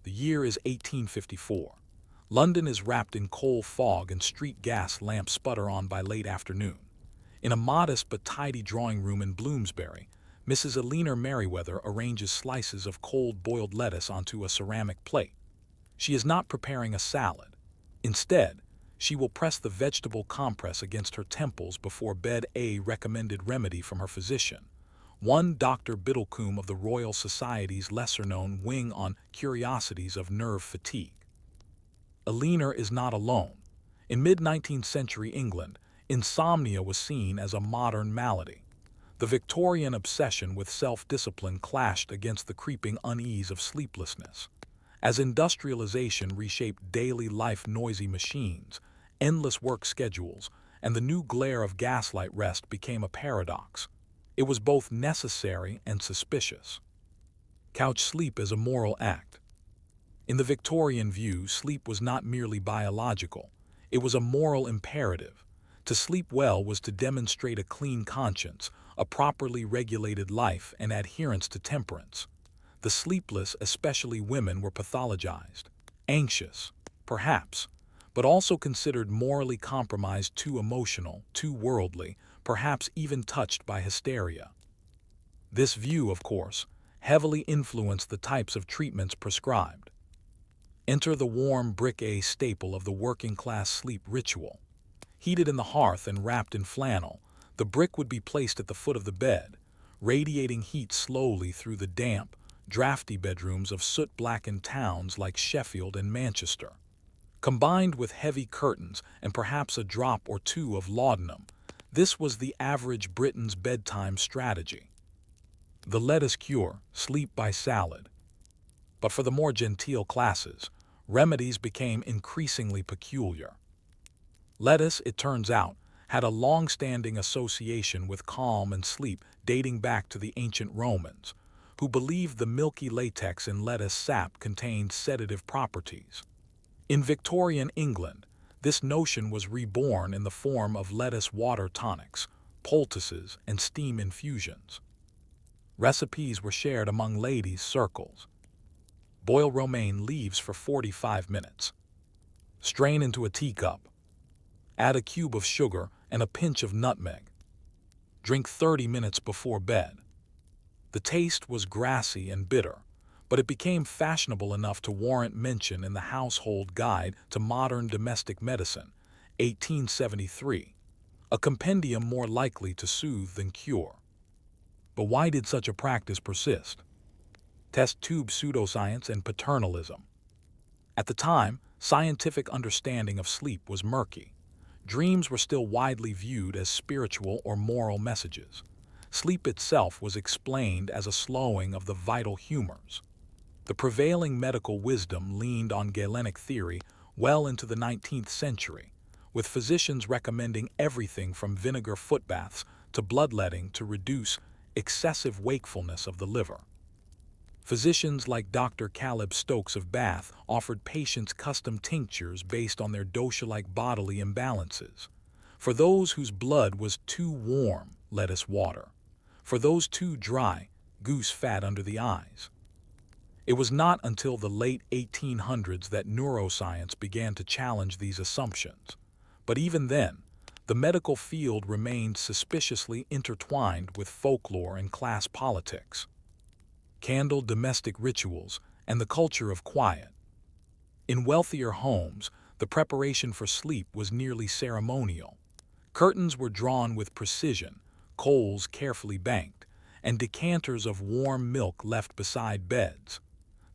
The year is 1854. London is wrapped in coal fog and street gas lamps sputter on by late afternoon. In a modest but tidy drawing room in Bloomsbury, Mrs. Eleanor Merriweather arranges slices of cold boiled lettuce onto a ceramic plate. She is not preparing a salad. Instead, she will press the vegetable compress against her temples before bed, a recommended remedy from her physician, one Dr. Biddlecombe of the Royal Society's lesser-known wing on curiosities of nerve fatigue. Eleanor is not alone. In mid-19th century England, insomnia was seen as a modern malady. The Victorian obsession with self-discipline clashed against the creeping unease of sleeplessness. As industrialization reshaped daily life, noisy machines, endless work schedules, and the new glare of gaslight rest became a paradox. It was both necessary and suspicious. Couch sleep is a moral act. In the Victorian view, sleep was not merely biological, it was a moral imperative. To sleep well was to demonstrate a clean conscience, a properly regulated life, and adherence to temperance. The sleepless, especially women, were pathologized. Anxious, perhaps, but also considered morally compromised, too emotional, too worldly, perhaps even touched by hysteria. This view, of course, heavily influenced the types of treatments prescribed. Enter the warm brick, a staple of the working-class sleep ritual. Heated in the hearth and wrapped in flannel, the brick would be placed at the foot of the bed, radiating heat slowly through the damp, drafty bedrooms of soot-blackened towns like Sheffield and Manchester. Combined with heavy curtains and perhaps a drop or two of laudanum, this was the average Briton's bedtime strategy. The lettuce cure, sleep by salad. But for the more genteel classes, remedies became increasingly peculiar. Lettuce, it turns out, had a long-standing association with calm and sleep dating back to the ancient Romans, who believed the milky latex in lettuce sap contained sedative properties. In Victorian England, this notion was reborn in the form of lettuce water tonics, poultices, and steam infusions. Recipes were shared among ladies' circles. Boil romaine leaves for 45 minutes. Strain into a teacup. Add a cube of sugar and a pinch of nutmeg. Drink 30 minutes before bed. The taste was grassy and bitter, but it became fashionable enough to warrant mention in the Household Guide to Modern Domestic Medicine, 1873, a compendium more likely to soothe than cure. But why did such a practice persist? Test tube pseudoscience and paternalism. At the time, scientific understanding of sleep was murky. Dreams were still widely viewed as spiritual or moral messages. Sleep itself was explained as a slowing of the vital humors. The prevailing medical wisdom leaned on Galenic theory well into the 19th century, with physicians recommending everything from vinegar footbaths to bloodletting to reduce excessive wakefulness of the liver. Physicians like Dr. Caleb Stokes of Bath offered patients custom tinctures based on their dosha-like bodily imbalances. For those whose blood was too warm, lettuce water. For those too dry, goose fat under the eyes. It was not until the late 1800s that neuroscience began to challenge these assumptions. But even then, the medical field remained suspiciously intertwined with folklore and class politics. Candle domestic rituals and the culture of quiet. In wealthier homes, the preparation for sleep was nearly ceremonial. Curtains were drawn with precision, coals carefully banked, and decanters of warm milk left beside beds.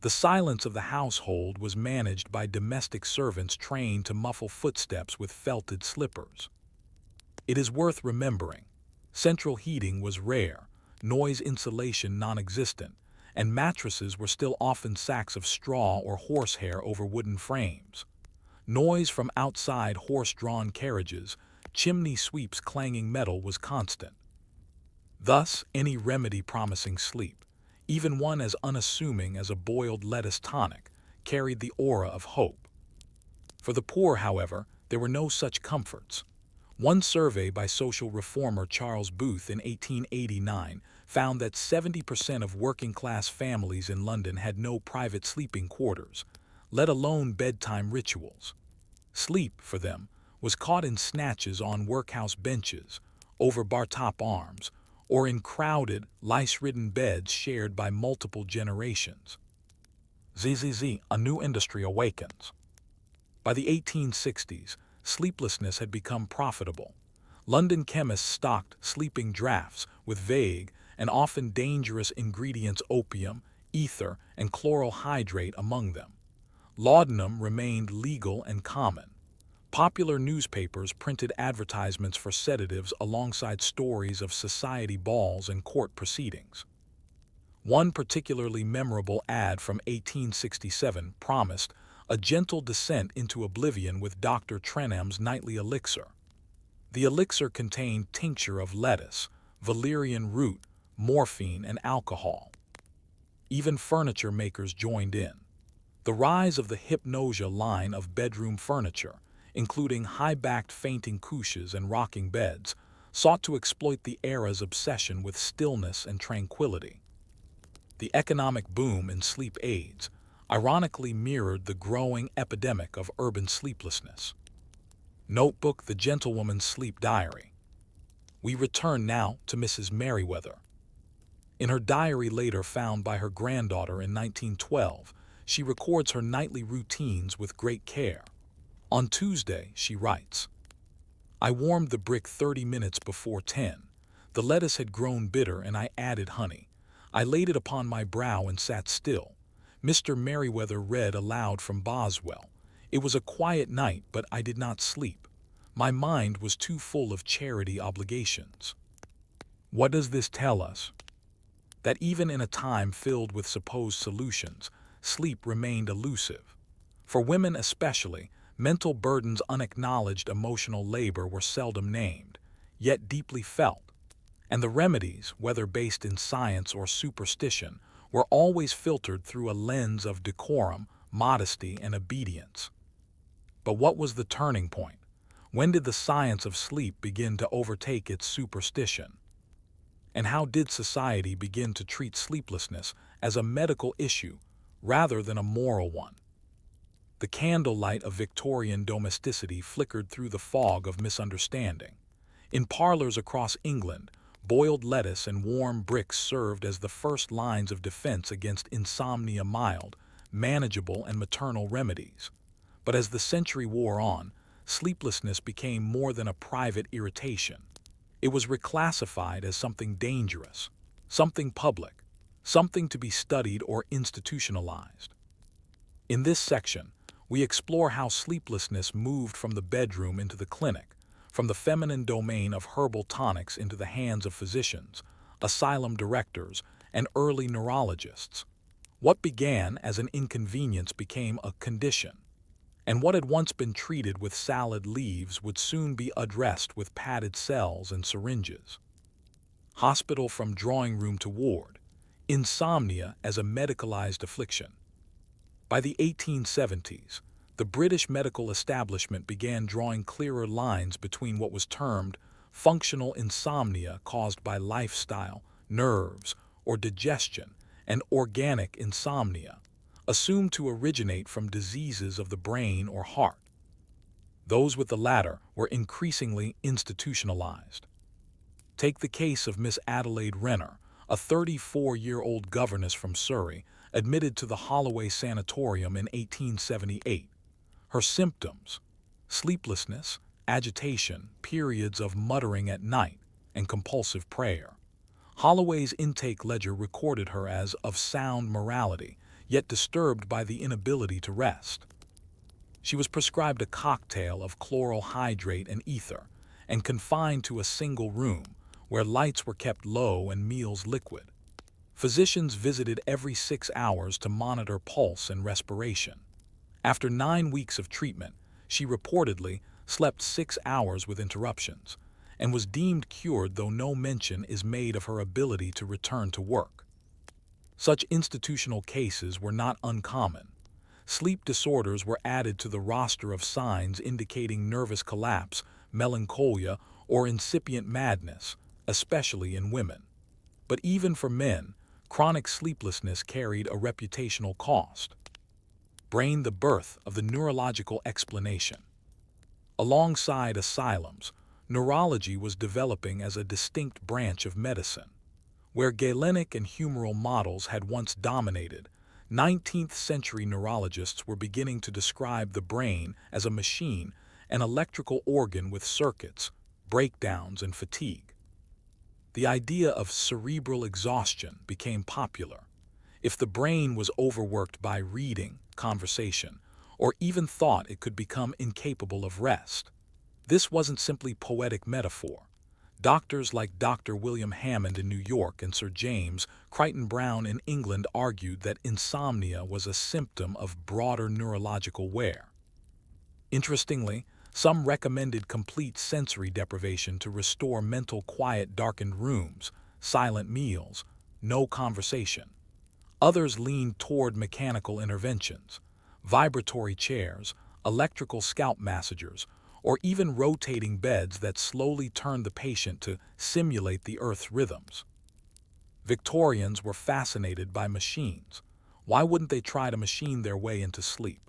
The silence of the household was managed by domestic servants trained to muffle footsteps with felted slippers. It is worth remembering, central heating was rare, noise insulation non-existent, and mattresses were still often sacks of straw or horsehair over wooden frames. Noise from outside horse-drawn carriages, chimney sweeps clanging metal was constant. Thus, any remedy promising sleep, even one as unassuming as a boiled lettuce tonic, carried the aura of hope. For the poor, however, there were no such comforts. One survey by social reformer Charles Booth in 1889 found that 70% of working-class families in London had no private sleeping quarters, let alone bedtime rituals. Sleep, for them, was caught in snatches on workhouse benches, over bar-top arms, or in crowded, lice-ridden beds shared by multiple generations. ZZZ, a new industry awakens. By the 1860s, sleeplessness had become profitable. London chemists stocked sleeping draughts with vague and often dangerous ingredients, opium, ether, and chloral hydrate among them. Laudanum remained legal and common. Popular newspapers printed advertisements for sedatives alongside stories of society balls and court proceedings. One particularly memorable ad from 1867 promised a gentle descent into oblivion with Dr. Trenham's nightly elixir. The elixir contained tincture of lettuce, valerian root, morphine, and alcohol. Even furniture makers joined in. The rise of the Hypnosia line of bedroom furniture, including high-backed fainting couches and rocking beds, sought to exploit the era's obsession with stillness and tranquility. The economic boom in sleep aids ironically mirrored the growing epidemic of urban sleeplessness. Notebook: The Gentlewoman's Sleep Diary. We return now to Mrs. Merriweather. In her diary later found by her granddaughter in 1912, she records her nightly routines with great care. On Tuesday, she writes, "I warmed the brick 30 minutes before 10. The lettuce had grown bitter and I added honey. I laid it upon my brow and sat still. Mr. Merriweather read aloud from Boswell. It was a quiet night, but I did not sleep. My mind was too full of charity obligations." What does this tell us? That even in a time filled with supposed solutions, sleep remained elusive. For women especially, mental burdens, unacknowledged emotional labor were seldom named, yet deeply felt. And the remedies, whether based in science or superstition, were always filtered through a lens of decorum, modesty, and obedience. But what was the turning point? When did the science of sleep begin to overtake its superstition? And how did society begin to treat sleeplessness as a medical issue rather than a moral one? The candlelight of Victorian domesticity flickered through the fog of misunderstanding. In parlors across England, boiled lettuce and warm bricks served as the first lines of defense against insomnia, mild, manageable, and maternal remedies. But as the century wore on, sleeplessness became more than a private irritation. It was reclassified as something dangerous, something public, something to be studied or institutionalized. In this section, we explore how sleeplessness moved from the bedroom into the clinic, from the feminine domain of herbal tonics into the hands of physicians, asylum directors, and early neurologists. What began as an inconvenience became a condition, and what had once been treated with salad leaves would soon be addressed with padded cells and syringes. Hospital from drawing room to ward, insomnia as a medicalized affliction. By the 1870s, the British medical establishment began drawing clearer lines between what was termed functional insomnia caused by lifestyle, nerves, or digestion, and organic insomnia, assumed to originate from diseases of the brain or heart. Those with the latter were increasingly institutionalized. Take the case of Miss Adelaide Renner, a 34-year-old governess from Surrey, admitted to the Holloway Sanatorium in 1878. Her symptoms: sleeplessness, agitation, periods of muttering at night, and compulsive prayer. Holloway's intake ledger recorded her as of sound morality, yet disturbed by the inability to rest. She was prescribed a cocktail of chloral hydrate and ether, and confined to a single room, where lights were kept low and meals liquid. Physicians visited every 6 hours to monitor pulse and respiration. After 9 weeks of treatment, she reportedly slept 6 hours with interruptions, and was deemed cured, though no mention is made of her ability to return to work. Such institutional cases were not uncommon. Sleep disorders were added to the roster of signs indicating nervous collapse, melancholia, or incipient madness, especially in women. But even for men, chronic sleeplessness carried a reputational cost. Brain, the birth of the neurological explanation. Alongside asylums, neurology was developing as a distinct branch of medicine. Where Galenic and humoral models had once dominated, 19th-century neurologists were beginning to describe the brain as a machine, an electrical organ with circuits, breakdowns, and fatigue. The idea of cerebral exhaustion became popular. If the brain was overworked by reading, conversation, or even thought, it could become incapable of rest. This wasn't simply poetic metaphor. Doctors like Dr. William Hammond in New York and Sir James Crichton Browne in England argued that insomnia was a symptom of broader neurological wear. Interestingly, some recommended complete sensory deprivation to restore mental quiet, darkened rooms, silent meals, no conversation. Others leaned toward mechanical interventions, vibratory chairs, electrical scalp massagers, or even rotating beds that slowly turned the patient to simulate the Earth's rhythms. Victorians were fascinated by machines. Why wouldn't they try to machine their way into sleep?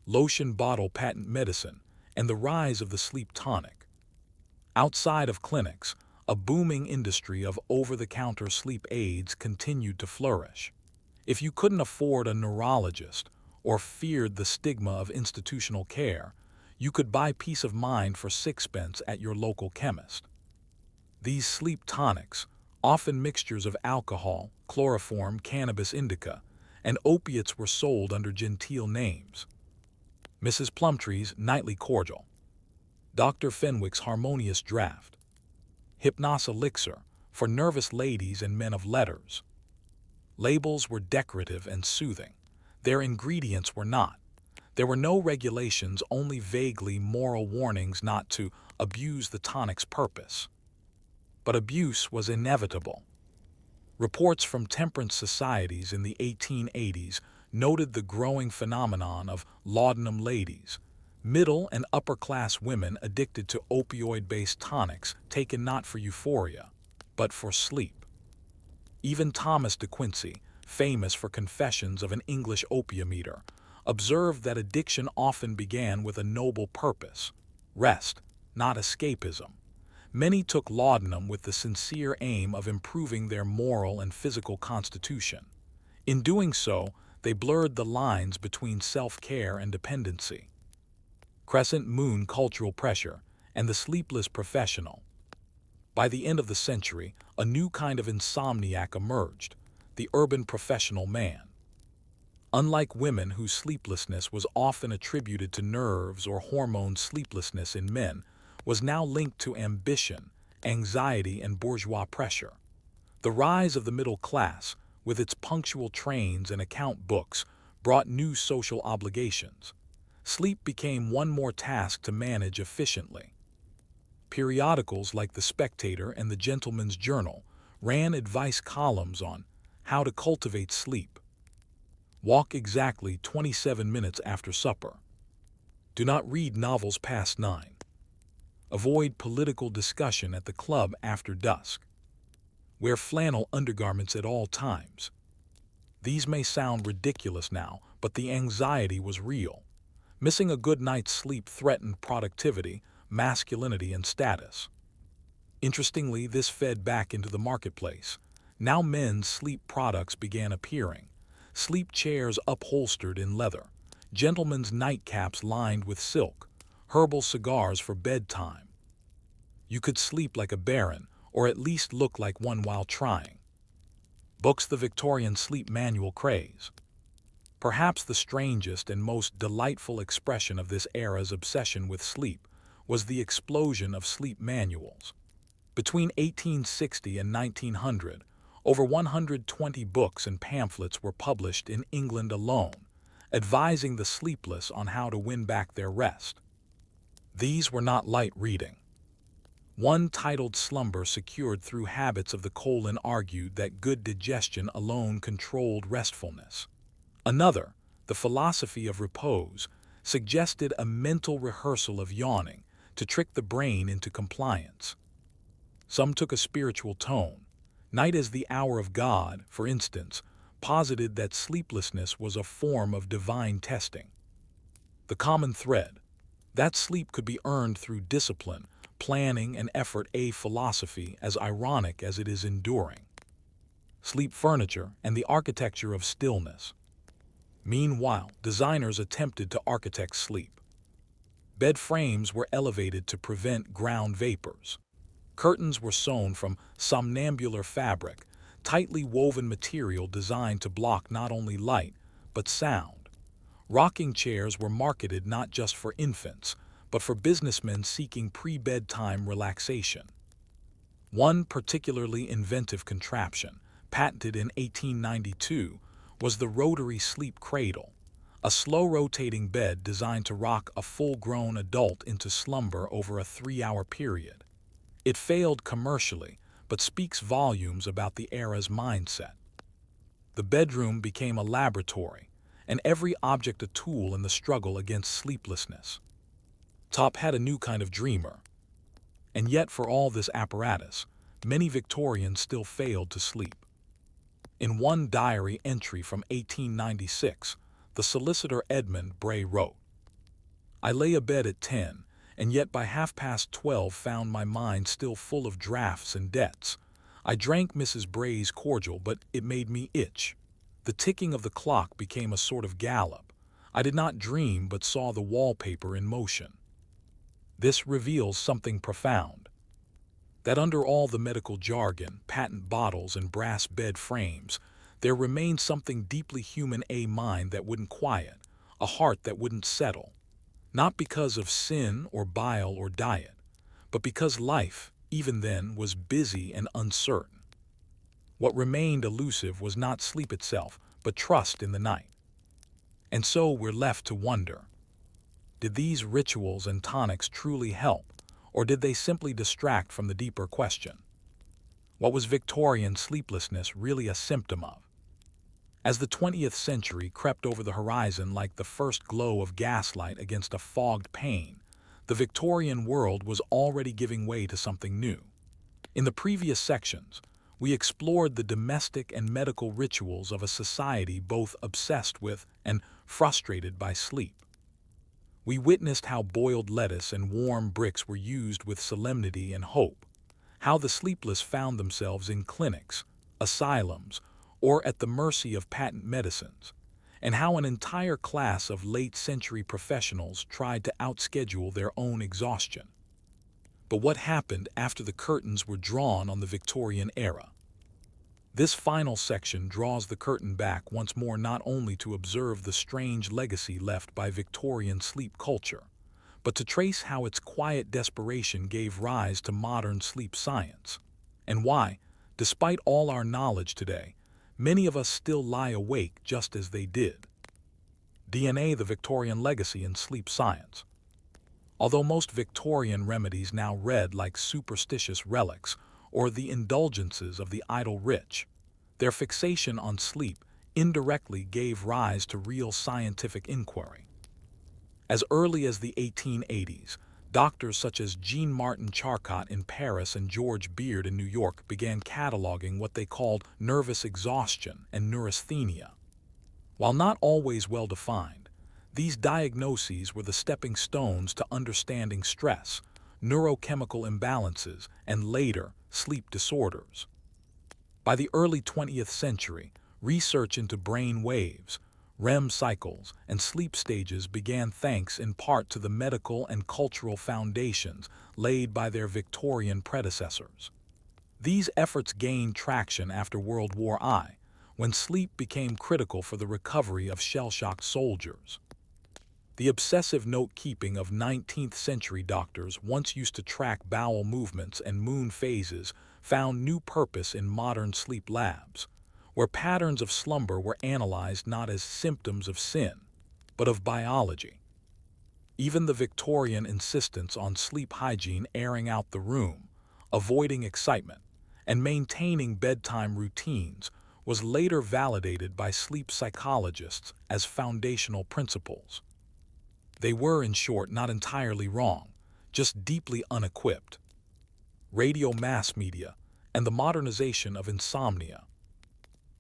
Lotion bottle patent medicine and the rise of the sleep tonic. Outside of clinics, a booming industry of over-the-counter sleep aids continued to flourish. If you couldn't afford a neurologist or feared the stigma of institutional care, you could buy peace of mind for sixpence at your local chemist. These sleep tonics, often mixtures of alcohol, chloroform, cannabis indica, and opiates, were sold under genteel names. Mrs. Plumtree's Nightly Cordial, Dr. Fenwick's Harmonious Draught, Hypnos Elixir for nervous ladies and men of letters. Labels were decorative and soothing. Their ingredients were not. There were no regulations, only vaguely moral warnings not to abuse the tonic's purpose. But abuse was inevitable. Reports from temperance societies in the 1880s noted the growing phenomenon of laudanum ladies, middle and upper-class women addicted to opioid-based tonics taken not for euphoria, but for sleep. Even Thomas de Quincey, famous for Confessions of an English Opium Eater, observed that addiction often began with a noble purpose: rest, not escapism. Many took laudanum with the sincere aim of improving their moral and physical constitution. In doing so, they blurred the lines between self-care and dependency. Crescent moon cultural pressure and the sleepless professional. By the end of the century, a new kind of insomniac emerged: the urban professional man. Unlike women whose sleeplessness was often attributed to nerves or hormones, sleeplessness in men was now linked to ambition, anxiety, and bourgeois pressure. The rise of the middle class, with its punctual trains and account books, brought new social obligations. Sleep became one more task to manage efficiently. Periodicals like The Spectator and The Gentleman's Journal ran advice columns on how to cultivate sleep. Walk exactly 27 minutes after supper. Do not read novels past 9. Avoid political discussion at the club after dusk. Wear flannel undergarments at all times. These may sound ridiculous now, but the anxiety was real. Missing a good night's sleep threatened productivity, masculinity, and status. Interestingly, this fed back into the marketplace. Now men's sleep products began appearing. Sleep chairs upholstered in leather, gentlemen's nightcaps lined with silk, herbal cigars for bedtime. You could sleep like a baron, or at least look like one while trying. Books. The Victorian sleep manual craze. Perhaps the strangest and most delightful expression of this era's obsession with sleep was the explosion of sleep manuals. Between 1860 and 1900, over 120 books and pamphlets were published in England alone, advising the sleepless on how to win back their rest. These were not light reading. One, titled Slumber Secured Through Habits of the Colon, argued that good digestion alone controlled restfulness. Another, The Philosophy of Repose, suggested a mental rehearsal of yawning to trick the brain into compliance. Some took a spiritual tone. Night as the hour of God, for instance, posited that sleeplessness was a form of divine testing. The common thread: that sleep could be earned through discipline, planning, and effort, a philosophy as ironic as it is enduring. Sleep furniture and the architecture of stillness. Meanwhile, designers attempted to architect sleep. Bed frames were elevated to prevent ground vapors. Curtains were sewn from somnambular fabric, tightly woven material designed to block not only light, but sound. Rocking chairs were marketed not just for infants, but for businessmen seeking pre-bedtime relaxation. One particularly inventive contraption, patented in 1892, was the rotary sleep cradle, a slow-rotating bed designed to rock a full-grown adult into slumber over a 3-hour period. It failed commercially, but speaks volumes about the era's mindset. The bedroom became a laboratory, and every object a tool in the struggle against sleeplessness. Top had a new kind of dreamer. And yet, for all this apparatus, many Victorians still failed to sleep. In one diary entry from 1896, the solicitor Edmund Bray wrote, "I lay abed at 10, and yet by 12:30 found my mind still full of drafts and debts. I drank Mrs. Bray's cordial, but it made me itch. The ticking of the clock became a sort of gallop. I did not dream, but saw the wallpaper in motion." This reveals something profound: that under all the medical jargon, patent bottles, and brass bed frames, there remained something deeply human, a mind that wouldn't quiet, a heart that wouldn't settle. Not because of sin or bile or diet, but because life, even then, was busy and uncertain. What remained elusive was not sleep itself, but trust in the night. And so we're left to wonder: did these rituals and tonics truly help, or did they simply distract from the deeper question? What was Victorian sleeplessness really a symptom of? As the 20th century crept over the horizon like the first glow of gaslight against a fogged pane, the Victorian world was already giving way to something new. In the previous sections, we explored the domestic and medical rituals of a society both obsessed with and frustrated by sleep. We witnessed how boiled lettuce and warm bricks were used with solemnity and hope, how the sleepless found themselves in clinics, asylums, or at the mercy of patent medicines, and how an entire class of late-century professionals tried to outschedule their own exhaustion. But what happened after the curtains were drawn on the Victorian era? This final section draws the curtain back once more, not only to observe the strange legacy left by Victorian sleep culture, but to trace how its quiet desperation gave rise to modern sleep science, and why, despite all our knowledge today, many of us still lie awake just as they did. DNA: the Victorian legacy in sleep science. Although most Victorian remedies now read like superstitious relics or the indulgences of the idle rich, their fixation on sleep indirectly gave rise to real scientific inquiry. As early as the 1880s, doctors such as Jean-Martin Charcot in Paris and George Beard in New York began cataloging what they called nervous exhaustion and neurasthenia. While not always well defined, these diagnoses were the stepping stones to understanding stress, neurochemical imbalances, and later, sleep disorders. By the early 20th century, research into brain waves, REM cycles, and sleep stages began, thanks in part to the medical and cultural foundations laid by their Victorian predecessors. These efforts gained traction after World War I, when sleep became critical for the recovery of shell-shocked soldiers. The obsessive note-keeping of 19th-century doctors, once used to track bowel movements and moon phases, found new purpose in modern sleep labs, where patterns of slumber were analyzed not as symptoms of sin, but of biology. Even the Victorian insistence on sleep hygiene, airing out the room, avoiding excitement, and maintaining bedtime routines, was later validated by sleep psychologists as foundational principles. They were, in short, not entirely wrong, just deeply unequipped. Radio mass media, and the modernization of insomnia.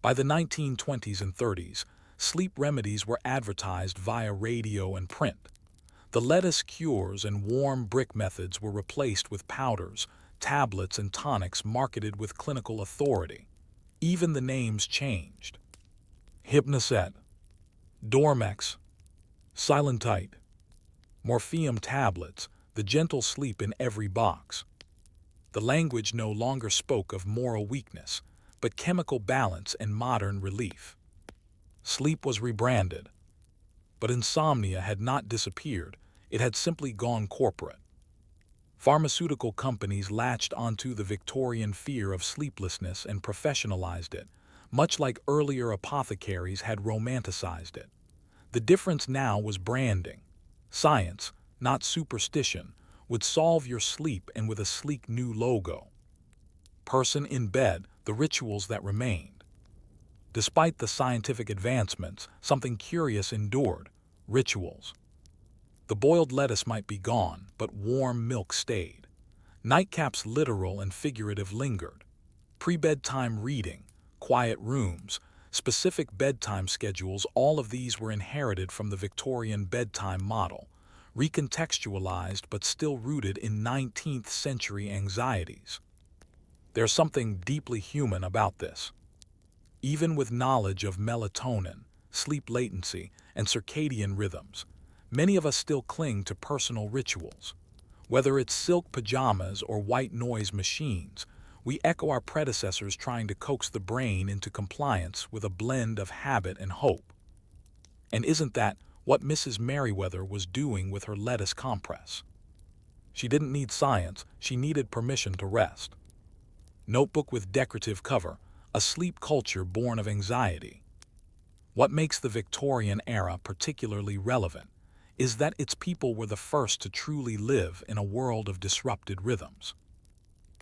By the 1920s and 30s, sleep remedies were advertised via radio and print. The lettuce cures and warm brick methods were replaced with powders, tablets, and tonics marketed with clinical authority. Even the names changed. Hypnocet, Dormex, Silentite, Morphium tablets, the gentle sleep in every box. The language no longer spoke of moral weakness, but chemical balance and modern relief. Sleep was rebranded. But insomnia had not disappeared, it had simply gone corporate. Pharmaceutical companies latched onto the Victorian fear of sleeplessness and professionalized it, much like earlier apothecaries had romanticized it. The difference now was branding. Science, not superstition, would solve your sleep, and with a sleek new logo. Person in bed, the rituals that remained. Despite the scientific advancements, something curious endured: rituals. The boiled lettuce might be gone, but warm milk stayed. Nightcaps, literal and figurative, lingered. Pre-bedtime reading, quiet rooms, specific bedtime schedules, all of these were inherited from the Victorian bedtime model, recontextualized but still rooted in 19th century anxieties. There's something deeply human about this. Even with knowledge of melatonin, sleep latency, and circadian rhythms, many of us still cling to personal rituals. Whether it's silk pajamas or white noise machines, we echo our predecessors, trying to coax the brain into compliance with a blend of habit and hope. And isn't that what Mrs. Merriweather was doing with her lettuce compress? She didn't need science, she needed permission to rest. Notebook with decorative cover, a sleep culture born of anxiety. What makes the Victorian era particularly relevant is that its people were the first to truly live in a world of disrupted rhythms.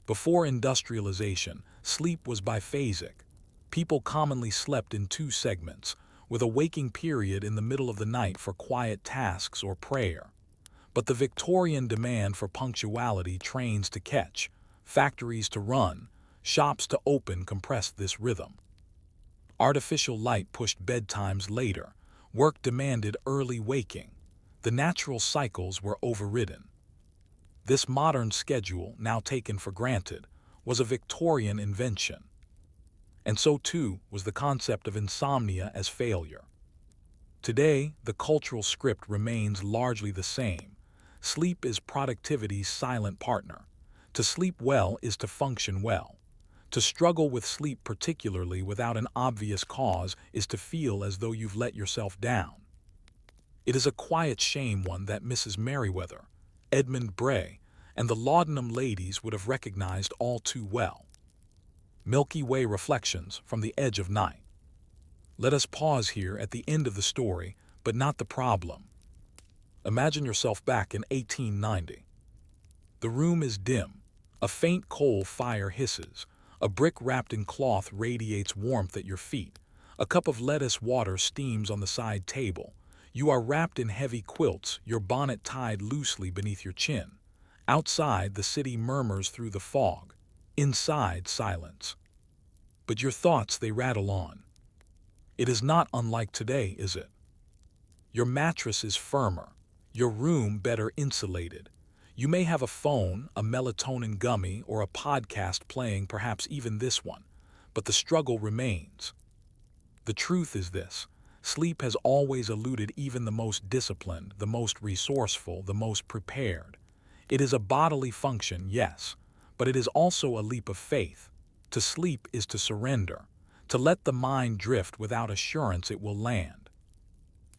Before industrialization, sleep was biphasic. People commonly slept in two segments, with a waking period in the middle of the night for quiet tasks or prayer. But the Victorian demand for punctuality, trains to catch, factories to run, shops to open, compressed this rhythm. Artificial light pushed bedtimes later, work demanded early waking. The natural cycles were overridden. This modern schedule, now taken for granted, was a Victorian invention. And so too was the concept of insomnia as failure. Today, the cultural script remains largely the same. Sleep is productivity's silent partner. To sleep well is to function well. To struggle with sleep, particularly without an obvious cause, is to feel as though you've let yourself down. It is a quiet shame, one that Mrs. Merriweather, Edmund Bray, and the Laudanum ladies would have recognized all too well. Milky Way reflections from the edge of night. Let us pause here at the end of the story, but not the problem. Imagine yourself back in 1890. The room is dim. A faint coal fire hisses. A brick wrapped in cloth radiates warmth at your feet. A cup of lettuce water steams on the side table. You are wrapped in heavy quilts, your bonnet tied loosely beneath your chin. Outside, the city murmurs through the fog. Inside, silence. But your thoughts, they rattle on. It is not unlike today, is it? Your mattress is firmer. Your room better insulated. You may have a phone, a melatonin gummy, or a podcast playing, perhaps even this one. But the struggle remains. The truth is this: sleep has always eluded even the most disciplined, the most resourceful, the most prepared. It is a bodily function, yes, but it is also a leap of faith. To sleep is to surrender, to let the mind drift without assurance it will land.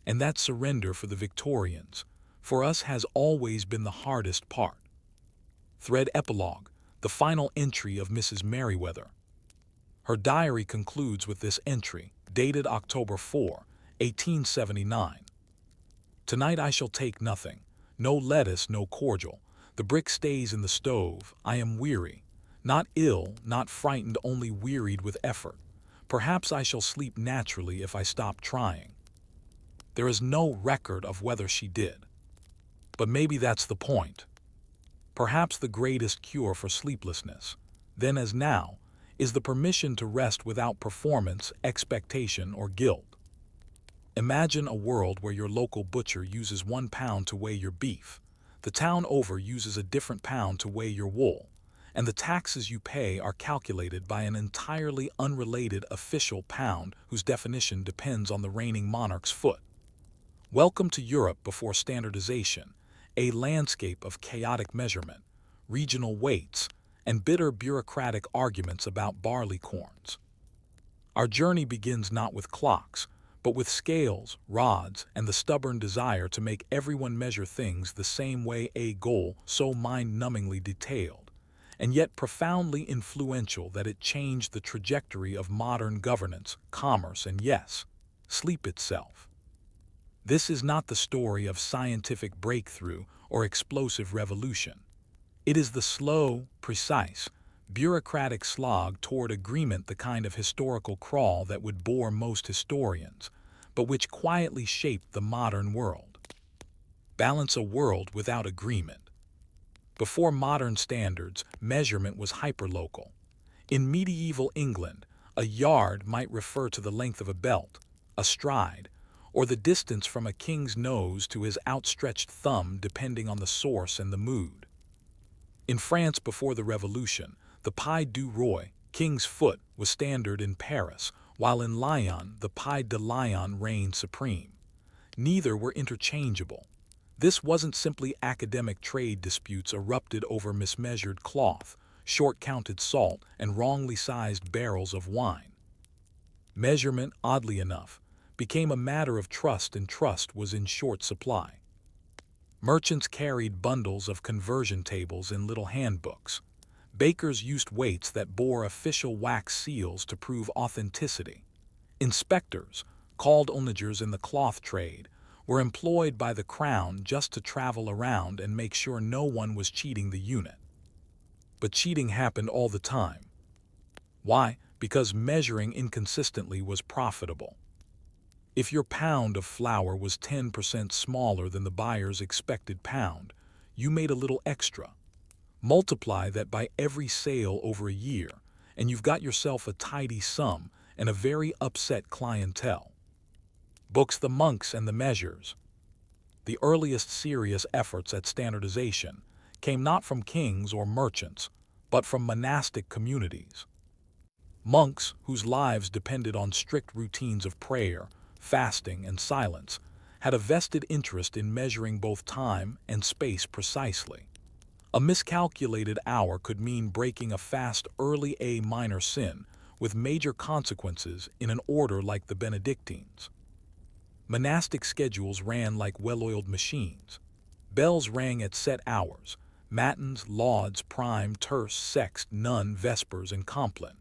And that surrender, for the Victorians, for us, has always been the hardest part. Thread epilogue, the final entry of Mrs. Merriweather. Her diary concludes with this entry, dated October 4, 1879. Tonight I shall take nothing. No lettuce, no cordial. The brick stays in the stove. I am weary. Not ill, not frightened, only wearied with effort. Perhaps I shall sleep naturally if I stop trying. There is no record of whether she did. But maybe that's the point. Perhaps the greatest cure for sleeplessness, then as now, is the permission to rest without performance, expectation, or guilt. Imagine a world where your local butcher uses 1 pound to weigh your beef, the town over uses a different pound to weigh your wool, and the taxes you pay are calculated by an entirely unrelated official pound whose definition depends on the reigning monarch's foot. Welcome to Europe before standardization, a landscape of chaotic measurement, regional weights, and bitter bureaucratic arguments about barley corns. Our journey begins not with clocks, but with scales, rods, and the stubborn desire to make everyone measure things the same way, a goal so mind-numbingly detailed, and yet profoundly influential that it changed the trajectory of modern governance, commerce, and yes, sleep itself. This is not the story of scientific breakthrough or explosive revolution. It is the slow, precise, bureaucratic slog toward agreement, the kind of historical crawl that would bore most historians, but which quietly shaped the modern world. Balance a world without agreement. Before modern standards, measurement was hyperlocal. In medieval England, a yard might refer to the length of a belt, a stride, or the distance from a king's nose to his outstretched thumb, depending on the source and the mood. In France before the Revolution, the pied du roi, king's foot, was standard in Paris, while in Lyon the pied de Lyon reigned supreme. Neither were interchangeable. This wasn't simply academic trade disputes erupted over mismeasured cloth, short-counted salt, and wrongly sized barrels of wine. Measurement, oddly enough, became a matter of trust, and trust was in short supply. Merchants carried bundles of conversion tables in little handbooks. Bakers used weights that bore official wax seals to prove authenticity. Inspectors, called onagers in the cloth trade, were employed by the crown just to travel around and make sure no one was cheating the unit. But cheating happened all the time. Why? Because measuring inconsistently was profitable. If your pound of flour was 10% smaller than the buyer's expected pound, you made a little extra. Multiply that by every sale over a year, and you've got yourself a tidy sum and a very upset clientele. Books The Monks and the Measures. The earliest serious efforts at standardization came not from kings or merchants, but from monastic communities. Monks, whose lives depended on strict routines of prayer, fasting, and silence, had a vested interest in measuring both time and space precisely. A miscalculated hour could mean breaking a fast early, a minor sin, with major consequences in an order like the Benedictines. Monastic schedules ran like well-oiled machines. Bells rang at set hours: matins, lauds, prime, terce, sext, none, vespers, and compline.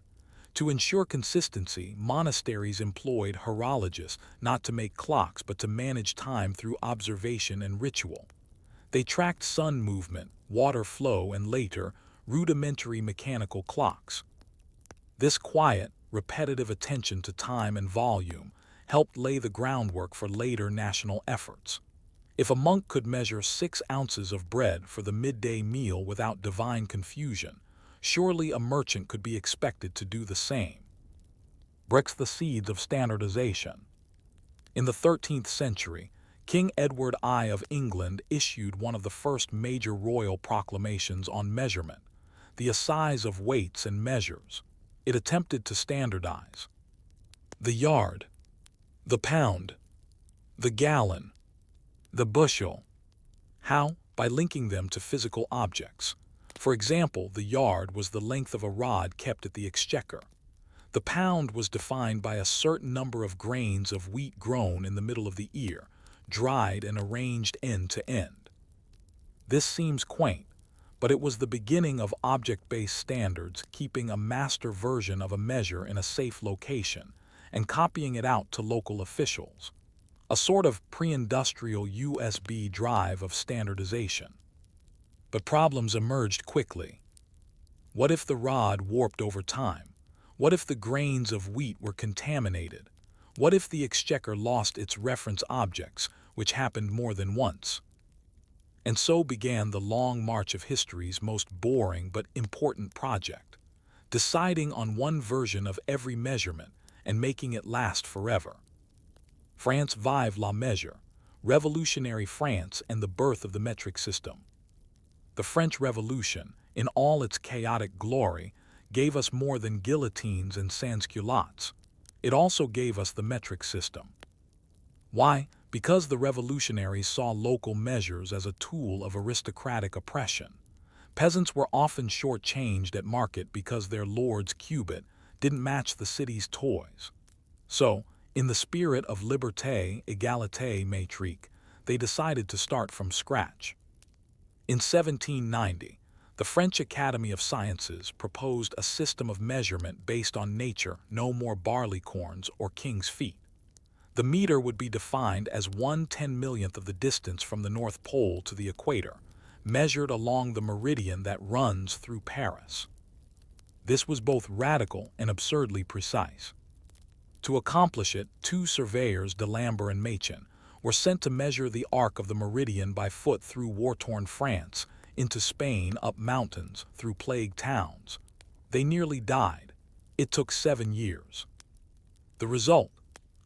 To ensure consistency, monasteries employed horologists not to make clocks but to manage time through observation and ritual. They tracked sun movement, water flow, and later, rudimentary mechanical clocks. This quiet, repetitive attention to time and volume helped lay the groundwork for later national efforts. If a monk could measure 6 ounces of bread for the midday meal without divine confusion, surely a merchant could be expected to do the same. Bricks, the seeds of standardization. In the 13th century, King Edward I of England issued one of the first major royal proclamations on measurement, the Assize of Weights and Measures. It attempted to standardize the yard, the pound, the gallon, the bushel. How? By linking them to physical objects. For example, the yard was the length of a rod kept at the exchequer. The pound was defined by a certain number of grains of wheat grown in the middle of the ear, dried and arranged end to end. This seems quaint, but it was the beginning of object-based standards, keeping a master version of a measure in a safe location and copying it out to local officials. A sort of pre-industrial USB drive of standardization. But problems emerged quickly. What if the rod warped over time? What if the grains of wheat were contaminated? What if the exchequer lost its reference objects, which happened more than once? And so began the long march of history's most boring but important project, deciding on one version of every measurement and making it last forever. France vive la mesure, revolutionary France and the birth of the metric system. The French Revolution, in all its chaotic glory, gave us more than guillotines and sans-culottes. It also gave us the metric system. Why? Because the revolutionaries saw local measures as a tool of aristocratic oppression. Peasants were often shortchanged at market because their lord's cubit didn't match the city's toys. So, in the spirit of liberté, égalité, métrique, they decided to start from scratch. In 1790, the French Academy of Sciences proposed a system of measurement based on nature, no more barleycorns or king's feet. The meter would be defined as 1/10,000,000th of the distance from the North Pole to the equator, measured along the meridian that runs through Paris. This was both radical and absurdly precise. To accomplish it, two surveyors, D'Alembert and Machen, were sent to measure the arc of the meridian by foot through war-torn France, into Spain, up mountains, through plagued towns. They nearly died. It took 7 years. The result?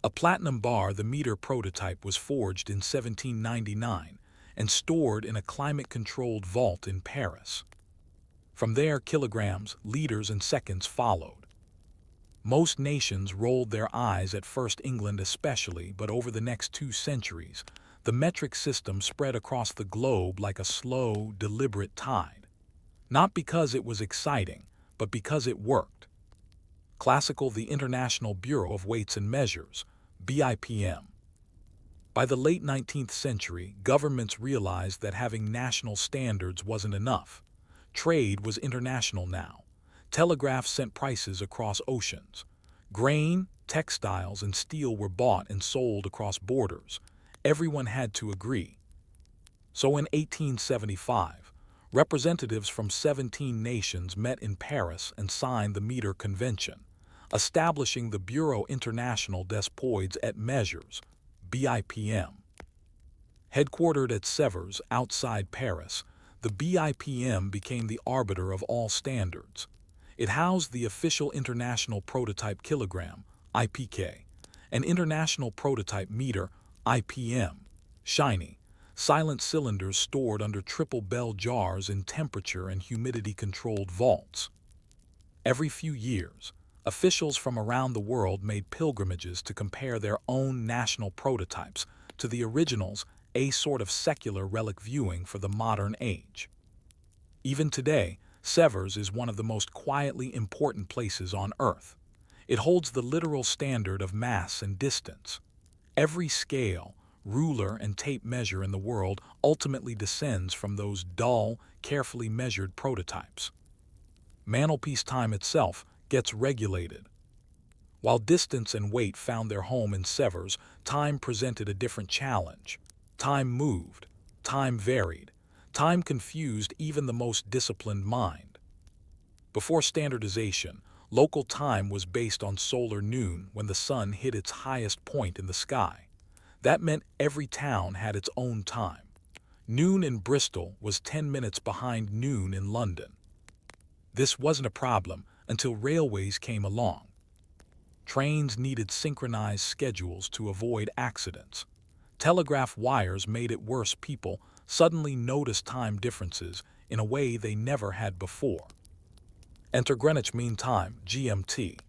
A platinum bar, the meter prototype, was forged in 1799 and stored in a climate-controlled vault in Paris. From there, kilograms, liters, and seconds followed. Most nations rolled their eyes at first, England especially, but over the next 2 centuries, the metric system spread across the globe like a slow, deliberate tide. Not because it was exciting, but because it worked. Classical, the International Bureau of Weights and Measures, BIPM. By the late 19th century, governments realized that having national standards wasn't enough. Trade was international now. Telegraphs sent prices across oceans. Grain, textiles, and steel were bought and sold across borders. Everyone had to agree. So in 1875, representatives from 17 nations met in Paris and signed the Meter Convention, establishing the Bureau International des Poids et Mesures, BIPM. Headquartered at Sèvres, outside Paris, the BIPM became the arbiter of all standards. It housed the official International Prototype Kilogram, IPK, and International Prototype Meter, IPM, shiny, silent cylinders stored under triple bell jars in temperature and humidity-controlled vaults. Every few years, officials from around the world made pilgrimages to compare their own national prototypes to the originals, a sort of secular relic viewing for the modern age. Even today, Sèvres is one of the most quietly important places on Earth. It holds the literal standard of mass and distance. Every scale, ruler, and tape measure in the world ultimately descends from those dull, carefully measured prototypes. Mantelpiece time itself gets regulated. While distance and weight found their home in Sèvres, time presented a different challenge. Time moved, time varied, time confused even the most disciplined mind. Before standardization, local time was based on solar noon when the sun hit its highest point in the sky. That meant every town had its own time. Noon in Bristol was 10 minutes behind noon in London. This wasn't a problem until railways came along. Trains needed synchronized schedules to avoid accidents. Telegraph wires made it worse. People suddenly noticed time differences in a way they never had before. Enter Greenwich Mean Time, GMT.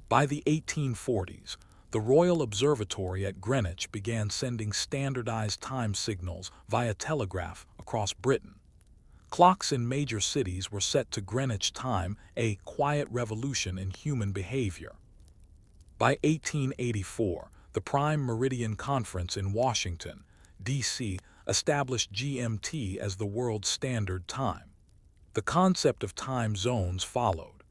By the 1840s, the Royal Observatory at Greenwich began sending standardized time signals via telegraph across Britain. Clocks in major cities were set to Greenwich time, a quiet revolution in human behavior. By 1884, the Prime Meridian Conference in Washington, D.C., established GMT as the world's standard time. The concept of time zones followed.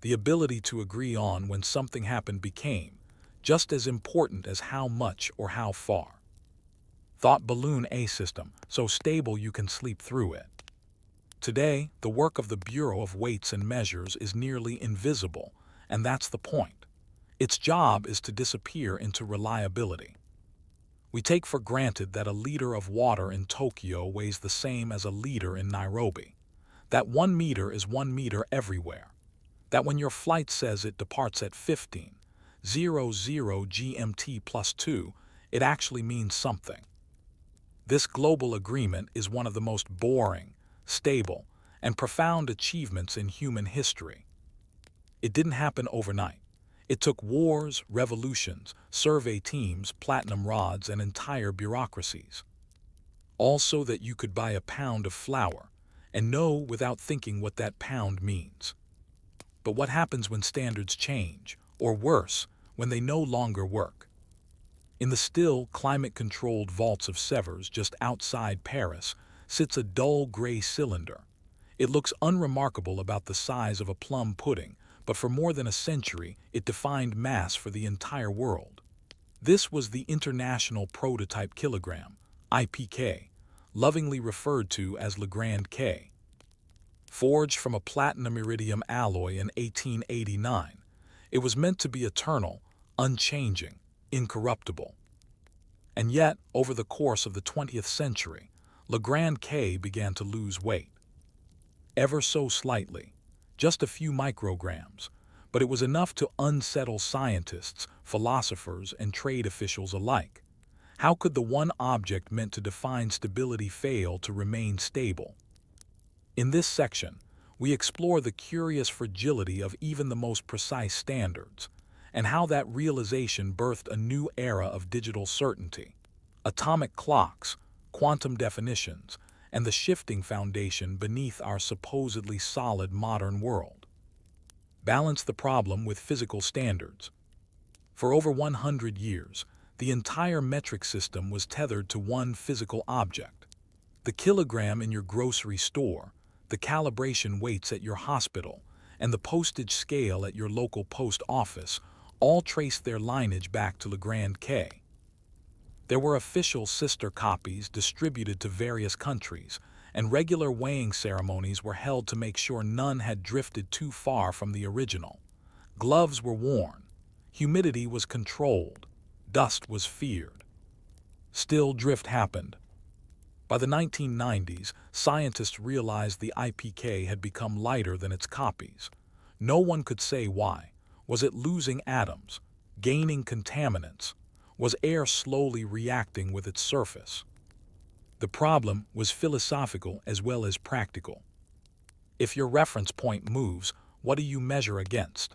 The ability to agree on when something happened became just as important as how much or how far. Thought balloon, a system so stable you can sleep through it. Today, the work of the Bureau of Weights and Measures is nearly invisible, and that's the point. Its job is to disappear into reliability. We take for granted that a liter of water in Tokyo weighs the same as a liter in Nairobi. That 1 meter is 1 meter everywhere. That when your flight says it departs at 15:00 GMT plus 2, it actually means something. This global agreement is one of the most boring, stable, and profound achievements in human history. It didn't happen overnight. It took wars, revolutions, survey teams, platinum rods, and entire bureaucracies. All so that you could buy a pound of flour and know without thinking what that pound means. But what happens when standards change, or worse, when they no longer work? In the still, climate-controlled vaults of Sèvres just outside Paris sits a dull gray cylinder. It looks unremarkable about the size of a plum pudding, but for more than a century it defined mass for the entire world. This was the International Prototype Kilogram, IPK, lovingly referred to as Le Grand K. Forged from a platinum-iridium alloy in 1889, it was meant to be eternal, unchanging, incorruptible. And yet, over the course of the 20th century, Le Grand K began to lose weight. Ever so slightly, just a few micrograms, but it was enough to unsettle scientists, philosophers, and trade officials alike. How could the one object meant to define stability fail to remain stable? In this section, we explore the curious fragility of even the most precise standards, and how that realization birthed a new era of digital certainty. Atomic clocks, quantum definitions, and the shifting foundation beneath our supposedly solid modern world. Balance the problem with physical standards. For over 100 years, the entire metric system was tethered to one physical object. The kilogram in your grocery store, the calibration weights at your hospital, and the postage scale at your local post office all traced their lineage back to Le Grand K. There were official sister copies distributed to various countries, and regular weighing ceremonies were held to make sure none had drifted too far from the original. Gloves were worn, humidity was controlled, dust was feared. Still, drift happened. By the 1990s, scientists realized the IPK had become lighter than its copies. No one could say why. Was it losing atoms, gaining contaminants? Was air slowly reacting with its surface? The problem was philosophical as well as practical. If your reference point moves, what do you measure against?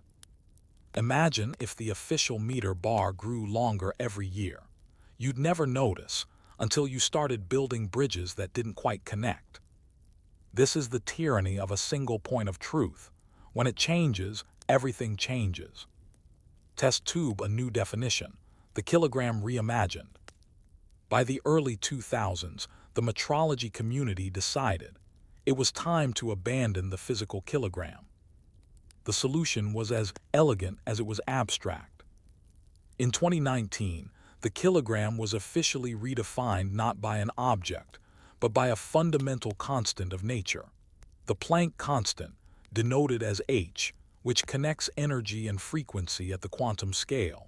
Imagine if the official meter bar grew longer every year. You'd never notice until you started building bridges that didn't quite connect. This is the tyranny of a single point of truth. When it changes, everything changes. Test tube a new definition. The kilogram reimagined. By the early 2000s, the metrology community decided it was time to abandon the physical kilogram. The solution was as elegant as it was abstract. In 2019, the kilogram was officially redefined not by an object, but by a fundamental constant of nature. The Planck constant, denoted as h, which connects energy and frequency at the quantum scale.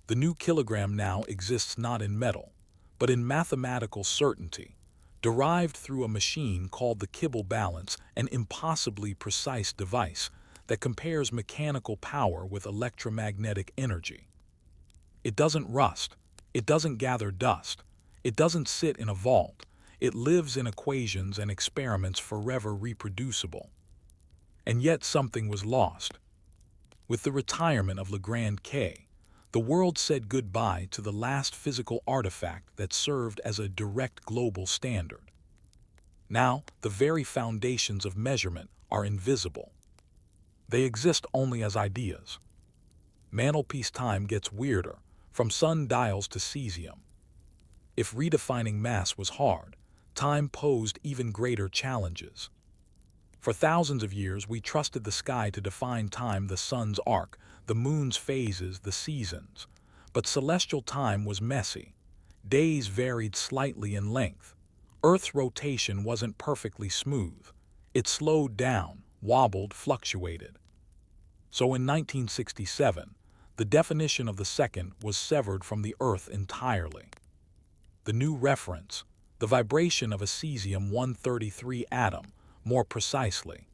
The new kilogram now exists not in metal, but in mathematical certainty, derived through a machine called the Kibble balance, an impossibly precise device that compares mechanical power with electromagnetic energy. It doesn't rust, it doesn't gather dust, it doesn't sit in a vault, it lives in equations and experiments forever reproducible. And yet something was lost. With the retirement of Le Grand K, the world said goodbye to the last physical artifact that served as a direct global standard. Now, the very foundations of measurement are invisible. They exist only as ideas. Mantelpiece time gets weirder, from sundials to cesium. If redefining mass was hard, time posed even greater challenges. For thousands of years, we trusted the sky to define time, the sun's arc, the moon's phases, the seasons. But celestial time was messy. Days varied slightly in length. Earth's rotation wasn't perfectly smooth. It slowed down, wobbled, fluctuated. So in 1967, the definition of the second was severed from the Earth entirely. The new reference, the vibration of a cesium-133 atom, more precisely.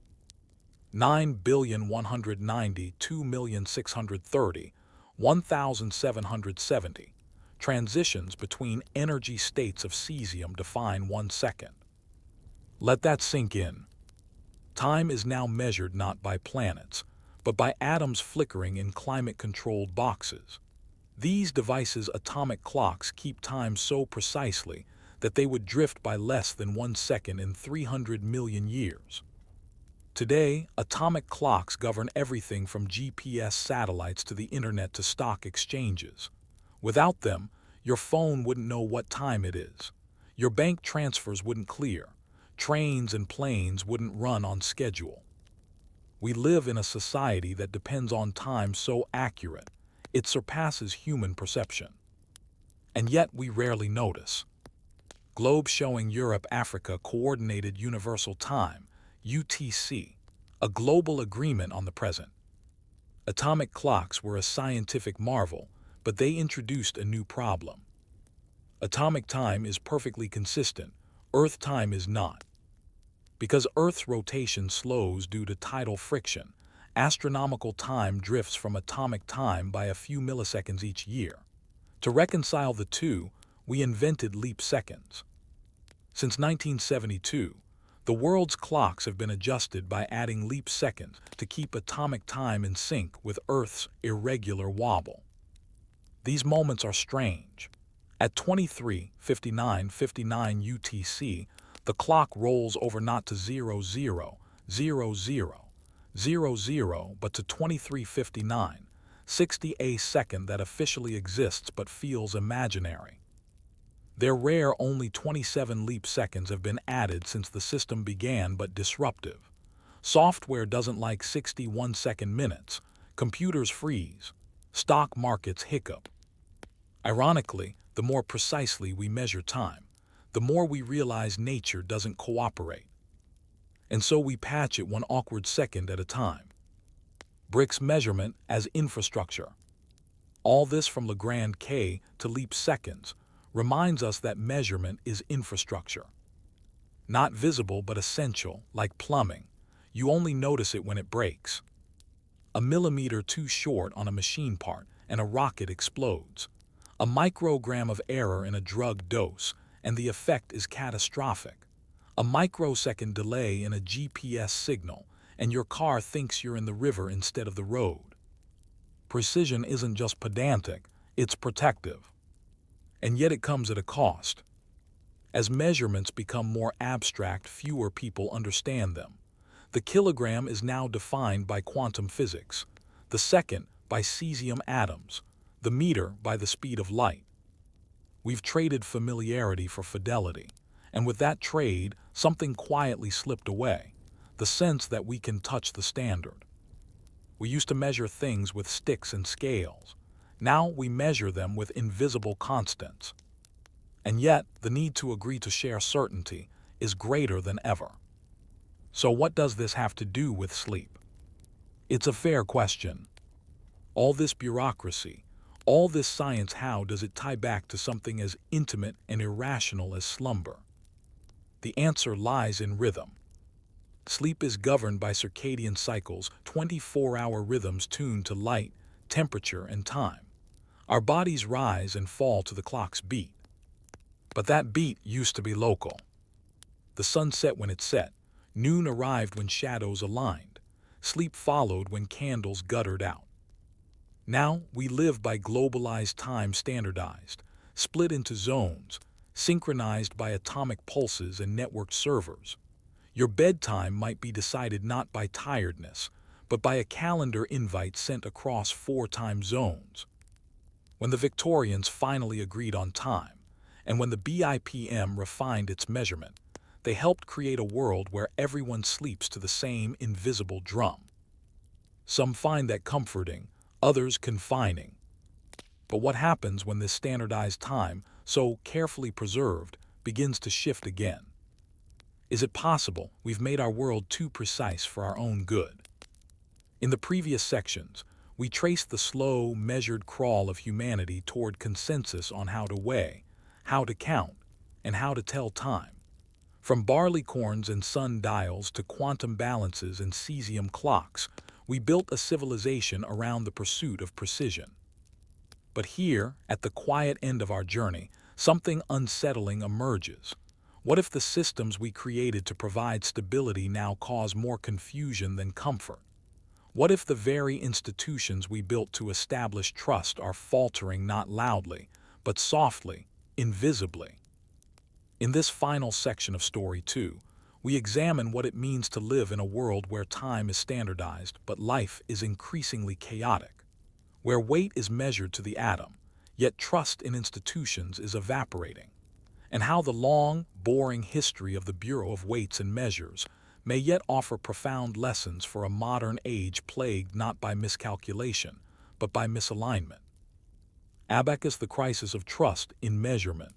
9,192,630, 1,770. Transitions between energy states of cesium define 1 second. Let that sink in. Time is now measured not by planets, but by atoms flickering in climate-controlled boxes. These devices' atomic clocks keep time so precisely that they would drift by less than 1 second in 300 million years. Today, atomic clocks govern everything from GPS satellites to the internet to stock exchanges. Without them, your phone wouldn't know what time it is. Your bank transfers wouldn't clear. Trains and planes wouldn't run on schedule. We live in a society that depends on time so accurate, it surpasses human perception. And yet we rarely notice. Globe showing Europe-Africa Coordinated Universal Time, UTC, a global agreement on the present. Atomic clocks were a scientific marvel, but they introduced a new problem. Atomic time is perfectly consistent, Earth time is not. Because Earth's rotation slows due to tidal friction, astronomical time drifts from atomic time by a few milliseconds each year. To reconcile the two, we invented leap seconds. Since 1972, the world's clocks have been adjusted by adding leap seconds to keep atomic time in sync with Earth's irregular wobble. These moments are strange. At 23:59:59 UTC, the clock rolls over not to 00:00:00, but to 23:59, 60 a second that officially exists but feels imaginary. Their rare only 27 leap seconds have been added since the system began, but disruptive. Software doesn't like 61-second minutes, computers freeze, stock markets hiccup. Ironically, the more precisely we measure time, the more we realize nature doesn't cooperate. And so we patch it one awkward second at a time. Bricks measurement as infrastructure. All this from Lagrange K to leap seconds reminds us that measurement is infrastructure. Not visible but essential, like plumbing. You only notice it when it breaks. A millimeter too short on a machine part and a rocket explodes. A microgram of error in a drug dose, and the effect is catastrophic. A microsecond delay in a GPS signal, and your car thinks you're in the river instead of the road. Precision isn't just pedantic, it's protective. And yet it comes at a cost. As measurements become more abstract, fewer people understand them. The kilogram is now defined by quantum physics, the second by cesium atoms, the meter by the speed of light. We've traded familiarity for fidelity, and with that trade, something quietly slipped away, the sense that we can touch the standard. We used to measure things with sticks and scales. Now we measure them with invisible constants. And yet, the need to agree to share certainty is greater than ever. So what does this have to do with sleep? It's a fair question. All this bureaucracy, all this science, how does it tie back to something as intimate and irrational as slumber? The answer lies in rhythm. Sleep is governed by circadian cycles, 24-hour rhythms tuned to light, temperature, and time. Our bodies rise and fall to the clock's beat. But that beat used to be local. The sun set when it set, noon arrived when shadows aligned, sleep followed when candles guttered out. Now we live by globalized time, standardized, split into zones, synchronized by atomic pulses and networked servers. Your bedtime might be decided not by tiredness, but by a calendar invite sent across 4 time zones. When the Victorians finally agreed on time, and when the BIPM refined its measurement, they helped create a world where everyone sleeps to the same invisible drum. Some find that comforting, others confining. But what happens when this standardized time, so carefully preserved, begins to shift again? Is it possible we've made our world too precise for our own good? In the previous sections, we traced the slow, measured crawl of humanity toward consensus on how to weigh, how to count, and how to tell time. From barleycorns and sundials to quantum balances and cesium clocks, we built a civilization around the pursuit of precision. But here, at the quiet end of our journey, something unsettling emerges. What if the systems we created to provide stability now cause more confusion than comfort? What if the very institutions we built to establish trust are faltering not loudly, but softly, invisibly? In this final section of Story 2, we examine what it means to live in a world where time is standardized but life is increasingly chaotic, where weight is measured to the atom, yet trust in institutions is evaporating, and how the long, boring history of the Bureau of Weights and Measures may yet offer profound lessons for a modern age plagued not by miscalculation, but by misalignment. Abacus: the crisis of trust in measurement.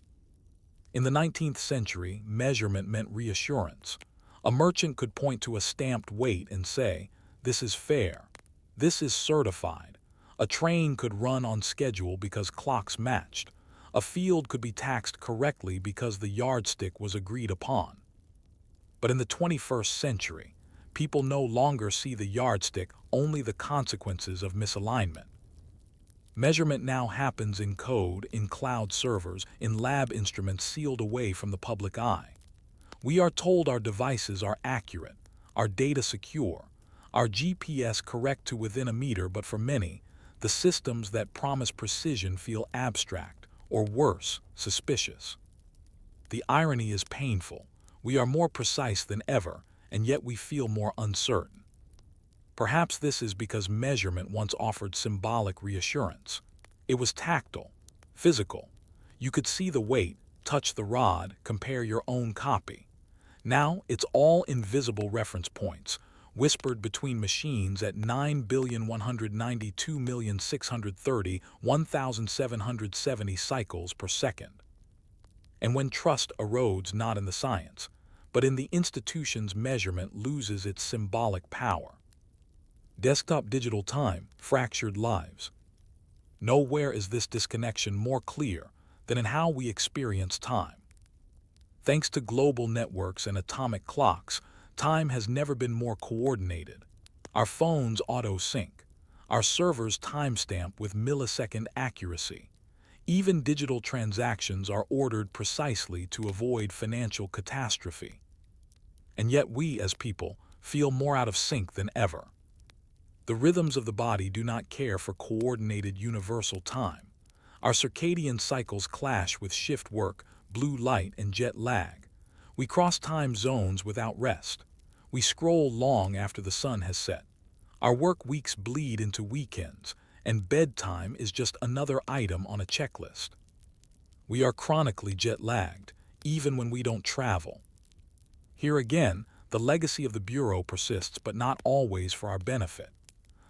In the 19th century, measurement meant reassurance. A merchant could point to a stamped weight and say, "This is fair. This is certified." A train could run on schedule because clocks matched. A field could be taxed correctly because the yardstick was agreed upon. But in the 21st century, people no longer see the yardstick, only the consequences of misalignment. Measurement now happens in code, in cloud servers, in lab instruments sealed away from the public eye. We are told our devices are accurate, our data secure, our GPS correct to within a meter, but for many, the systems that promise precision feel abstract, or worse, suspicious. The irony is painful. We are more precise than ever, and yet we feel more uncertain. Perhaps this is because measurement once offered symbolic reassurance. It was tactile, physical. You could see the weight, touch the rod, compare your own copy. Now it's all invisible reference points, whispered between machines at 9,192,630,1770 cycles per second. And when trust erodes not in the science, but in the institution's measurement loses its symbolic power. Desktop digital time, fractured lives. Nowhere is this disconnection more clear than in how we experience time. Thanks to global networks and atomic clocks, time has never been more coordinated. Our phones auto-sync. Our servers timestamp with millisecond accuracy. Even digital transactions are ordered precisely to avoid financial catastrophe. And yet we, as people, feel more out of sync than ever. The rhythms of the body do not care for coordinated universal time. Our circadian cycles clash with shift work, blue light, and jet lag. We cross time zones without rest. We scroll long after the sun has set. Our work weeks bleed into weekends, and bedtime is just another item on a checklist. We are chronically jet-lagged, even when we don't travel. Here again, the legacy of the Bureau persists, but not always for our benefit.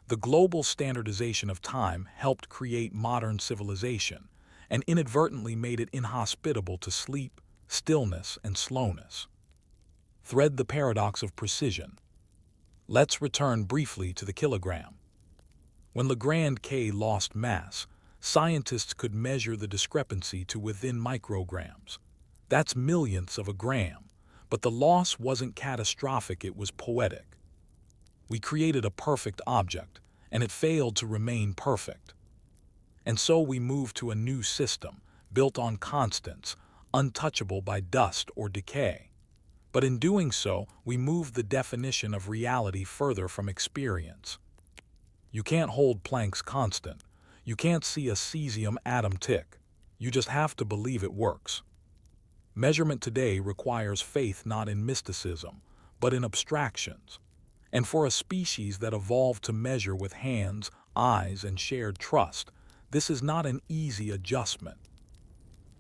The global standardization of time helped create modern civilization and inadvertently made it inhospitable to sleep, stillness, and slowness. Thread the paradox of precision. Let's return briefly to the kilogram. When Legrand K lost mass, scientists could measure the discrepancy to within micrograms. That's millionths of a gram, but the loss wasn't catastrophic, it was poetic. We created a perfect object, and it failed to remain perfect. And so we moved to a new system, built on constants, untouchable by dust or decay. But in doing so, we moved the definition of reality further from experience. You can't hold Planck's constant. You can't see a cesium atom tick. You just have to believe it works. Measurement today requires faith not in mysticism, but in abstractions. And for a species that evolved to measure with hands, eyes, and shared trust, this is not an easy adjustment.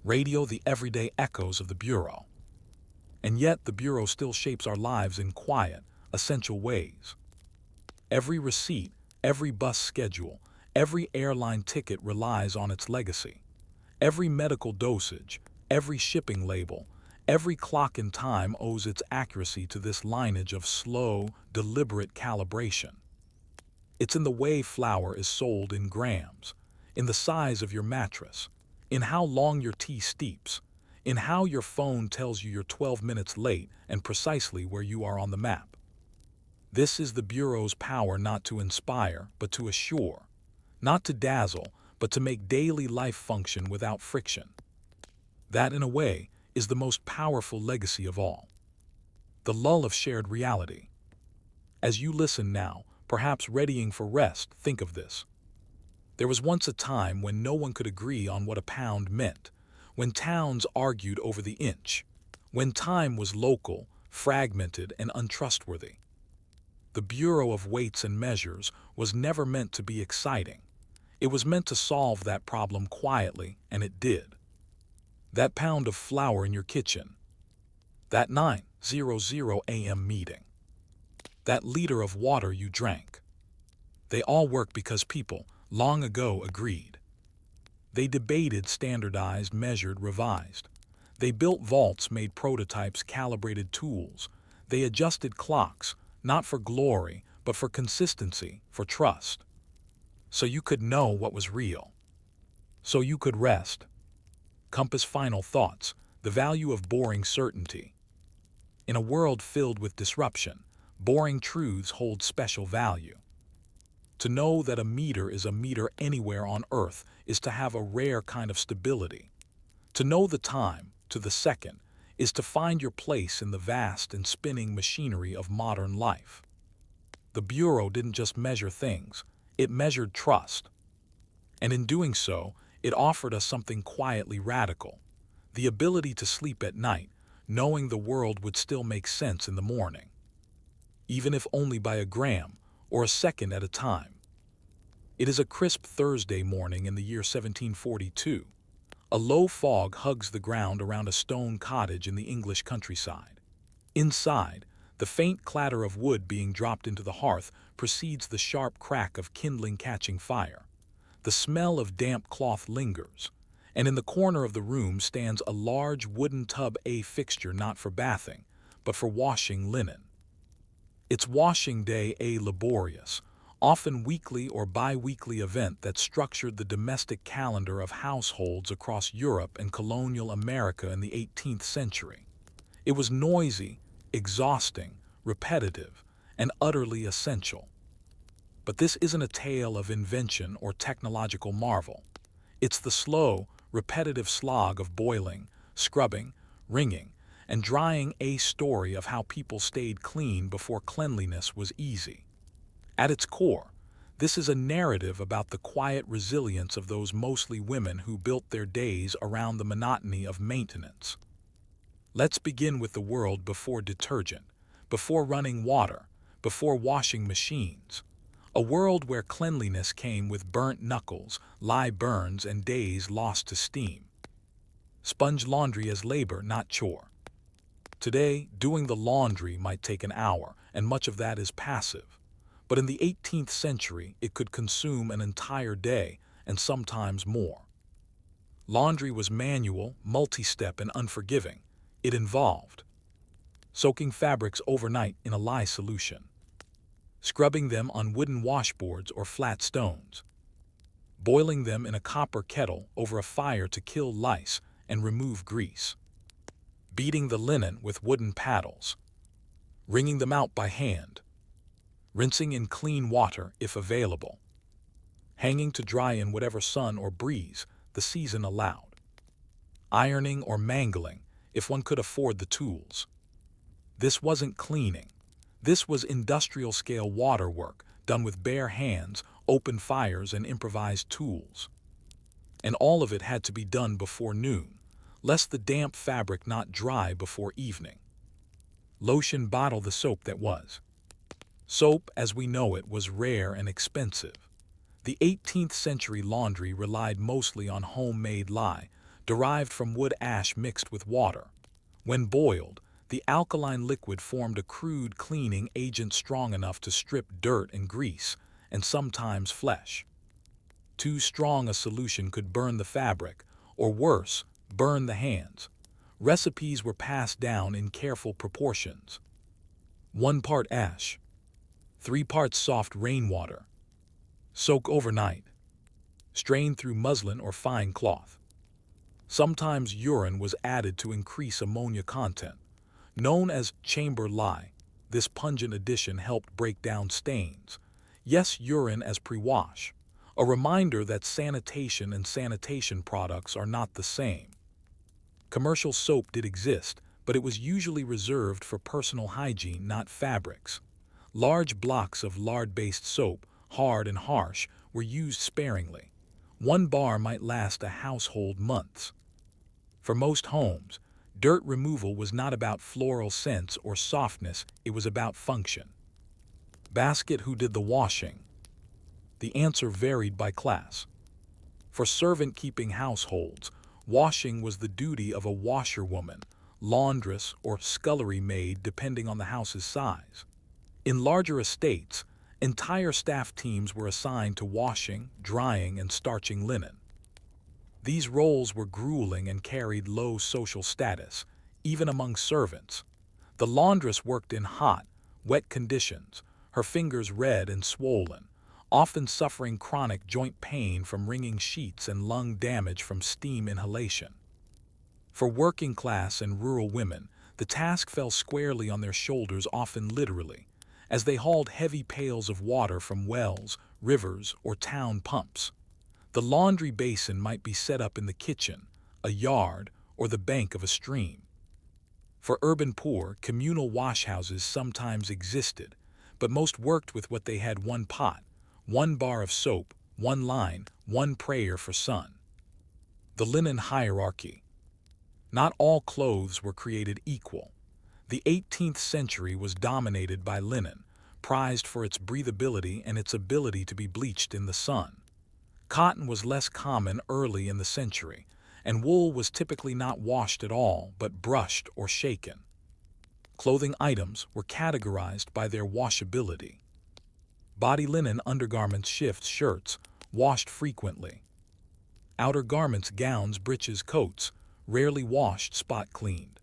Radio: the everyday echoes of the Bureau. And yet the Bureau still shapes our lives in quiet, essential ways. Every receipt, every bus schedule, every airline ticket relies on its legacy. Every medical dosage, every shipping label, every clock in time owes its accuracy to this lineage of slow, deliberate calibration. It's in the way flour is sold in grams, in the size of your mattress, in how long your tea steeps, in how your phone tells you you're 12 minutes late and precisely where you are on the map. This is the Bureau's power not to inspire, but to assure, not to dazzle, but to make daily life function without friction. That, in a way, is the most powerful legacy of all. The lull of shared reality. As you listen now, perhaps readying for rest, think of this. There was once a time when no one could agree on what a pound meant, when towns argued over the inch, when time was local, fragmented, and untrustworthy. The Bureau of Weights and Measures was never meant to be exciting. It was meant to solve that problem quietly, and it did. That pound of flour in your kitchen, that 9:00 a.m. meeting, that liter of water you drank. They all work because people, long ago, agreed. They debated, standardized, measured, revised. They built vaults, made prototypes, calibrated tools. They adjusted clocks, not for glory, but for consistency, for trust. So you could know what was real. So you could rest. Compass final thoughts, the value of boring certainty. In a world filled with disruption, boring truths hold special value. To know that a meter is a meter anywhere on Earth is to have a rare kind of stability. To know the time, to the second, is to find your place in the vast and spinning machinery of modern life. The Bureau didn't just measure things, it measured trust. And in doing so, it offered us something quietly radical, the ability to sleep at night, knowing the world would still make sense in the morning, even if only by a gram or a second at a time. It is a crisp Thursday morning in the year 1742. A low fog hugs the ground around a stone cottage in the English countryside. Inside, the faint clatter of wood being dropped into the hearth precedes the sharp crack of kindling catching fire. The smell of damp cloth lingers, and in the corner of the room stands a large wooden tub, a fixture not for bathing, but for washing linen. It's washing day, a laborious, often weekly or bi-weekly event that structured the domestic calendar of households across Europe and colonial America in the 18th century. It was noisy, exhausting, repetitive, and utterly essential. But this isn't a tale of invention or technological marvel. It's the slow, repetitive slog of boiling, scrubbing, wringing, and drying, a story of how people stayed clean before cleanliness was easy. At its core, this is a narrative about the quiet resilience of those mostly women who built their days around the monotony of maintenance. Let's begin with the world before detergent, before running water, before washing machines. A world where cleanliness came with burnt knuckles, live burns, and days lost to steam. Sponge laundry as labor, not chore. Today, doing the laundry might take an hour, and much of that is passive. But in the 18th century, it could consume an entire day, and sometimes more. Laundry was manual, multi-step, and unforgiving. It involved soaking fabrics overnight in a lye solution, scrubbing them on wooden washboards or flat stones, boiling them in a copper kettle over a fire to kill lice and remove grease, beating the linen with wooden paddles, wringing them out by hand, rinsing in clean water if available, hanging to dry in whatever sun or breeze the season allowed, ironing or mangling if one could afford the tools. This wasn't cleaning. This was industrial-scale water work done with bare hands, open fires, and improvised tools. And all of it had to be done before noon, lest the damp fabric not dry before evening. Lotion bottle the soap that was. Soap, as we know it, was rare and expensive. The 18th century laundry relied mostly on homemade lye, derived from wood ash mixed with water. When boiled, the alkaline liquid formed a crude cleaning agent strong enough to strip dirt and grease, and sometimes flesh. Too strong a solution could burn the fabric, or worse, burn the hands. Recipes were passed down in careful proportions. 1 part ash, 3 parts soft rainwater. Soak overnight. Strain through muslin or fine cloth. Sometimes urine was added to increase ammonia content. Known as chamber lye, this pungent addition helped break down stains. Yes, urine as pre-wash. A reminder that sanitation and sanitation products are not the same. Commercial soap did exist, but it was usually reserved for personal hygiene, not fabrics. Large blocks of lard-based soap, hard and harsh, were used sparingly. One bar might last a household months. For most homes, dirt removal was not about floral scents or softness, it was about function. Basket who did the washing? The answer varied by class. For servant-keeping households, washing was the duty of a washerwoman, laundress, or scullery maid depending on the house's size. In larger estates, entire staff teams were assigned to washing, drying, and starching linen. These roles were grueling and carried low social status, even among servants. The laundress worked in hot, wet conditions, her fingers red and swollen, often suffering chronic joint pain from wringing sheets and lung damage from steam inhalation. For working class and rural women, the task fell squarely on their shoulders, often literally, as they hauled heavy pails of water from wells, rivers, or town pumps. The laundry basin might be set up in the kitchen, a yard, or the bank of a stream. For urban poor, communal washhouses sometimes existed, but most worked with what they had: one pot, one bar of soap, one line, one prayer for sun. The linen hierarchy. Not all clothes were created equal. The 18th century was dominated by linen, prized for its breathability and its ability to be bleached in the sun. Cotton was less common early in the century, and wool was typically not washed at all but brushed or shaken. Clothing items were categorized by their washability. Body linen undergarments, shifts, shirts, washed frequently. Outer garments, gowns, breeches, coats, rarely washed, spot cleaned.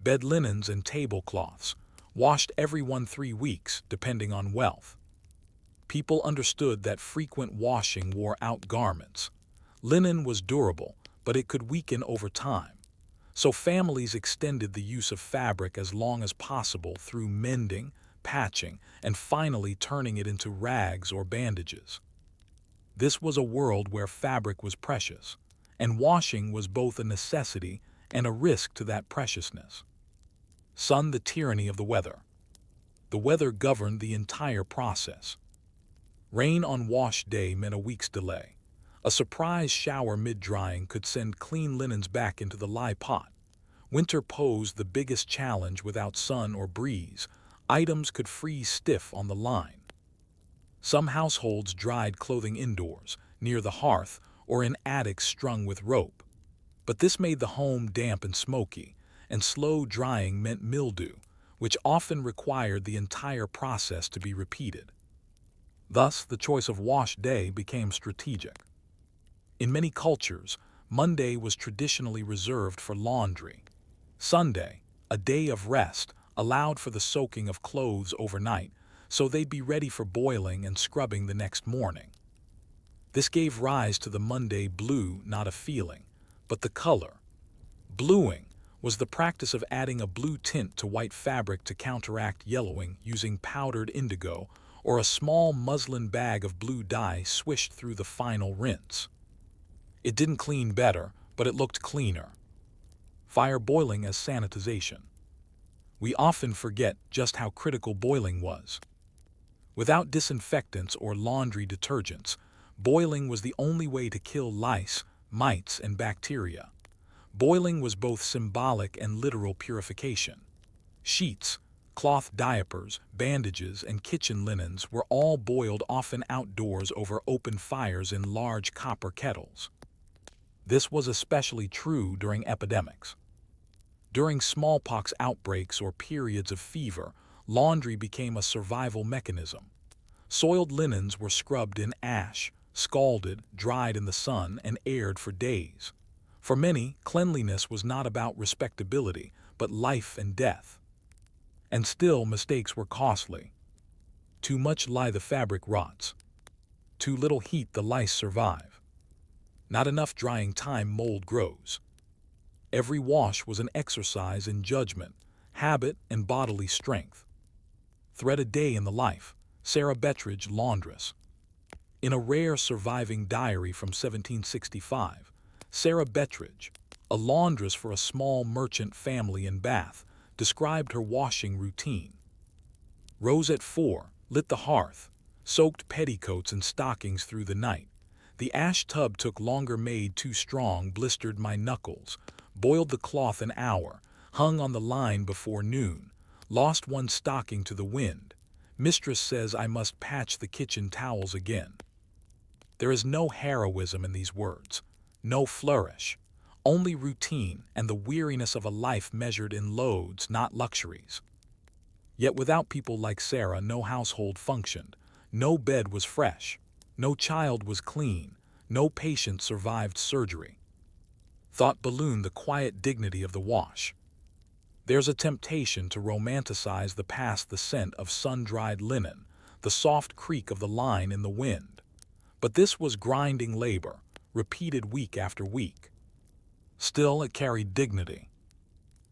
Bed linens and tablecloths, washed every 1-3 weeks, depending on wealth. People understood that frequent washing wore out garments. Linen was durable, but it could weaken over time. So families extended the use of fabric as long as possible through mending, patching, and finally turning it into rags or bandages. This was a world where fabric was precious, and washing was both a necessity and a risk to that preciousness. Sun, the tyranny of the weather. The weather governed the entire process. Rain on wash day meant a week's delay. A surprise shower mid-drying could send clean linens back into the lye pot. Winter posed the biggest challenge. Without sun or breeze, items could freeze stiff on the line. Some households dried clothing indoors, near the hearth, or in attics strung with rope. But this made the home damp and smoky, and slow drying meant mildew, which often required the entire process to be repeated. Thus, the choice of wash day became strategic. In many cultures, Monday was traditionally reserved for laundry. Sunday, a day of rest, allowed for the soaking of clothes overnight, so they'd be ready for boiling and scrubbing the next morning. This gave rise to the Monday blue, not a feeling, but the color. Bluing was the practice of adding a blue tint to white fabric to counteract yellowing using powdered indigo or a small muslin bag of blue dye swished through the final rinse. It didn't clean better, but it looked cleaner. Fire boiling as sanitization. We often forget just how critical boiling was. Without disinfectants or laundry detergents, boiling was the only way to kill lice, mites, and bacteria. Boiling was both symbolic and literal purification. Sheets, cloth diapers, bandages, and kitchen linens were all boiled, often outdoors over open fires in large copper kettles. This was especially true during epidemics. During smallpox outbreaks or periods of fever, laundry became a survival mechanism. Soiled linens were scrubbed in ash, scalded, dried in the sun, and aired for days. For many, cleanliness was not about respectability, but life and death. And still, mistakes were costly. Too much lye, the fabric rots. Too little heat, the lice survive. Not enough drying time, mold grows. Every wash was an exercise in judgment, habit, and bodily strength. Thread a day in the life. Sarah Bettridge, laundress. In a rare surviving diary from 1765, Sarah Bettridge, a laundress for a small merchant family in Bath, described her washing routine. Rose at 4, lit the hearth, soaked petticoats and stockings through the night. The ash tub took longer, made too strong, blistered my knuckles, boiled the cloth an hour, hung on the line before noon, lost one stocking to the wind. Mistress says I must patch the kitchen towels again. There is no heroism in these words, no flourish, only routine and the weariness of a life measured in loads, not luxuries. Yet without people like Sarah, no household functioned, no bed was fresh, no child was clean, no patient survived surgery. Thought ballooned the quiet dignity of the wash. There's a temptation to romanticize the past, the scent of sun-dried linen, the soft creak of the line in the wind. But this was grinding labor, repeated week after week. Still, it carried dignity.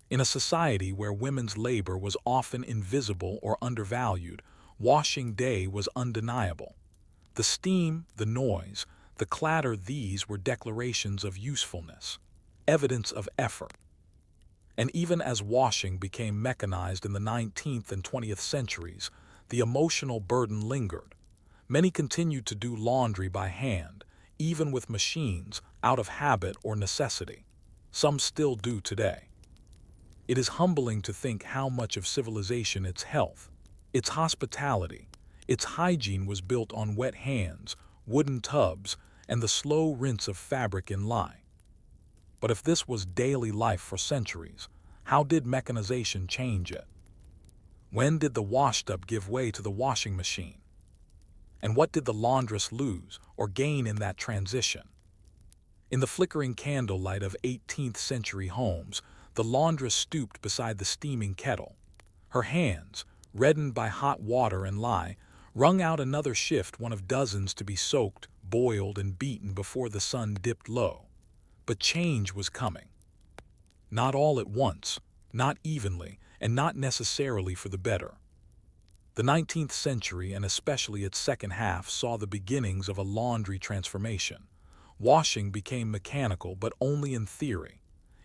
In a society where women's labor was often invisible or undervalued, washing day was undeniable. The steam, the noise, the clatter, these were declarations of usefulness, evidence of effort. And even as washing became mechanized in the 19th and 20th centuries, the emotional burden lingered. Many continued to do laundry by hand, even with machines, out of habit or necessity. Some still do today. It is humbling to think how much of civilization, its health, its hospitality, its hygiene was built on wet hands, wooden tubs, and the slow rinse of fabric in lye. But if this was daily life for centuries, how did mechanization change it? When did the washtub give way to the washing machine? And what did the laundress lose or gain in that transition? In the flickering candlelight of 18th century homes, the laundress stooped beside the steaming kettle. Her hands, reddened by hot water and lye, wrung out another shift, one of dozens to be soaked, boiled, and beaten before the sun dipped low. But change was coming. Not all at once, not evenly, and not necessarily for the better. The 19th century, and especially its second half, saw the beginnings of a laundry transformation. Washing became mechanical, but only in theory.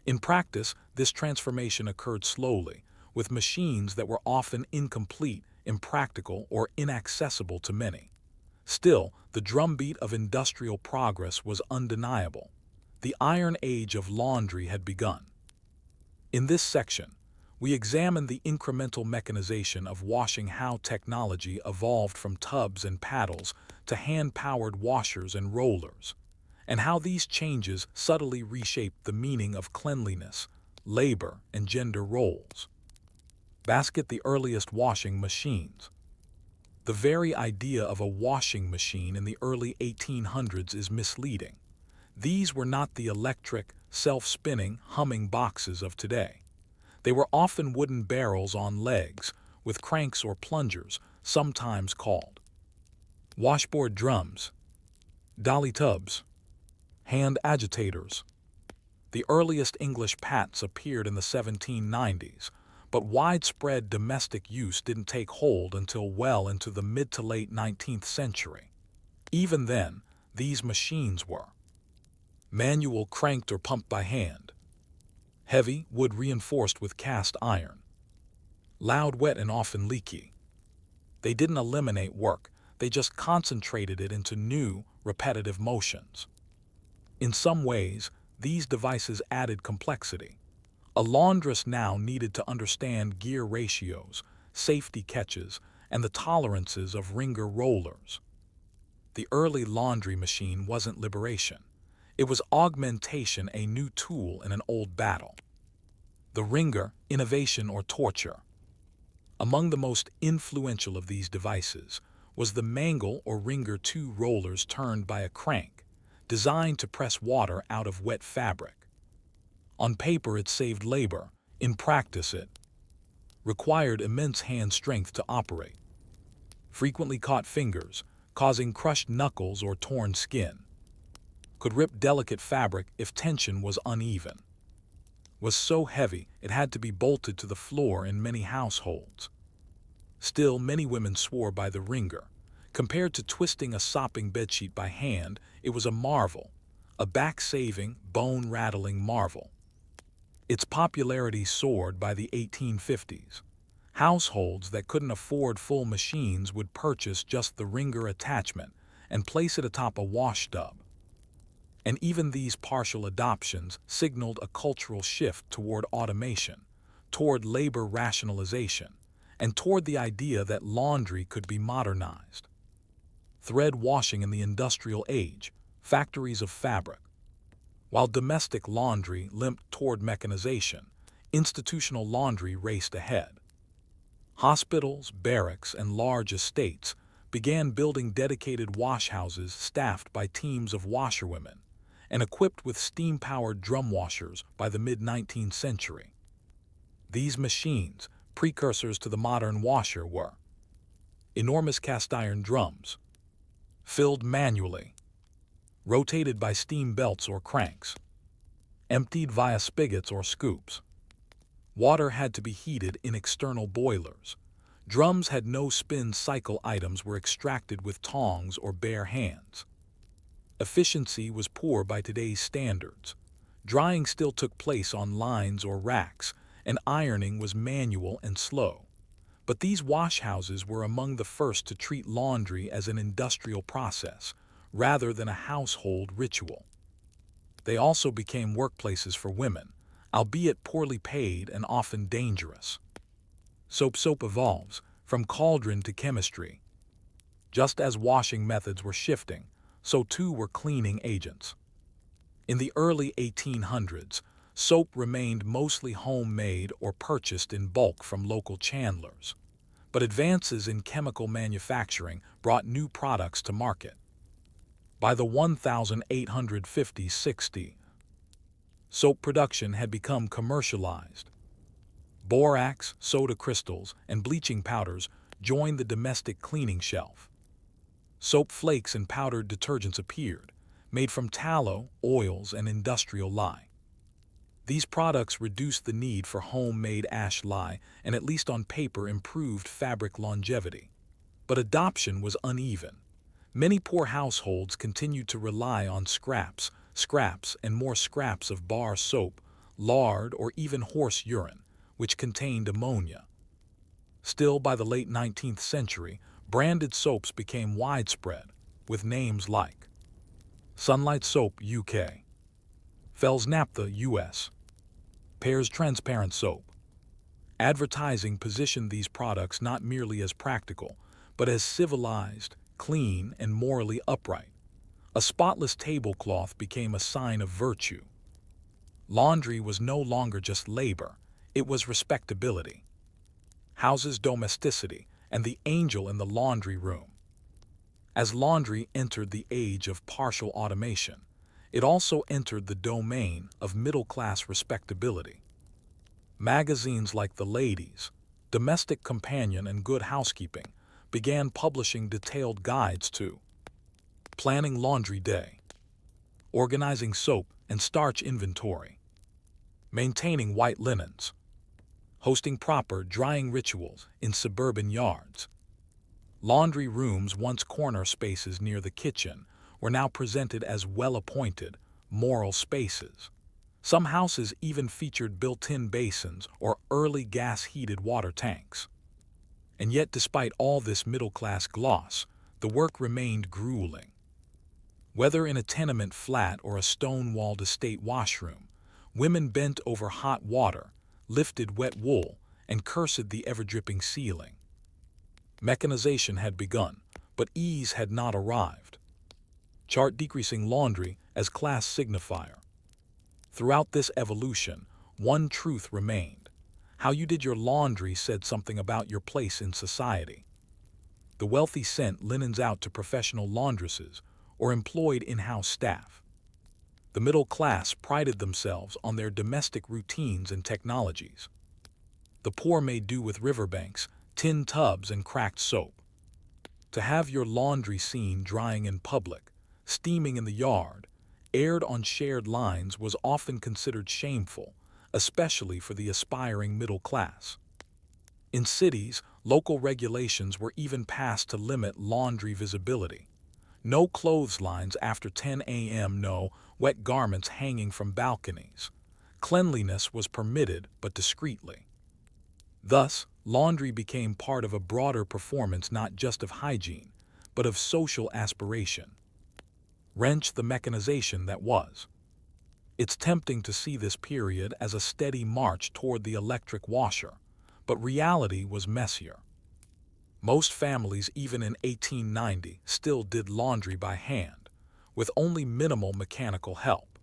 In practice, this transformation occurred slowly, with machines that were often incomplete, impractical, or inaccessible to many. Still, the drumbeat of industrial progress was undeniable. The Iron Age of laundry had begun. In this section, we examine the incremental mechanization of washing, how technology evolved from tubs and paddles to hand-powered washers and rollers, and how these changes subtly reshaped the meaning of cleanliness, labor, and gender roles. Basket, the earliest washing machines. The very idea of a washing machine in the early 1800s is misleading. These were not the electric, self-spinning, humming boxes of today. They were often wooden barrels on legs, with cranks or plungers, sometimes called washboard drums, dolly tubs, hand agitators. The earliest English pats appeared in the 1790s, but widespread domestic use didn't take hold until well into the mid to late 19th century. Even then, these machines were manual, cranked or pumped by hand, heavy, wood reinforced with cast iron, loud, wet, and often leaky. They didn't eliminate work, they just concentrated it into new, repetitive motions. In some ways, these devices added complexity. A laundress now needed to understand gear ratios, safety catches, and the tolerances of wringer rollers. The early laundry machine wasn't liberation. It was augmentation, a new tool in an old battle. The wringer, innovation or torture. Among the most influential of these devices was the mangle or wringer, two rollers turned by a crank, designed to press water out of wet fabric. On paper, it saved labor. In practice, it required immense hand strength to operate. Frequently caught fingers, causing crushed knuckles or torn skin. could rip delicate fabric if tension was uneven. Was so heavy it had to be bolted to the floor in many households. Still, many women swore by the wringer. Compared to twisting a sopping bedsheet by hand, it was a marvel, a back-saving, bone-rattling marvel. Its popularity soared by the 1850s. Households that couldn't afford full machines would purchase just the wringer attachment and place it atop a wash tub. And even these partial adoptions signaled a cultural shift toward automation, toward labor rationalization, and toward the idea that laundry could be modernized. Thread washing in the industrial age, factories of fabric. While domestic laundry limped toward mechanization, institutional laundry raced ahead. Hospitals, barracks, and large estates began building dedicated washhouses staffed by teams of washerwomen and equipped with steam-powered drum washers by the mid-19th century. These machines, precursors to the modern washer, were enormous cast-iron drums, filled manually, rotated by steam belts or cranks, emptied via spigots or scoops. Water had to be heated in external boilers. Drums had no spin cycle. Items were extracted with tongs or bare hands. Efficiency was poor by today's standards. Drying still took place on lines or racks, and ironing was manual and slow. But these washhouses were among the first to treat laundry as an industrial process, rather than a household ritual. They also became workplaces for women, albeit poorly paid and often dangerous. Soap evolves, from cauldron to chemistry. Just as washing methods were shifting, so too were cleaning agents. In the early 1800s, soap remained mostly homemade or purchased in bulk from local chandlers. But advances in chemical manufacturing brought new products to market. By the 1850s-60s, soap production had become commercialized. Borax, soda crystals, and bleaching powders joined the domestic cleaning shelf. Soap flakes and powdered detergents appeared, made from tallow, oils, and industrial lye. These products reduced the need for homemade ash lye and, at least on paper, improved fabric longevity. But adoption was uneven. Many poor households continued to rely on scraps, and more scraps of bar soap, lard, or even horse urine, which contained ammonia. Still, by the late 19th century, branded soaps became widespread, with names like Sunlight Soap UK, Fell's Naphtha US, Pear's Transparent Soap. Advertising positioned these products not merely as practical, but as civilized, clean, and morally upright. A spotless tablecloth became a sign of virtue. Laundry was no longer just labor, it was respectability. Houses domesticity, and the angel in the laundry room. As laundry entered the age of partial automation, it also entered the domain of middle-class respectability. Magazines like The Ladies, Domestic Companion, and Good Housekeeping began publishing detailed guides to planning laundry day, organizing soap and starch inventory, maintaining white linens, hosting proper drying rituals in suburban yards. Laundry rooms, once corner spaces near the kitchen, were now presented as well-appointed, moral spaces. Some houses even featured built-in basins or early gas-heated water tanks. And yet, despite all this middle-class gloss, the work remained grueling. Whether in a tenement flat or a stone-walled estate washroom, women bent over hot water, lifted wet wool, and cursed the ever-dripping ceiling. Mechanization had begun, but ease had not arrived. Chart decreasing laundry as class signifier. Throughout this evolution, one truth remained. How you did your laundry said something about your place in society. The wealthy sent linens out to professional laundresses or employed in-house staff. The middle class prided themselves on their domestic routines and technologies. The poor made do with riverbanks, tin tubs, and cracked soap. To have your laundry seen drying in public, steaming in the yard, aired on shared lines was often considered shameful, especially for the aspiring middle class. In cities, local regulations were even passed to limit laundry visibility. No clotheslines after 10 a.m., no wet garments hanging from balconies. Cleanliness was permitted, but discreetly. Thus, laundry became part of a broader performance not just of hygiene, but of social aspiration. Wrench the mechanization that was. It's tempting to see this period as a steady march toward the electric washer, but reality was messier. Most families, even in 1890, still did laundry by hand, with only minimal mechanical help.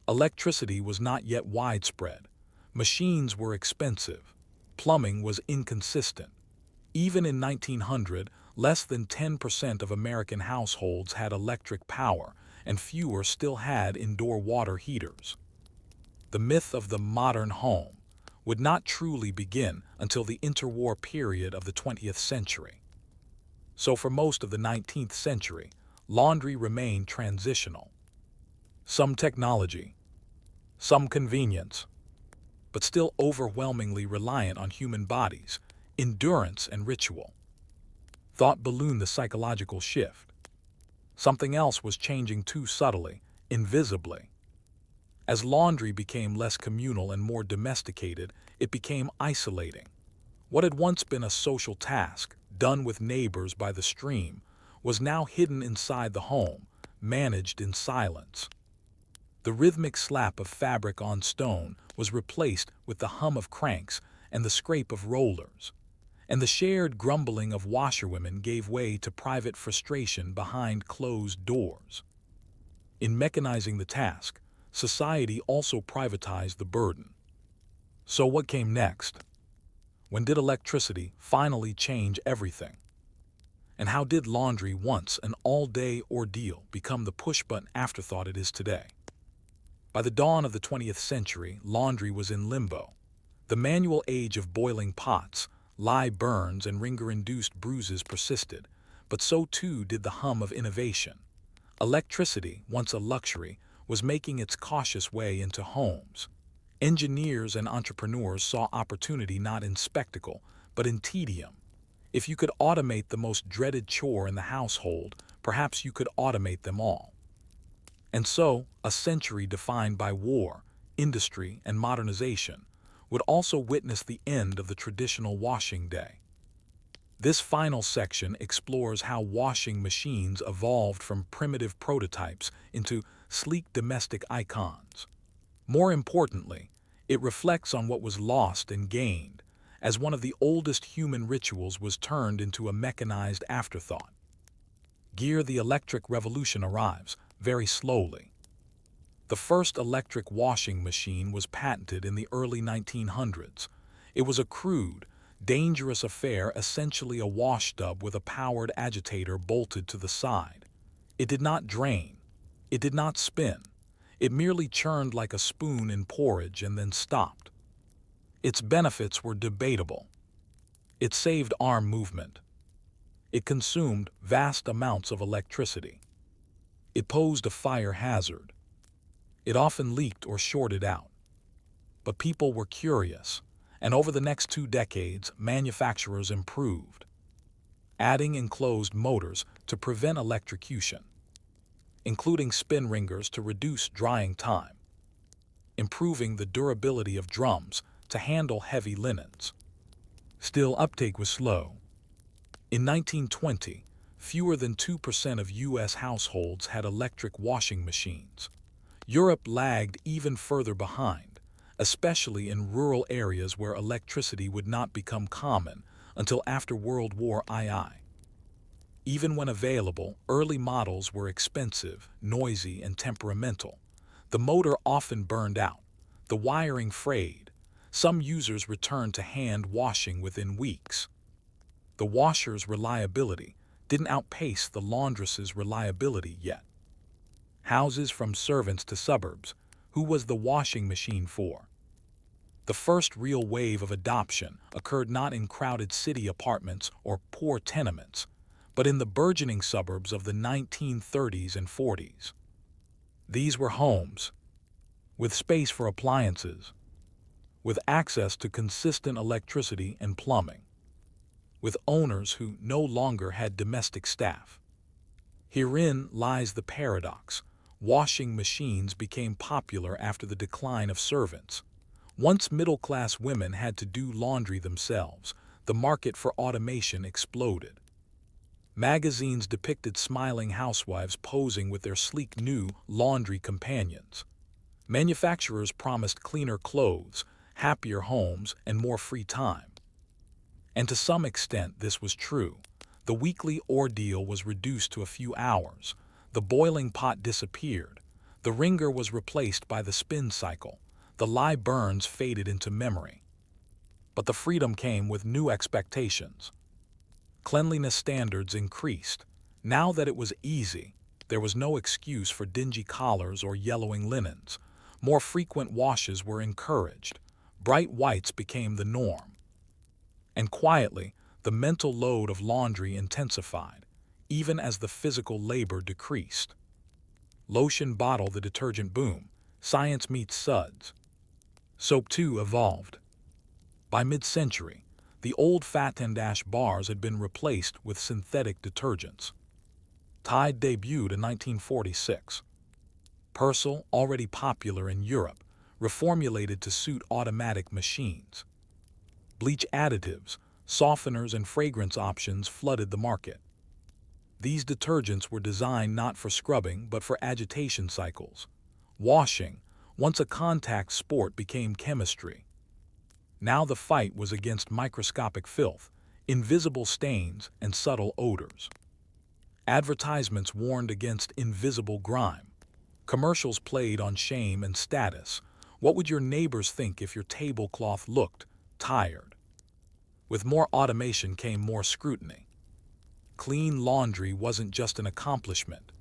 Electricity was not yet widespread. Machines were expensive. Plumbing was inconsistent. Even in 1900, less than 10% of American households had electric power, and fewer still had indoor water heaters. The myth of the modern home would not truly begin until the interwar period of the 20th century. So for most of the 19th century, laundry remained transitional. Some technology, some convenience, but still overwhelmingly reliant on human bodies, endurance, and ritual. Thought ballooned the psychological shift. Something else was changing too subtly, invisibly. As laundry became less communal and more domesticated, it became isolating. What had once been a social task, done with neighbors by the stream, was now hidden inside the home, managed in silence. The rhythmic slap of fabric on stone was replaced with the hum of cranks and the scrape of rollers, and the shared grumbling of washerwomen gave way to private frustration behind closed doors. In mechanizing the task, society also privatized the burden. So what came next? When did electricity finally change everything? And how did laundry, once an all-day ordeal, become the push-button afterthought it is today? By the dawn of the 20th century, laundry was in limbo. The manual age of boiling pots, lye burns, and wringer-induced bruises persisted, but so too did the hum of innovation. Electricity, once a luxury, was making its cautious way into homes. Engineers and entrepreneurs saw opportunity not in spectacle, but in tedium. If you could automate the most dreaded chore in the household, perhaps you could automate them all. And so, a century defined by war, industry, and modernization would also witness the end of the traditional washing day. This final section explores how washing machines evolved from primitive prototypes into sleek domestic icons. More importantly, it reflects on what was lost and gained, as one of the oldest human rituals was turned into a mechanized afterthought. The electric revolution arrives, very slowly. The first electric washing machine was patented in the early 1900s. It was a crude, dangerous affair, essentially a washtub with a powered agitator bolted to the side. It did not drain. It did not spin. It merely churned like a spoon in porridge and then stopped. Its benefits were debatable. It saved arm movement. It consumed vast amounts of electricity. It posed a fire hazard. It often leaked or shorted out. But people were curious, and over the next 2 decades, manufacturers improved, adding enclosed motors to prevent electrocution, including spin ringers to reduce drying time, improving the durability of drums to handle heavy linens. Still, uptake was slow. In 1920, fewer than 2% of U.S. households had electric washing machines. Europe lagged even further behind, especially in rural areas where electricity would not become common until after World War II. Even when available, early models were expensive, noisy, and temperamental. The motor often burned out, the wiring frayed. Some users returned to hand washing within weeks. The washer's reliability didn't outpace the laundress's reliability yet. Houses from servants to suburbs, who was the washing machine for? The first real wave of adoption occurred not in crowded city apartments or poor tenements, but in the burgeoning suburbs of the 1930s and 40s. These were homes, with space for appliances, with access to consistent electricity and plumbing, with owners who no longer had domestic staff. Herein lies the paradox. Washing machines became popular after the decline of servants. Once middle-class women had to do laundry themselves, the market for automation exploded. Magazines depicted smiling housewives posing with their sleek new laundry companions. Manufacturers promised cleaner clothes, happier homes, and more free time. And to some extent this was true. The weekly ordeal was reduced to a few hours. The boiling pot disappeared. The wringer was replaced by the spin cycle. The lye burns faded into memory. But the freedom came with new expectations. Cleanliness standards increased. Now that it was easy, there was no excuse for dingy collars or yellowing linens. More frequent washes were encouraged. Bright whites became the norm. And quietly, the mental load of laundry intensified, even as the physical labor decreased. Lotion bottle the detergent boom. Science meets suds. Soap too evolved. By mid-century, the old fat and ash bars had been replaced with synthetic detergents. Tide debuted in 1946. Persil, already popular in Europe, reformulated to suit automatic machines. Bleach additives, softeners, and fragrance options flooded the market. These detergents were designed not for scrubbing but for agitation cycles. Washing, once a contact sport, became chemistry. Now the fight was against microscopic filth, invisible stains, and subtle odors. Advertisements warned against invisible grime. Commercials played on shame and status. What would your neighbors think if your tablecloth looked tired? With more automation came more scrutiny. Clean laundry wasn't just an accomplishment.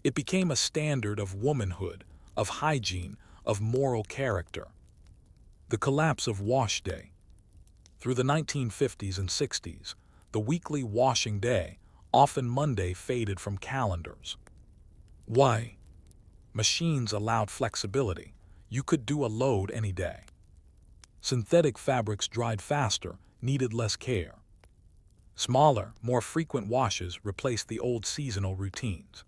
It became a standard of womanhood, of hygiene, of moral character. The collapse of wash day. Through the 1950s and 60s, the weekly washing day, often Monday, faded from calendars. Why? Machines allowed flexibility. You could do a load any day. Synthetic fabrics dried faster, needed less care. Smaller, more frequent washes replaced the old seasonal routines.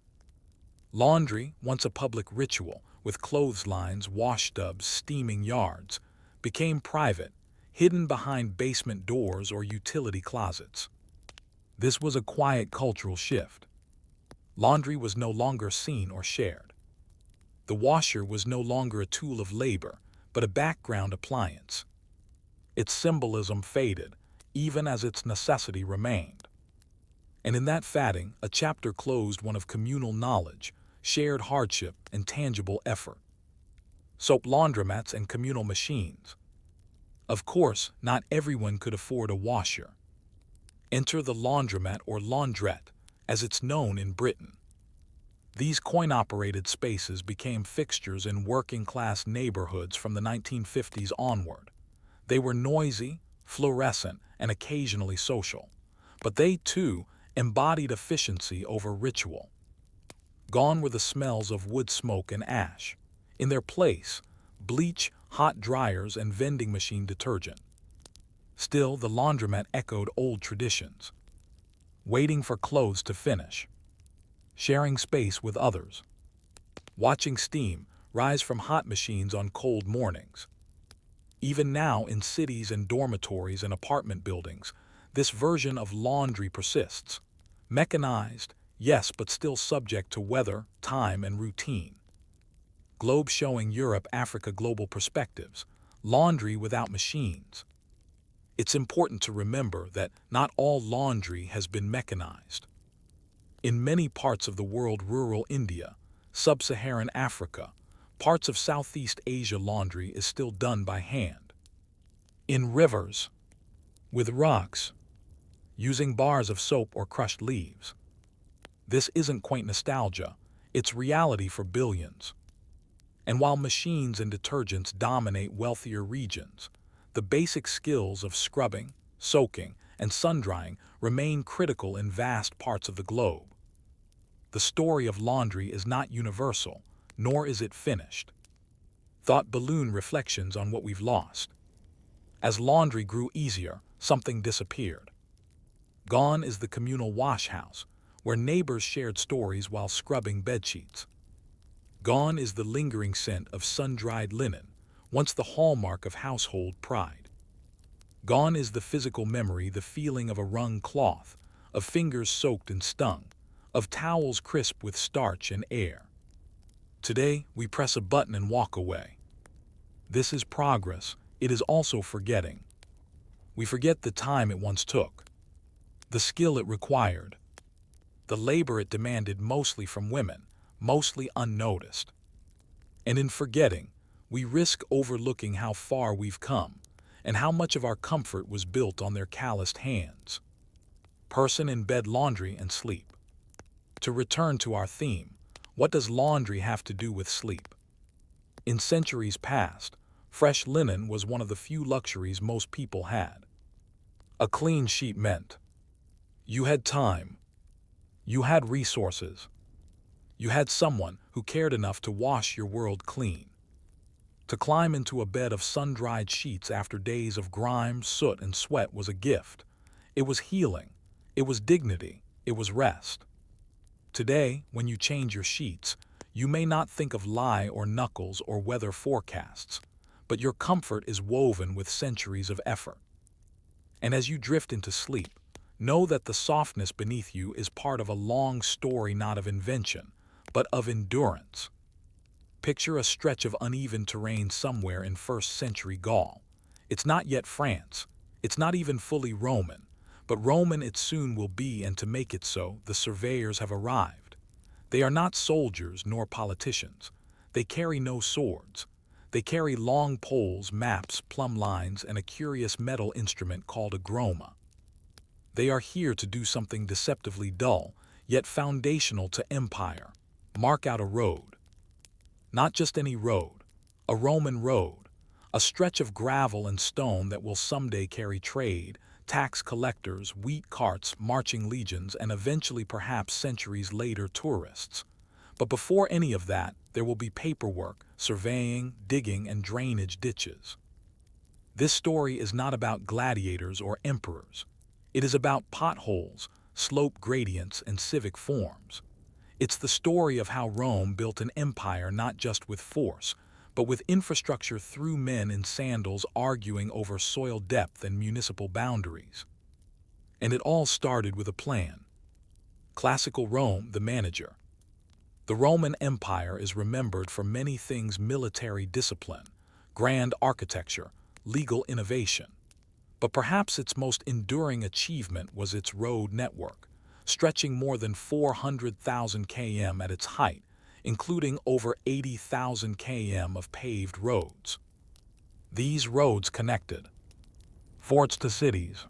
Laundry, once a public ritual, with clotheslines, wash tubs, steaming yards, became private, hidden behind basement doors or utility closets. This was a quiet cultural shift. Laundry was no longer seen or shared. The washer was no longer a tool of labor, but a background appliance. Its symbolism faded, even as its necessity remained. And in that fading, a chapter closed, one of communal knowledge, shared hardship, and tangible effort. Soap laundromats and communal machines. Of course, not everyone could afford a washer. Enter the laundromat or laundrette, as it's known in Britain. These coin-operated spaces became fixtures in working-class neighborhoods from the 1950s onward. They were noisy, fluorescent, and occasionally social. But they, too, embodied efficiency over ritual. Gone were the smells of wood smoke and ash. In their place, bleach, hot dryers, and vending machine detergent. Still, the laundromat echoed old traditions. Waiting for clothes to finish. Sharing space with others. Watching steam rise from hot machines on cold mornings. Even now, in cities and dormitories and apartment buildings, this version of laundry persists. Mechanized, yes, but still subject to weather, time, and routine. Globe showing Europe, Africa global perspectives. Laundry without machines. It's important to remember that not all laundry has been mechanized. In many parts of the world, rural India, sub-Saharan Africa, parts of Southeast Asia, laundry is still done by hand. In rivers, with rocks, using bars of soap or crushed leaves. This isn't quaint nostalgia, it's reality for billions. And while machines and detergents dominate wealthier regions, the basic skills of scrubbing, soaking, and sun-drying remain critical in vast parts of the globe. The story of laundry is not universal, nor is it finished. Thought balloon reflections on what we've lost. As laundry grew easier, something disappeared. Gone is the communal wash house, where neighbors shared stories while scrubbing bedsheets. Gone is the lingering scent of sun-dried linen, once the hallmark of household pride. Gone is the physical memory, the feeling of a wrung cloth, of fingers soaked and stung, of towels crisp with starch and air. Today, we press a button and walk away. This is progress. It is also forgetting. We forget the time it once took, the skill it required, the labor it demanded, mostly from women, mostly unnoticed. And in forgetting, we risk overlooking how far we've come and how much of our comfort was built on their calloused hands. Person in bed, laundry and sleep. To return to our theme, what does laundry have to do with sleep? In centuries past, fresh linen was one of the few luxuries most people had. A clean sheet meant you had time, you had resources, you had someone who cared enough to wash your world clean. To climb into a bed of sun-dried sheets after days of grime, soot, and sweat was a gift. It was healing, it was dignity, it was rest. Today, when you change your sheets, you may not think of lie or knuckles or weather forecasts, but your comfort is woven with centuries of effort. And as you drift into sleep, know that the softness beneath you is part of a long story, not of invention, but of endurance. Picture a stretch of uneven terrain somewhere in first-century Gaul. It's not yet France, it's not even fully Roman, but Roman it soon will be, and to make it so, the surveyors have arrived. They are not soldiers nor politicians. They carry no swords. They carry long poles, maps, plumb lines, and a curious metal instrument called a groma. They are here to do something deceptively dull, yet foundational to empire: mark out a road. Not just any road, a Roman road, a stretch of gravel and stone that will someday carry trade, tax collectors, wheat carts, marching legions, and eventually, perhaps centuries later, tourists. But before any of that, there will be paperwork, surveying, digging, and drainage ditches. This story is not about gladiators or emperors. It is about potholes, slope gradients, and civic forms. It's the story of how Rome built an empire not just with force, but with infrastructure, through men in sandals arguing over soil depth and municipal boundaries. And it all started with a plan. Classical Rome, the manager. The Roman Empire is remembered for many things: military discipline, grand architecture, legal innovation. But perhaps its most enduring achievement was its road network, stretching more than 400,000 km at its height, including over 80,000 km of paved roads. These roads connected forts to cities,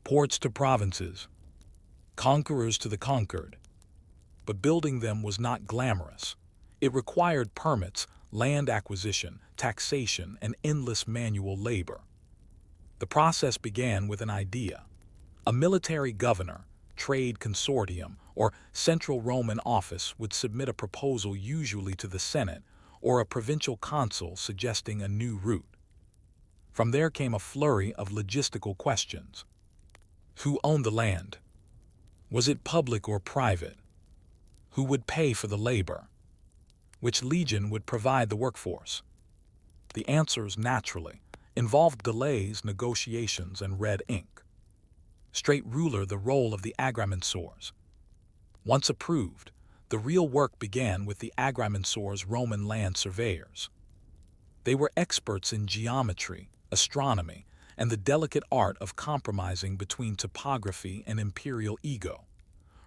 ports to provinces, conquerors to the conquered. But building them was not glamorous. It required permits, land acquisition, taxation, and endless manual labor. The process began with an idea. A military governor, trade consortium, or central Roman office would submit a proposal, usually to the Senate, or a provincial consul, suggesting a new route. From there came a flurry of logistical questions. Who owned the land? Was it public or private? Who would pay for the labor? Which legion would provide the workforce? The answers, naturally, involved delays, negotiations, and red ink. Straight ruler, the role of the agrimensors. Once approved, the real work began with the agrimensors, Roman land surveyors. They were experts in geometry, astronomy, and the delicate art of compromising between topography and imperial ego.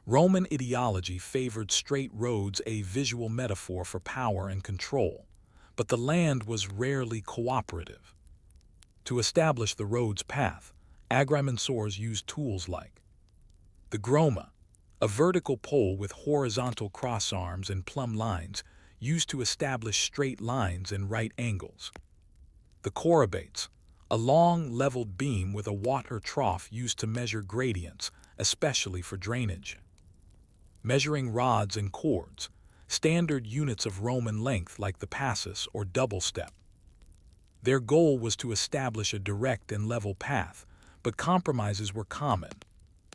Roman ideology favored straight roads, a visual metaphor for power and control, but the land was rarely cooperative. To establish the road's path, agrimensors used tools like the groma, a vertical pole with horizontal crossarms and plumb lines used to establish straight lines and right angles; the chorobates, a long, leveled beam with a water trough used to measure gradients, especially for drainage; measuring rods and cords, standard units of Roman length like the passus or double step. Their goal was to establish a direct and level path, but compromises were common.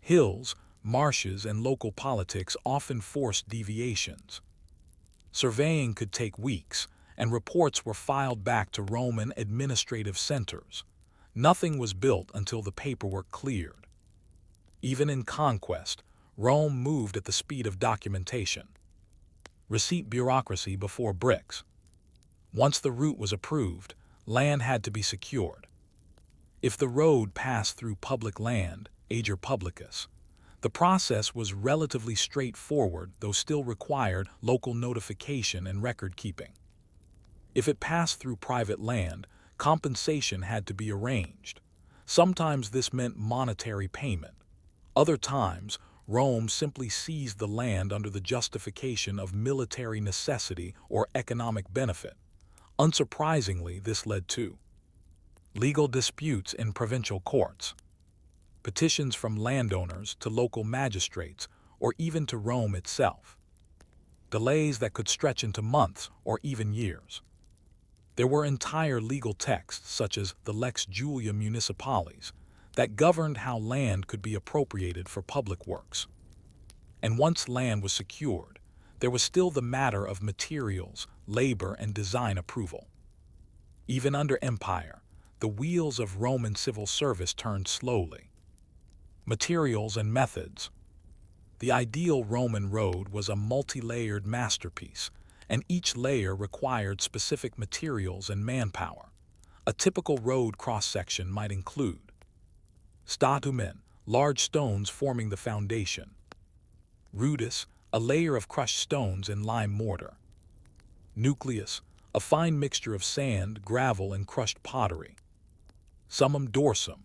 Hills, marshes, and local politics often forced deviations. Surveying could take weeks, and reports were filed back to Roman administrative centers. Nothing was built until the paperwork cleared. Even in conquest, Rome moved at the speed of documentation. Receipt bureaucracy before bricks. Once the route was approved, land had to be secured. If the road passed through public land, ager publicus, the process was relatively straightforward, though still required local notification and record keeping. If it passed through private land, compensation had to be arranged. Sometimes this meant monetary payment. Other times, Rome simply seized the land under the justification of military necessity or economic benefit. Unsurprisingly, this led to legal disputes in provincial courts, petitions from landowners to local magistrates or even to Rome itself, delays that could stretch into months or even years. There were entire legal texts, such as the Lex Julia Municipalis, that governed how land could be appropriated for public works. And once land was secured, there was still the matter of materials, labor, and design approval. Even under empire, the wheels of Roman civil service turned slowly. Materials and methods. The ideal Roman road was a multi-layered masterpiece, and each layer required specific materials and manpower. A typical road cross-section might include statumen, large stones forming the foundation; rudis, a layer of crushed stones and lime mortar; nucleus, a fine mixture of sand, gravel, and crushed pottery; summum dorsum,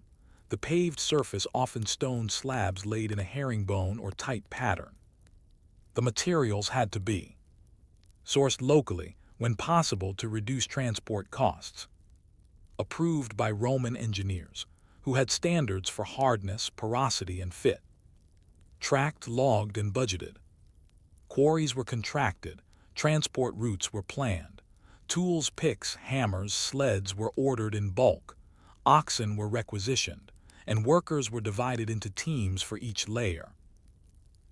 the paved surface, often stone slabs laid in a herringbone or tight pattern. The materials had to be sourced locally, when possible, to reduce transport costs. Approved by Roman engineers, who had standards for hardness, porosity, and fit. Tracked, logged, and budgeted. Quarries were contracted, transport routes were planned. Tools, picks, hammers, sleds were ordered in bulk. Oxen were requisitioned, and workers were divided into teams for each layer.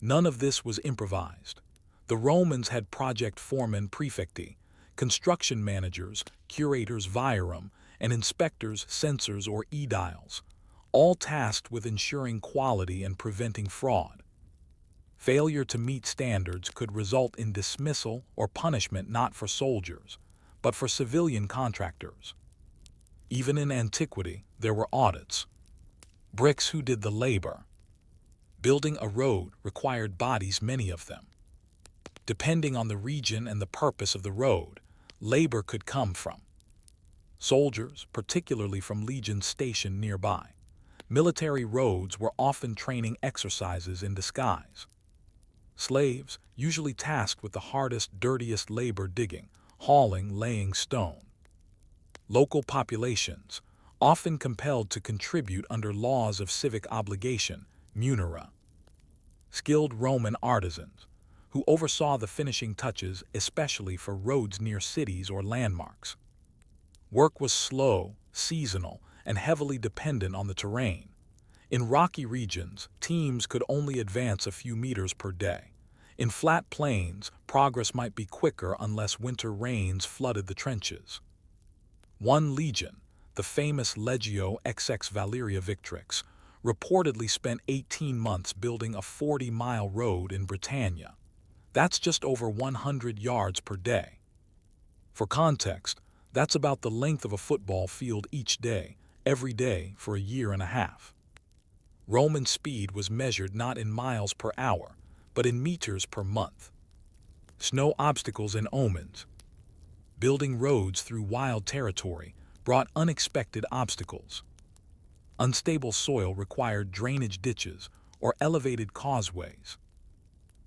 None of this was improvised. The Romans had project foremen praefecti, construction managers, curators viarum, and inspectors censors or aediles, all tasked with ensuring quality and preventing fraud. Failure to meet standards could result in dismissal or punishment, not for soldiers, but for civilian contractors. Even in antiquity, there were audits. Bricks, who did the labor. Building a road required bodies, many of them. Depending on the region and the purpose of the road, labor could come from soldiers, particularly from legions stationed nearby. Military roads were often training exercises in disguise. Slaves, usually tasked with the hardest, dirtiest labor, digging, hauling, laying stone. Local populations, often compelled to contribute under laws of civic obligation, munera. Skilled Roman artisans, who oversaw the finishing touches, especially for roads near cities or landmarks. Work was slow, seasonal, and heavily dependent on the terrain. In rocky regions, teams could only advance a few meters per day. In flat plains, progress might be quicker unless winter rains flooded the trenches. One legion, the famous Legio XX Valeria Victrix, reportedly spent 18 months building a 40-mile road in Britannia. That's just over 100 yards per day. For context, that's about the length of a football field each day, every day, for a year and a half. Roman speed was measured not in miles per hour, but in meters per month. Snow obstacles and omens. Building roads through wild territory brought unexpected obstacles. Unstable soil required drainage ditches or elevated causeways.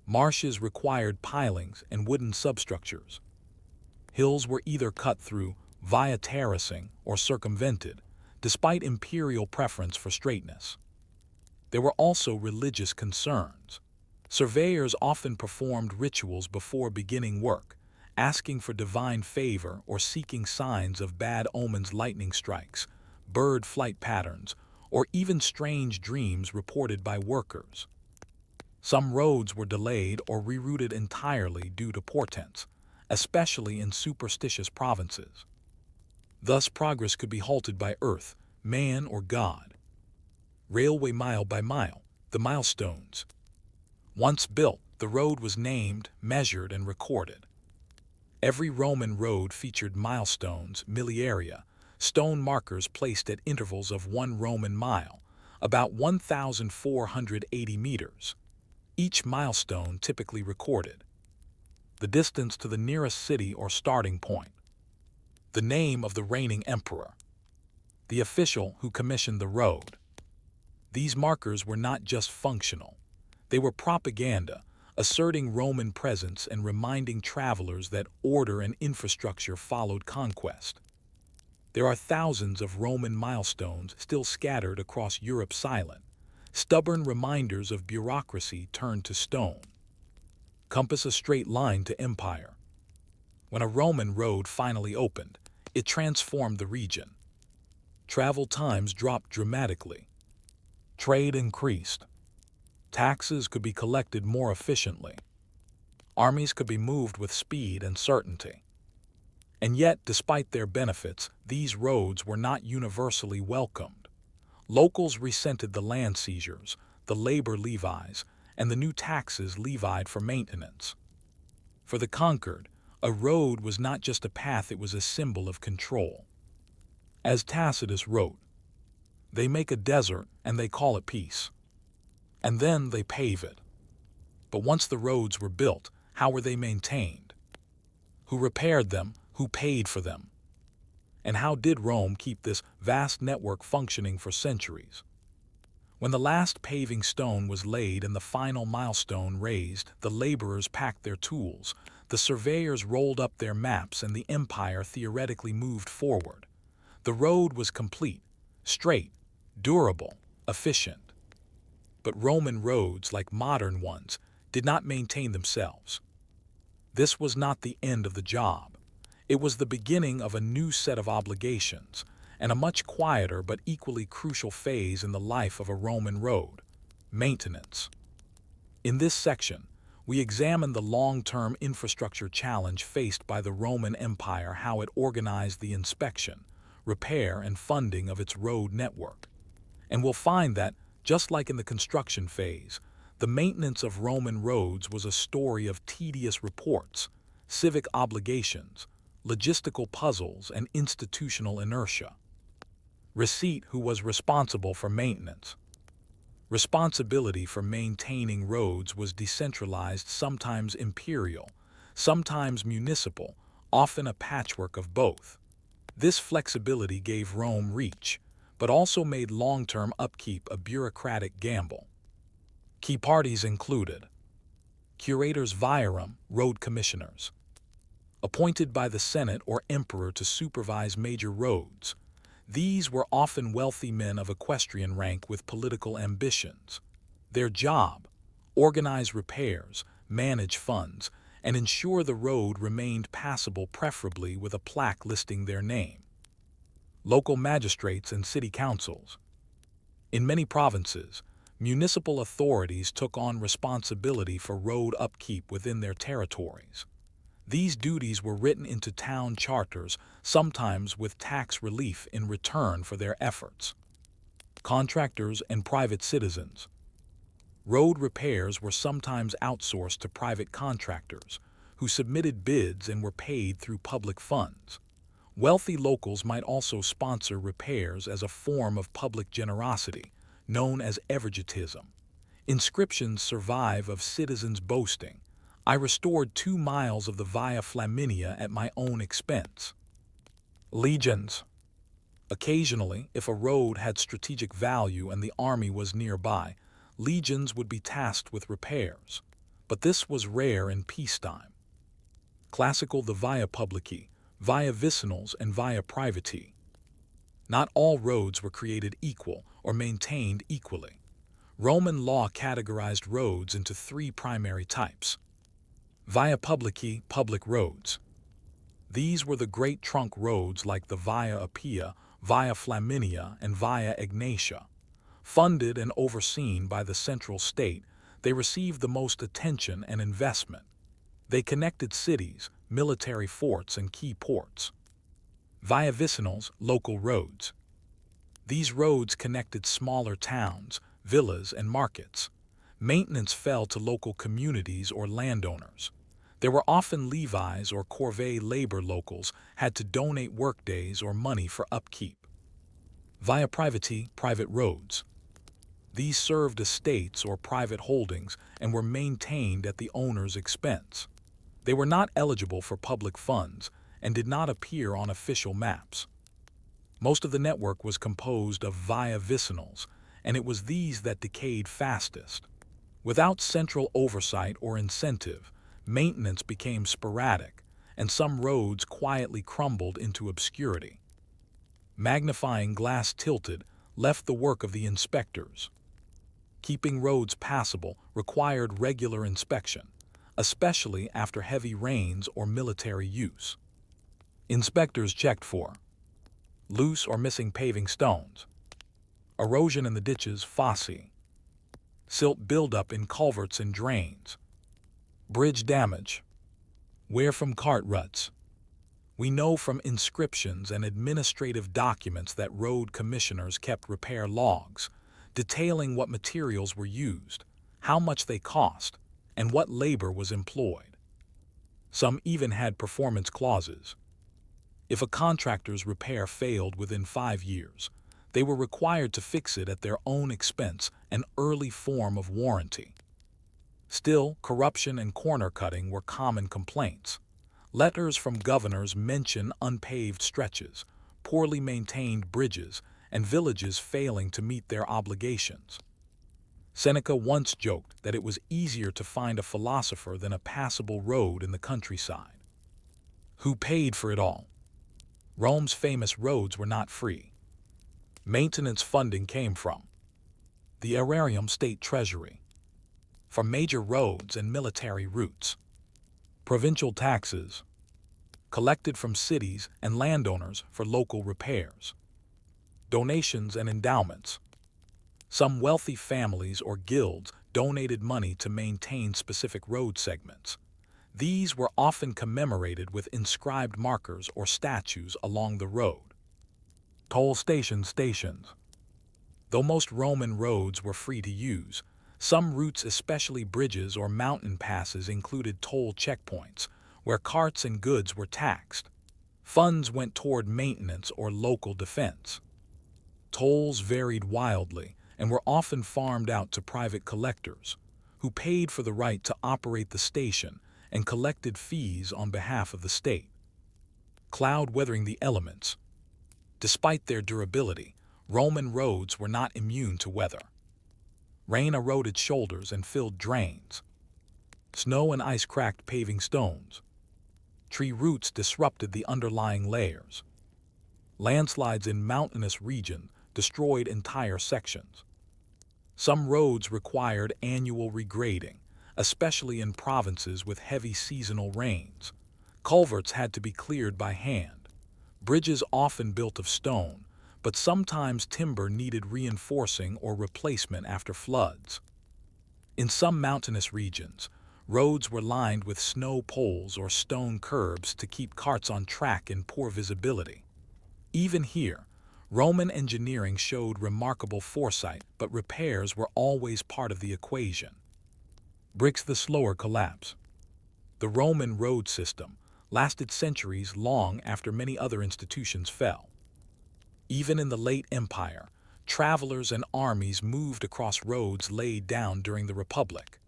Marshes required pilings and wooden substructures. Hills were either cut through via terracing or circumvented, despite imperial preference for straightness. There were also religious concerns. Surveyors often performed rituals before beginning work, asking for divine favor or seeking signs of bad omens, lightning strikes, bird flight patterns, or even strange dreams reported by workers. Some roads were delayed or rerouted entirely due to portents, especially in superstitious provinces. Thus, progress could be halted by earth, man, or God. Railway mile by mile, the milestones. Once built, the road was named, measured, and recorded. Every Roman road featured milestones, miliaria, stone markers placed at intervals of 1 Roman mile, about 1,480 meters. Each milestone typically recorded the distance to the nearest city or starting point, the name of the reigning emperor, the official who commissioned the road. These markers were not just functional. They were propaganda, asserting Roman presence and reminding travelers that order and infrastructure followed conquest. There are thousands of Roman milestones still scattered across Europe, silent, stubborn reminders of bureaucracy turned to stone. Compass a straight line to empire. When a Roman road finally opened, it transformed the region. Travel times dropped dramatically. Trade increased. Taxes could be collected more efficiently. Armies could be moved with speed and certainty. And yet, despite their benefits, these roads were not universally welcomed. Locals resented the land seizures, the labor levies, and the new taxes levied for maintenance. For the conquered, a road was not just a path, it was a symbol of control. As Tacitus wrote, "They make a desert and they call it peace. And then they pave it." But once the roads were built, how were they maintained? Who repaired them? Who paid for them? And how did Rome keep this vast network functioning for centuries? When the last paving stone was laid and the final milestone raised, the laborers packed their tools, the surveyors rolled up their maps, and the empire theoretically moved forward. The road was complete, straight, durable, efficient. But Roman roads, like modern ones, did not maintain themselves. This was not the end of the job. It was the beginning of a new set of obligations, and a much quieter but equally crucial phase in the life of a Roman road: maintenance. In this section, we examine the long-term infrastructure challenge faced by the Roman Empire, how it organized the inspection, repair, and funding of its road network. And we'll find that, just like in the construction phase, the maintenance of Roman roads was a story of tedious reports, civic obligations, logistical puzzles, and institutional inertia. Receipt: who was responsible for maintenance? Responsibility for maintaining roads was decentralized, sometimes imperial, sometimes municipal, often a patchwork of both. This flexibility gave Rome reach, but also made long-term upkeep a bureaucratic gamble. Key parties included curators viarum, road commissioners, appointed by the Senate or emperor to supervise major roads. These were often wealthy men of equestrian rank with political ambitions. Their job: organize repairs, manage funds, and ensure the road remained passable, preferably with a plaque listing their name. Local magistrates and city councils. In many provinces, municipal authorities took on responsibility for road upkeep within their territories. These duties were written into town charters, sometimes with tax relief in return for their efforts. Contractors and private citizens. Road repairs were sometimes outsourced to private contractors, who submitted bids and were paid through public funds. Wealthy locals might also sponsor repairs as a form of public generosity, known as irrigatism. Inscriptions survive of citizens boasting, "I restored 2 miles of the Via Flaminia at my own expense." Legions. Occasionally, if a road had strategic value and the army was nearby, legions would be tasked with repairs. But this was rare in peacetime. Classical: the Via Publici, Via Vicinals, and Via Privati. Not all roads were created equal or maintained equally. Roman law categorized roads into three primary types. Via publici, public roads. These were the great trunk roads like the Via Appia, Via Flaminia, and Via Egnatia. Funded and overseen by the central state, they received the most attention and investment. They connected cities, military forts, and key ports. Via vicinals, local roads. These roads connected smaller towns, villas, and markets. Maintenance fell to local communities or landowners. There were often levies or corvée labor. Locals had to donate workdays or money for upkeep. Via privati, private roads. These served estates or private holdings and were maintained at the owner's expense. They were not eligible for public funds and did not appear on official maps. Most of the network was composed of via vicinals, and it was these that decayed fastest. Without central oversight or incentive, maintenance became sporadic, and some roads quietly crumbled into obscurity. Magnifying glass tilted left the work of the inspectors. Keeping roads passable required regular inspection, especially after heavy rains or military use. Inspectors checked for loose or missing paving stones, erosion in the ditches, fossae, silt buildup in culverts and drains, bridge damage, wear from cart ruts. We know from inscriptions and administrative documents that road commissioners kept repair logs, detailing what materials were used, how much they cost, and what labor was employed. Some even had performance clauses. If a contractor's repair failed within 5 years, they were required to fix it at their own expense, an early form of warranty. Still, corruption and corner cutting were common complaints. Letters from governors mention unpaved stretches, poorly maintained bridges, and villages failing to meet their obligations. Seneca once joked that it was easier to find a philosopher than a passable road in the countryside. Who paid for it all? Rome's famous roads were not free. Maintenance funding came from the aerarium, state treasury, for major roads and military routes, provincial taxes, collected from cities and landowners for local repairs, donations and endowments. Some wealthy families or guilds donated money to maintain specific road segments. These were often commemorated with inscribed markers or statues along the road. Toll stations. Though most Roman roads were free to use, some routes, especially bridges or mountain passes, included toll checkpoints, where carts and goods were taxed. Funds went toward maintenance or local defense. Tolls varied wildly and were often farmed out to private collectors, who paid for the right to operate the station and collected fees on behalf of the state. Cloud weathering the elements. Despite their durability, Roman roads were not immune to weather. Rain eroded shoulders and filled drains. Snow and ice cracked paving stones. Tree roots disrupted the underlying layers. Landslides in mountainous regions destroyed entire sections. Some roads required annual regrading, especially in provinces with heavy seasonal rains. Culverts had to be cleared by hand. Bridges often built of stone, but sometimes timber needed reinforcing or replacement after floods. In some mountainous regions, roads were lined with snow poles or stone curbs to keep carts on track in poor visibility. Even here, Roman engineering showed remarkable foresight, but repairs were always part of the equation. Bricks, the slower collapse. The Roman road system lasted centuries long after many other institutions fell. Even in the late Empire, travelers and armies moved across roads laid down during the Republic.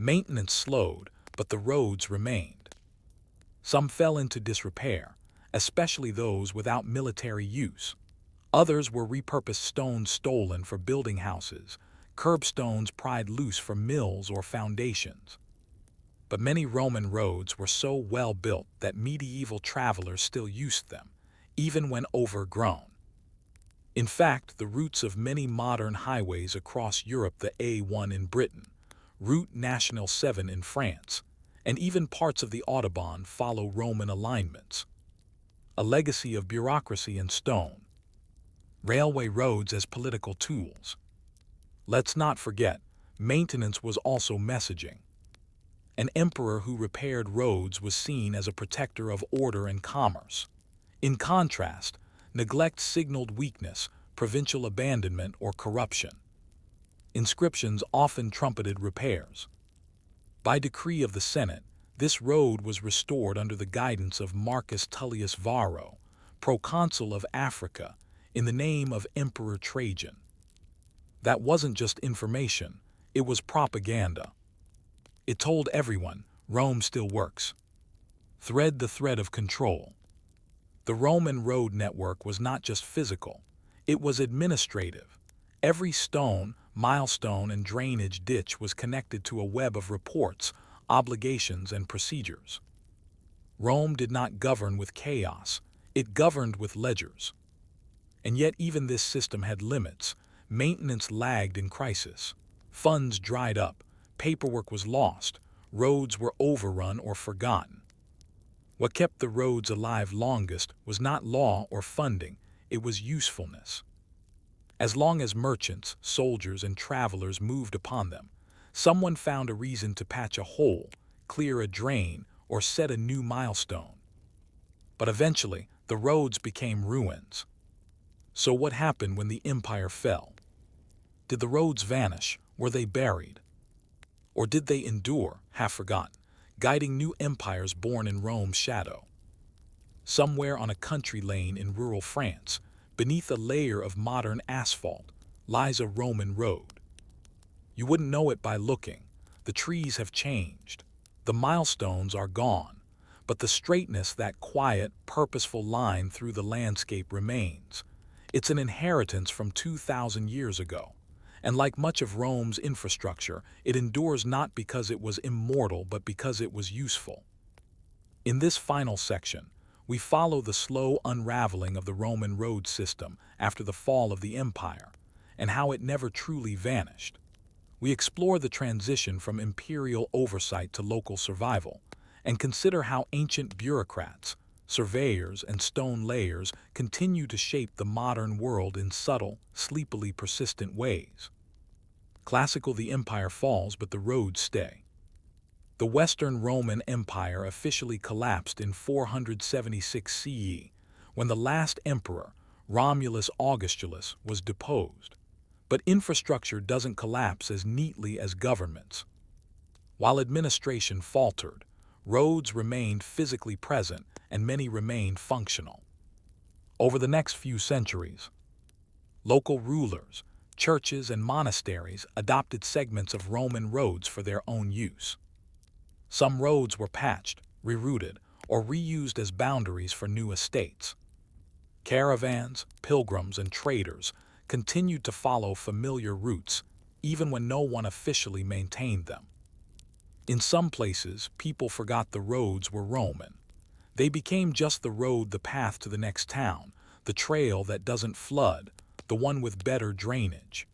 Maintenance slowed, but the roads remained. Some fell into disrepair, especially those without military use. Others were repurposed stones stolen for building houses, curbstones pried loose for mills or foundations. But many Roman roads were so well built that medieval travelers still used them, even when overgrown. In fact, the routes of many modern highways across Europe, the A1 in Britain, Route Nationale 7 in France, and even parts of the Autobahn follow Roman alignments, a legacy of bureaucracy and stone. Railway roads as political tools. Let's not forget, maintenance was also messaging. An emperor who repaired roads was seen as a protector of order and commerce. In contrast, neglect signaled weakness, provincial abandonment, or corruption. Inscriptions often trumpeted repairs. By decree of the Senate, this road was restored under the guidance of Marcus Tullius Varro, proconsul of Africa, in the name of Emperor Trajan. That wasn't just information, it was propaganda. It told everyone, Rome still works. Thread the thread of control. The Roman road network was not just physical, it was administrative. Every stone, milestone, and drainage ditch was connected to a web of reports, obligations, and procedures. Rome did not govern with chaos, it governed with ledgers. And yet even this system had limits. Maintenance lagged in crisis. Funds dried up, paperwork was lost, roads were overrun or forgotten. What kept the roads alive longest was not law or funding, it was usefulness. As long as merchants, soldiers, and travelers moved upon them, someone found a reason to patch a hole, clear a drain, or set a new milestone. But eventually, the roads became ruins. So what happened when the empire fell? Did the roads vanish? Were they buried? Or did they endure, half forgotten, guiding new empires born in Rome's shadow? Somewhere on a country lane in rural France, beneath a layer of modern asphalt, lies a Roman road. You wouldn't know it by looking. The trees have changed. The milestones are gone. But the straightness, that quiet, purposeful line through the landscape remains. It's an inheritance from 2,000 years ago. And like much of Rome's infrastructure, it endures not because it was immortal, but because it was useful. In this final section, we follow the slow unraveling of the Roman road system after the fall of the empire, and how it never truly vanished. We explore the transition from imperial oversight to local survival, and consider how ancient bureaucrats, surveyors, and stone layers continue to shape the modern world in subtle, sleepily persistent ways. Classical: the empire falls, but the roads stay. The Western Roman Empire officially collapsed in 476 CE, when the last emperor, Romulus Augustulus, was deposed. But infrastructure doesn't collapse as neatly as governments. While administration faltered, roads remained physically present and many remained functional. Over the next few centuries, local rulers, churches, and monasteries adopted segments of Roman roads for their own use. Some roads were patched, rerouted, or reused as boundaries for new estates. Caravans, pilgrims, and traders continued to follow familiar routes, even when no one officially maintained them. In some places, people forgot the roads were Roman. They became just the road, the path to the next town, the trail that doesn't flood, the one with better drainage.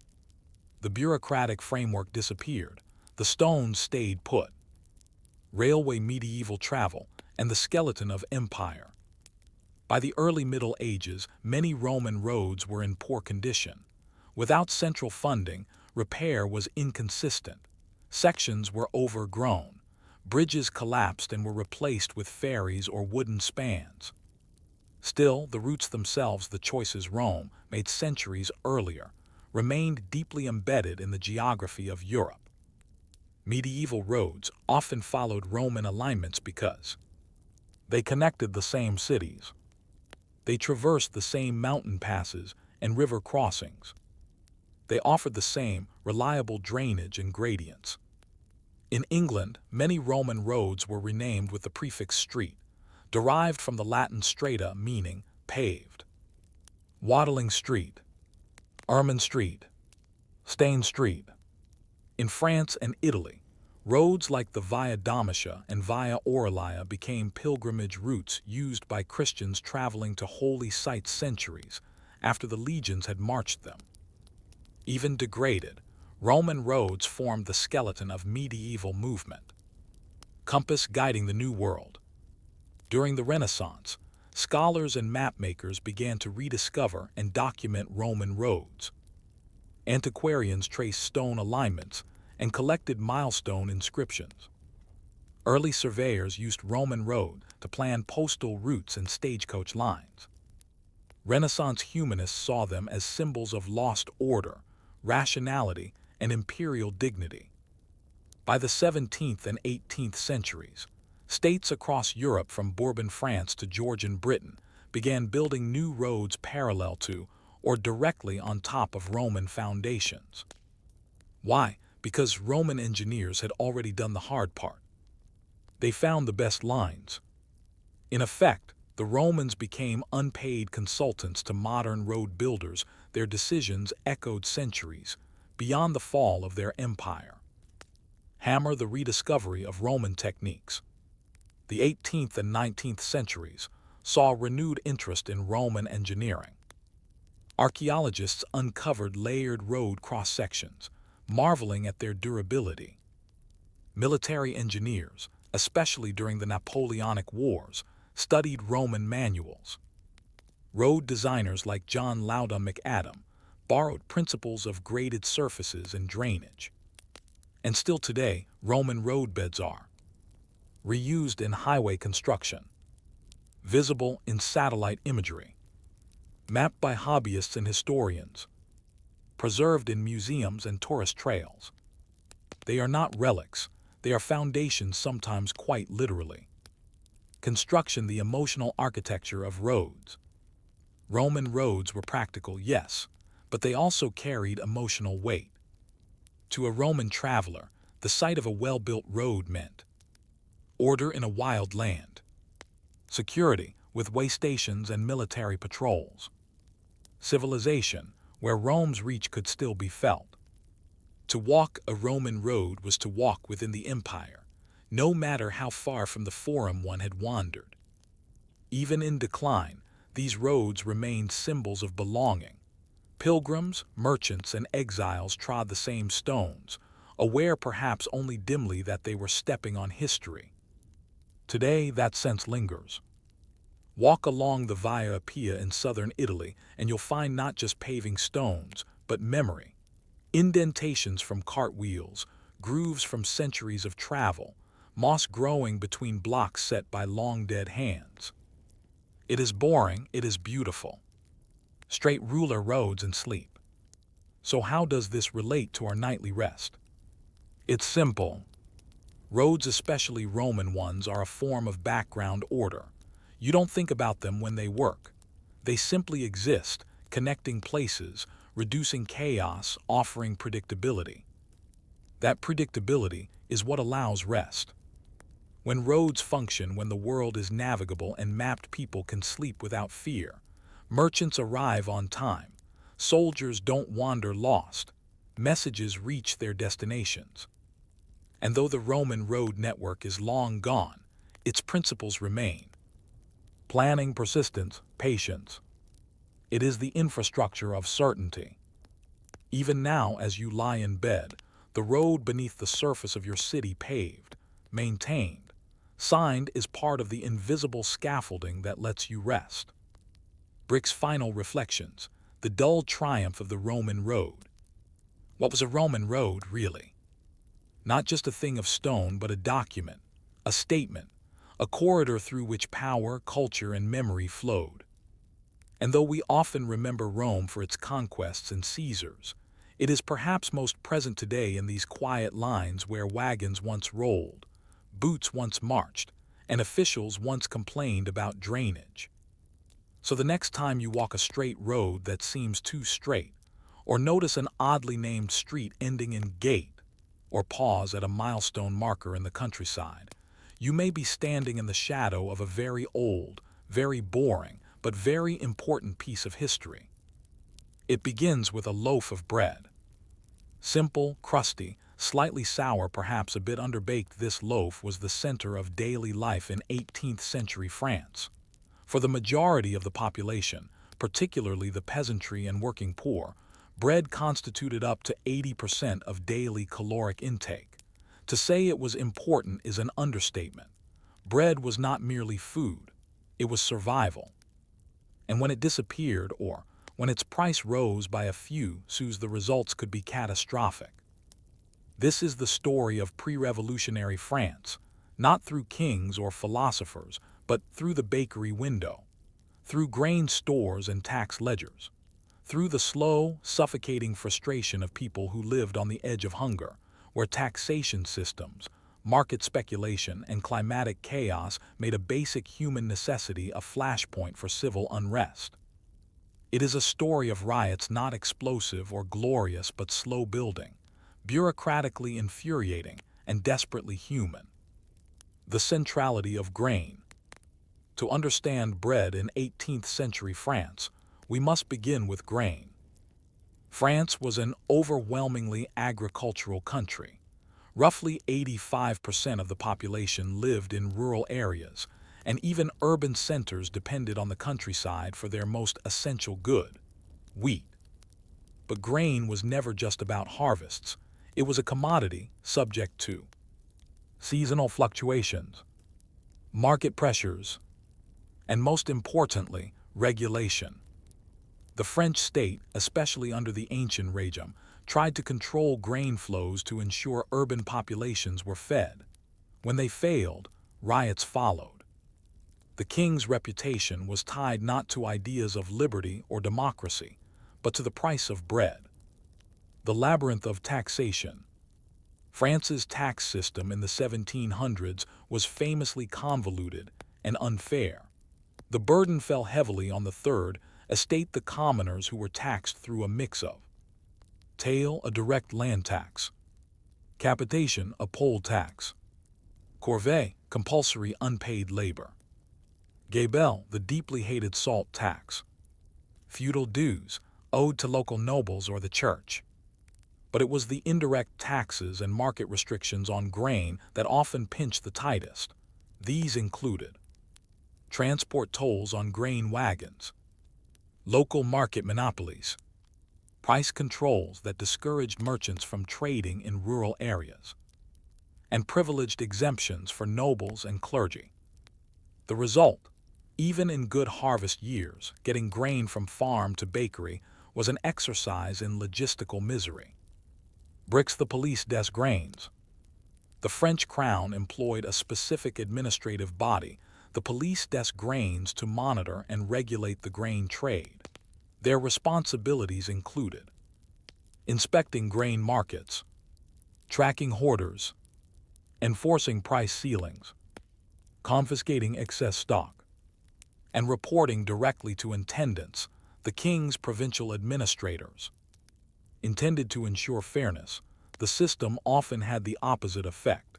The bureaucratic framework disappeared. The stones stayed put. Railway, medieval travel, and the skeleton of empire. By the early Middle Ages, many Roman roads were in poor condition. Without central funding, repair was inconsistent. Sections were overgrown. Bridges collapsed and were replaced with ferries or wooden spans. Still, the routes themselves, the choices Rome made centuries earlier, remained deeply embedded in the geography of Europe. Medieval roads often followed Roman alignments because they connected the same cities. They traversed the same mountain passes and river crossings. They offered the same reliable drainage and gradients. In England, many Roman roads were renamed with the prefix street, derived from the Latin strata meaning paved. Watling Street, Ermine Street, Stane Street. In France and Italy, roads like the Via Domitia and Via Aurelia became pilgrimage routes used by Christians traveling to holy sites centuries after the legions had marched them. Even degraded, Roman roads formed the skeleton of medieval movement. Compass guiding the New World. During the Renaissance, scholars and mapmakers began to rediscover and document Roman roads. Antiquarians traced stone alignments and collected milestone inscriptions. Early surveyors used Roman road to plan postal routes and stagecoach lines. Renaissance humanists saw them as symbols of lost order, rationality, and imperial dignity. By the 17th and 18th centuries, states across Europe from Bourbon France to Georgian Britain began building new roads parallel to or directly on top of Roman foundations. Why? Because Roman engineers had already done the hard part. They found the best lines. In effect, the Romans became unpaid consultants to modern road builders. Their decisions echoed centuries beyond the fall of their empire. Hammer the rediscovery of Roman techniques. The 18th and 19th centuries saw renewed interest in Roman engineering. Archaeologists uncovered layered road cross-sections, marveling at their durability. Military engineers, especially during the Napoleonic Wars, studied Roman manuals. Road designers like John Loudon McAdam borrowed principles of graded surfaces and drainage. And still today, Roman roadbeds are reused in highway construction, visible in satellite imagery, mapped by hobbyists and historians, preserved in museums and tourist trails. They are not relics, they are foundations, sometimes quite literally. Construction, the emotional architecture of roads. Roman roads were practical, yes, but they also carried emotional weight. To a Roman traveler, the sight of a well-built road meant order in a wild land, security with way stations and military patrols, civilization where Rome's reach could still be felt. To walk a Roman road was to walk within the empire, no matter how far from the forum one had wandered. Even in decline, these roads remained symbols of belonging. Pilgrims, merchants, and exiles trod the same stones, aware perhaps only dimly that they were stepping on history. Today, that sense lingers. Walk along the Via Appia in southern Italy, and you'll find not just paving stones, but memory. Indentations from cartwheels, grooves from centuries of travel, moss growing between blocks set by long-dead hands. It is boring, it is beautiful. Straight ruler roads and sleep. So how does this relate to our nightly rest? It's simple. Roads, especially Roman ones, are a form of background order. You don't think about them when they work. They simply exist, connecting places, reducing chaos, offering predictability. That predictability is what allows rest. When roads function, when the world is navigable and mapped, people can sleep without fear. Merchants arrive on time. Soldiers don't wander lost. Messages reach their destinations. And though the Roman road network is long gone, its principles remain. Planning, persistence, patience. It is the infrastructure of certainty. Even now, as you lie in bed, the road beneath the surface of your city paved, maintained, signed is part of the invisible scaffolding that lets you rest. Brick's final reflections, the dull triumph of the Roman road. What was a Roman road, really? Not just a thing of stone, but a document, a statement, a corridor through which power, culture, and memory flowed. And though we often remember Rome for its conquests and Caesars, it is perhaps most present today in these quiet lines where wagons once rolled, boots once marched, and officials once complained about drainage. So the next time you walk a straight road that seems too straight, or notice an oddly named street ending in gate, or pause at a milestone marker in the countryside, you may be standing in the shadow of a very old, very boring, but very important piece of history. It begins with a loaf of bread. Simple, crusty, slightly sour, perhaps a bit underbaked, this loaf was the center of daily life in 18th century France. For the majority of the population, particularly the peasantry and working poor, bread constituted up to 80% of daily caloric intake. To say it was important is an understatement. Bread was not merely food, it was survival. And when it disappeared, or when its price rose by a few sous, the results could be catastrophic. This is the story of pre-revolutionary France, not through kings or philosophers, but through the bakery window, through grain stores and tax ledgers, through the slow, suffocating frustration of people who lived on the edge of hunger, where taxation systems, market speculation, and climatic chaos made a basic human necessity a flashpoint for civil unrest. It is a story of riots not explosive or glorious but slow building, bureaucratically infuriating, and desperately human. The centrality of grain. To understand bread in 18th century France, we must begin with grain. France was an overwhelmingly agricultural country. Roughly 85% of the population lived in rural areas, and even urban centers depended on the countryside for their most essential good, wheat. But grain was never just about harvests. It was a commodity subject to seasonal fluctuations, market pressures, and most importantly, regulation. The French state, especially under the ancient regime, tried to control grain flows to ensure urban populations were fed. When they failed, riots followed. The king's reputation was tied not to ideas of liberty or democracy, but to the price of bread. The labyrinth of taxation. France's tax system in the 1700s was famously convoluted and unfair. The burden fell heavily on the third estate, the commoners, who were taxed through a mix of taille, a direct land tax; capitation, a poll tax; corvée, compulsory unpaid labor; gabelle, the deeply hated salt tax; feudal dues, owed to local nobles or the church. But it was the indirect taxes and market restrictions on grain that often pinched the tightest. These included transport tolls on grain wagons, local market monopolies, price controls that discouraged merchants from trading in rural areas, and privileged exemptions for nobles and clergy. The result, even in good harvest years, getting grain from farm to bakery was an exercise in logistical misery. Bricks the police desk grains. The French crown employed a specific administrative body, the police desk grains, to monitor and regulate the grain trade. Their responsibilities included inspecting grain markets, tracking hoarders, enforcing price ceilings, confiscating excess stock, and reporting directly to intendants, the king's provincial administrators. Intended to ensure fairness, the system often had the opposite effect.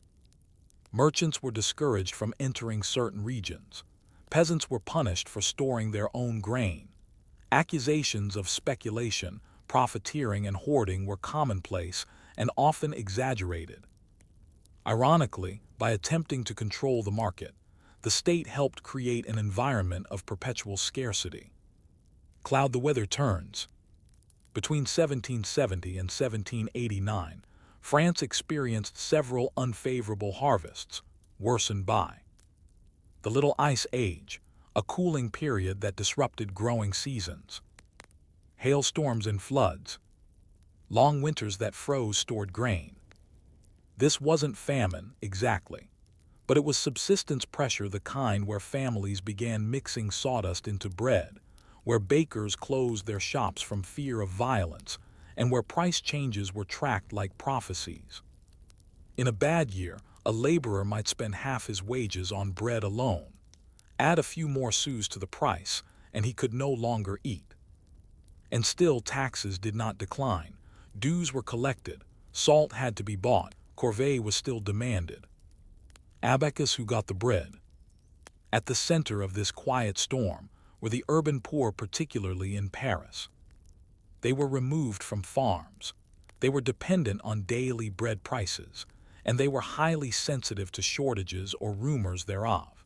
Merchants were discouraged from entering certain regions. Peasants were punished for storing their own grain. Accusations of speculation, profiteering, and hoarding were commonplace and often exaggerated. Ironically, by attempting to control the market, the state helped create an environment of perpetual scarcity. Cloud the weather turns. Between 1770 and 1789, France experienced several unfavorable harvests, worsened by the Little Ice Age, a cooling period that disrupted growing seasons; hailstorms and floods; long winters that froze stored grain. This wasn't famine, exactly, but it was subsistence pressure, the kind where families began mixing sawdust into bread, where bakers closed their shops from fear of violence, and where price changes were tracked like prophecies. In a bad year, a laborer might spend half his wages on bread alone. Add a few more sous to the price, and he could no longer eat. And still, taxes did not decline. Dues were collected, salt had to be bought, corvée was still demanded. Abacus, who got the bread? At the center of this quiet storm were the urban poor, particularly in Paris. They were removed from farms. They were dependent on daily bread prices, and they were highly sensitive to shortages or rumors thereof.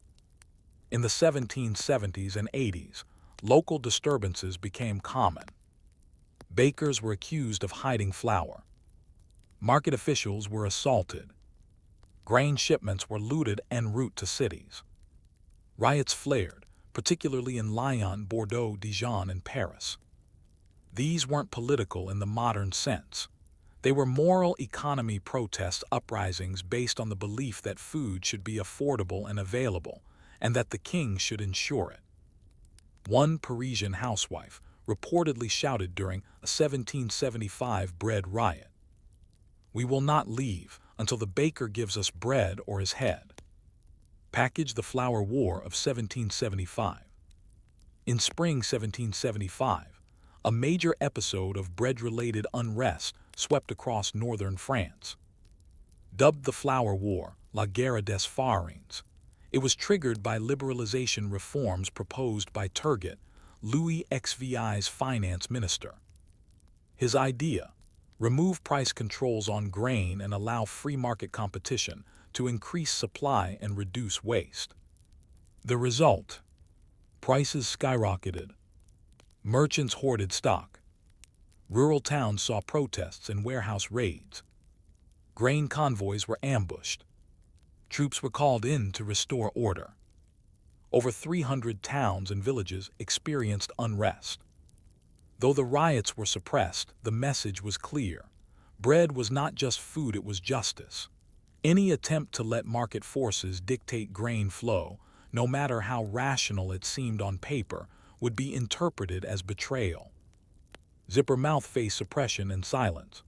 In the 1770s and 80s, local disturbances became common. Bakers were accused of hiding flour. Market officials were assaulted. Grain shipments were looted en route to cities. Riots flared, particularly in Lyon, Bordeaux, Dijon, and Paris. These weren't political in the modern sense. They were moral economy protest uprisings based on the belief that food should be affordable and available, and that the king should ensure it. One Parisian housewife reportedly shouted during a 1775 bread riot, "We will not leave until the baker gives us bread or his head." Package the Flour War of 1775. In spring 1775, a major episode of bread-related unrest swept across northern France. Dubbed the Flour War, La Guerre des Farines, it was triggered by liberalization reforms proposed by Turgot, Louis XVI's finance minister. His idea: remove price controls on grain and allow free market competition to increase supply and reduce waste. The result: prices skyrocketed. Merchants hoarded stock. Rural towns saw protests and warehouse raids. Grain convoys were ambushed. Troops were called in to restore order. Over 300 towns and villages experienced unrest. Though the riots were suppressed, the message was clear. Bread was not just food, it was justice. Any attempt to let market forces dictate grain flow, no matter how rational it seemed on paper, would be interpreted as betrayal. Zipper mouth faced suppression and silence.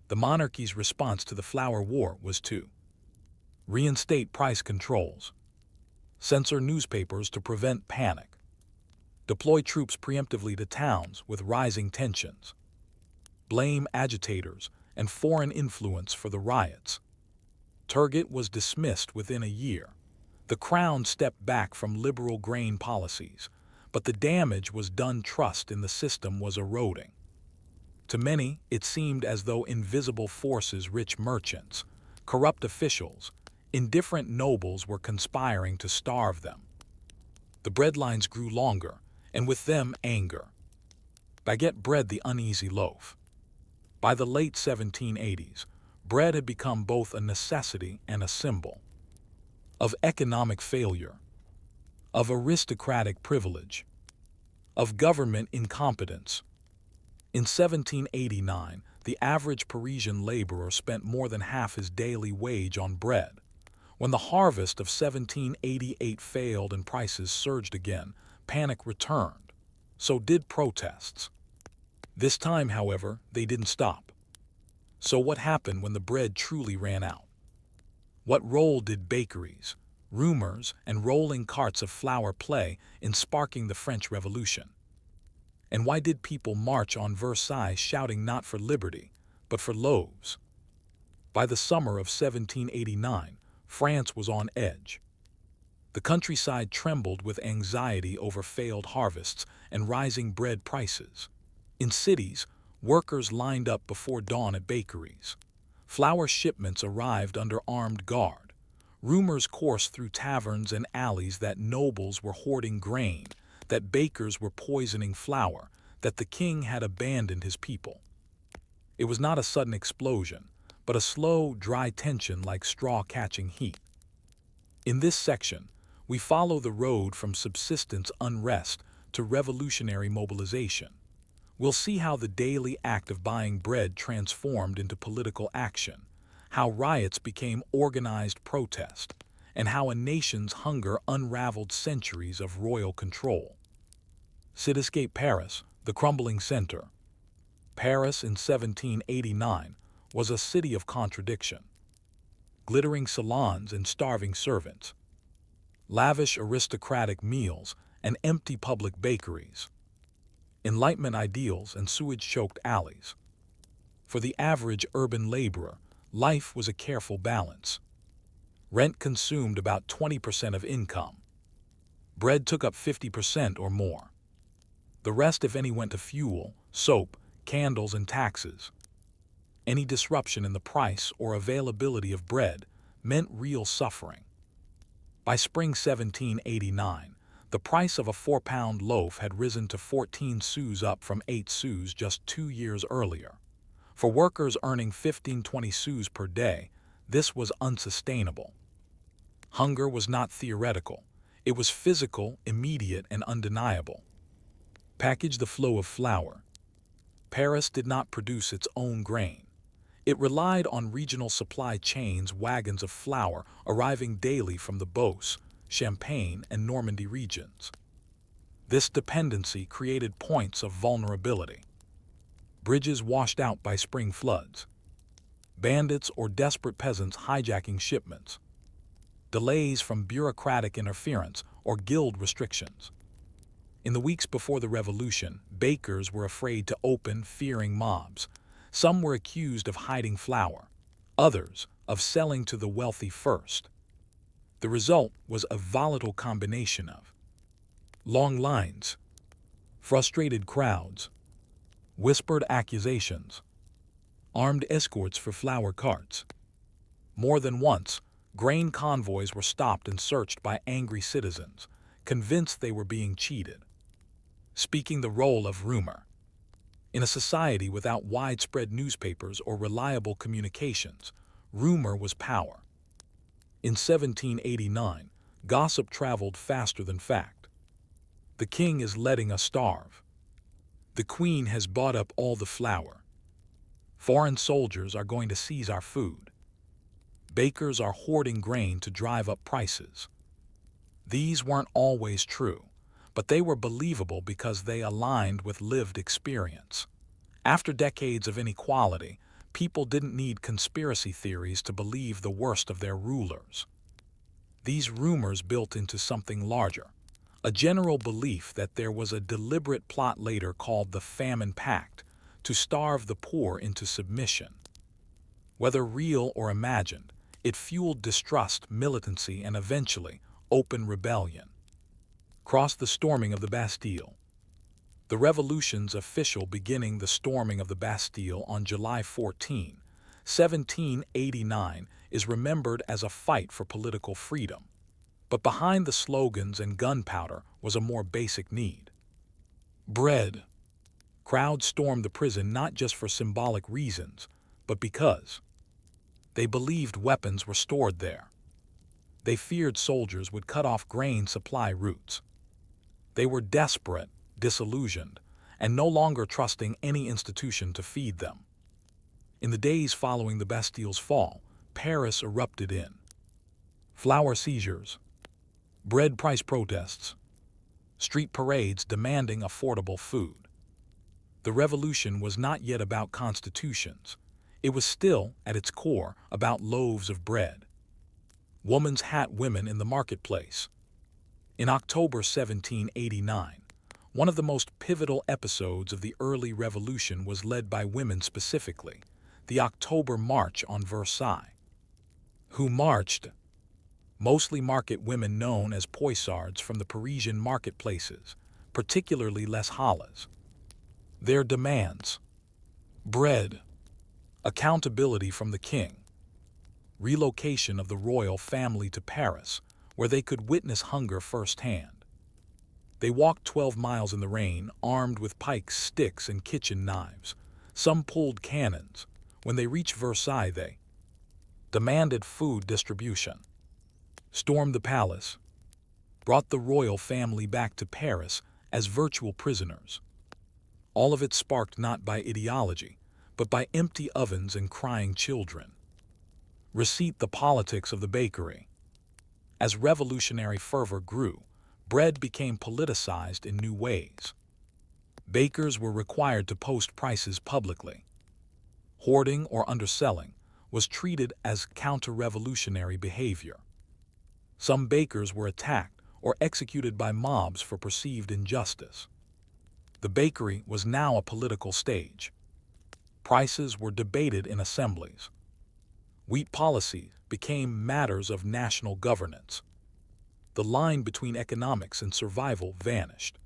The monarchy's response to the Flour War was to reinstate price controls, censor newspapers to prevent panic, deploy troops preemptively to towns with rising tensions, blame agitators and foreign influence for the riots. Turgot was dismissed within a year. The crown stepped back from liberal grain policies, but the damage was done. Trust in the system was eroding. To many, it seemed as though invisible forces, rich merchants, corrupt officials, indifferent nobles were conspiring to starve them. The breadlines grew longer, and with them anger. Baguette bred the uneasy loaf. By the late 1780s, bread had become both a necessity and a symbol of economic failure, of aristocratic privilege, of government incompetence. In 1789, the average Parisian laborer spent more than half his daily wage on bread. When the harvest of 1788 failed and prices surged again, panic returned. So did protests. This time, however, they didn't stop. So what happened when the bread truly ran out? What role did bakeries, rumors, and rolling carts of flour play in sparking the French Revolution? And why did people march on Versailles shouting not for liberty, but for loaves? By the summer of 1789, France was on edge. The countryside trembled with anxiety over failed harvests and rising bread prices. In cities, workers lined up before dawn at bakeries. Flour shipments arrived under armed guard. Rumors coursed through taverns and alleys that nobles were hoarding grain, that bakers were poisoning flour, that the king had abandoned his people. It was not a sudden explosion, but a slow, dry tension like straw catching heat. In this section, we follow the road from subsistence unrest to revolutionary mobilization. We'll see how the daily act of buying bread transformed into political action, how riots became organized protest, and how a nation's hunger unraveled centuries of royal control. Cityscape Paris, the crumbling center. Paris in 1789 was a city of contradiction. Glittering salons and starving servants, lavish aristocratic meals and empty public bakeries, Enlightenment ideals and sewage-choked alleys. For the average urban laborer, life was a careful balance. Rent consumed about 20% of income. Bread took up 50% or more. The rest, if any, went to fuel, soap, candles, and taxes. Any disruption in the price or availability of bread meant real suffering. By spring 1789, The price of a 4-pound loaf had risen to 14 sous, up from 8 sous just 2 years earlier. For workers earning 15-20 sous per day, this was unsustainable. Hunger was not theoretical. It was physical, immediate, and undeniable. Package the flow of flour. Paris did not produce its own grain. It relied on regional supply chains, wagons of flour arriving daily from the Beauce, Champagne, and Normandy regions. This dependency created points of vulnerability. Bridges washed out by spring floods. Bandits or desperate peasants hijacking shipments. Delays from bureaucratic interference or guild restrictions. In the weeks before the revolution, bakers were afraid to open, fearing mobs. Some were accused of hiding flour, others of selling to the wealthy first. The result was a volatile combination of long lines, frustrated crowds, whispered accusations, armed escorts for flour carts. More than once, grain convoys were stopped and searched by angry citizens, convinced they were being cheated. Speaking the role of rumor. In a society without widespread newspapers or reliable communications, rumor was power. In 1789, gossip traveled faster than fact. The king is letting us starve. The queen has bought up all the flour. Foreign soldiers are going to seize our food. Bakers are hoarding grain to drive up prices. These weren't always true, but they were believable because they aligned with lived experience. After decades of inequality, people didn't need conspiracy theories to believe the worst of their rulers. These rumors built into something larger, a general belief that there was a deliberate plot later called the Famine Pact to starve the poor into submission. Whether real or imagined, it fueled distrust, militancy, and eventually open rebellion. Cross the storming of the Bastille. The revolution's official beginning, the storming of the Bastille on July 14, 1789, is remembered as a fight for political freedom. But behind the slogans and gunpowder was a more basic need. Bread. Crowds stormed the prison not just for symbolic reasons, but because they believed weapons were stored there. They feared soldiers would cut off grain supply routes. They were desperate, disillusioned, and no longer trusting any institution to feed them. In the days following the Bastille's fall, Paris erupted in flour seizures, bread price protests, street parades demanding affordable food. The revolution was not yet about constitutions. It was still, at its core, about loaves of bread. Woman's hat women in the marketplace. In October 1789, one of the most pivotal episodes of the early revolution was led by women specifically, the October March on Versailles. Who marched? Mostly market women known as poissards from the Parisian marketplaces, particularly Les Halles. Their demands: bread, accountability from the king, relocation of the royal family to Paris, where they could witness hunger firsthand. They walked 12 miles in the rain, armed with pikes, sticks, and kitchen knives. Some pulled cannons. When they reached Versailles, they demanded food distribution, stormed the palace, brought the royal family back to Paris as virtual prisoners. All of it sparked not by ideology, but by empty ovens and crying children. Receipt: the politics of the bakery. As revolutionary fervor grew, bread became politicized in new ways. Bakers were required to post prices publicly. Hoarding or underselling was treated as counter-revolutionary behavior. Some bakers were attacked or executed by mobs for perceived injustice. The bakery was now a political stage. Prices were debated in assemblies. Wheat policy became matters of national governance. The line between economics and survival vanished.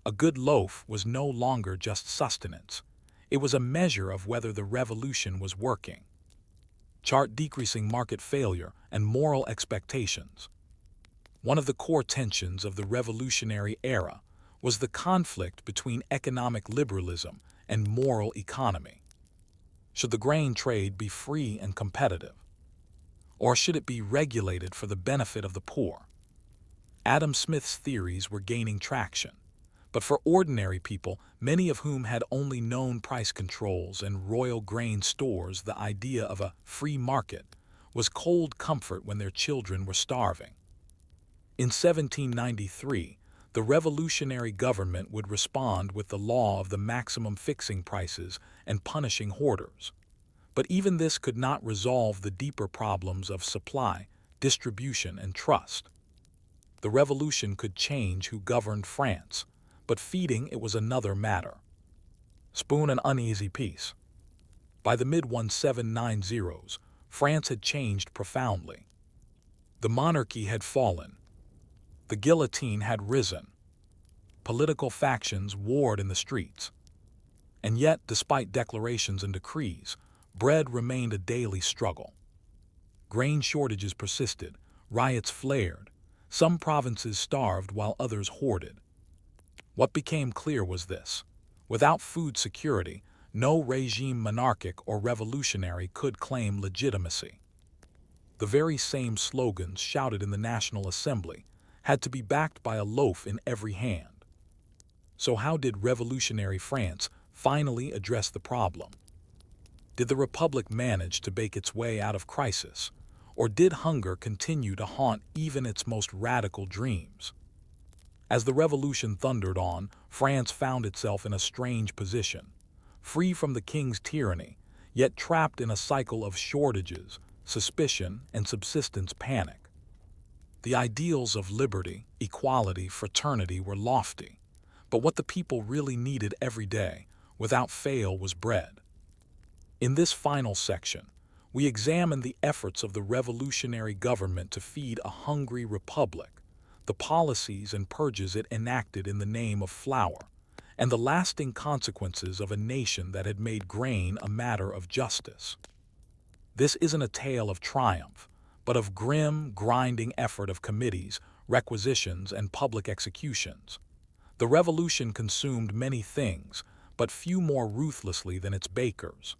A good loaf was no longer just sustenance. It was a measure of whether the revolution was working. Chart: decreasing market failure and moral expectations. One of the core tensions of the revolutionary era was the conflict between economic liberalism and moral economy. Should the grain trade be free and competitive, or should it be regulated for the benefit of the poor? Adam Smith's theories were gaining traction, but for ordinary people, many of whom had only known price controls and royal grain stores, the idea of a free market was cold comfort when their children were starving. In 1793, the revolutionary government would respond with the law of the maximum fixing prices and punishing hoarders. But even this could not resolve the deeper problems of supply, distribution, and trust. The revolution could change who governed France, but feeding it was another matter. Spoon and uneasy peace. By the mid-1790s, France had changed profoundly. The monarchy had fallen. The guillotine had risen. Political factions warred in the streets. And yet, despite declarations and decrees, bread remained a daily struggle. Grain shortages persisted, riots flared, some provinces starved while others hoarded. What became clear was this: without food security, no regime, monarchic or revolutionary, could claim legitimacy. The very same slogans shouted in the National Assembly had to be backed by a loaf in every hand. So how did revolutionary France finally address the problem? Did the Republic manage to bake its way out of crisis, or did hunger continue to haunt even its most radical dreams? As the revolution thundered on, France found itself in a strange position, free from the king's tyranny, yet trapped in a cycle of shortages, suspicion, and subsistence panic. The ideals of liberty, equality, fraternity were lofty, but what the people really needed every day, without fail, was bread. In this final section, we examine the efforts of the revolutionary government to feed a hungry republic, the policies and purges it enacted in the name of flour, and the lasting consequences of a nation that had made grain a matter of justice. This isn't a tale of triumph, but of grim, grinding effort of committees, requisitions, and public executions. The revolution consumed many things, but few more ruthlessly than its bakers.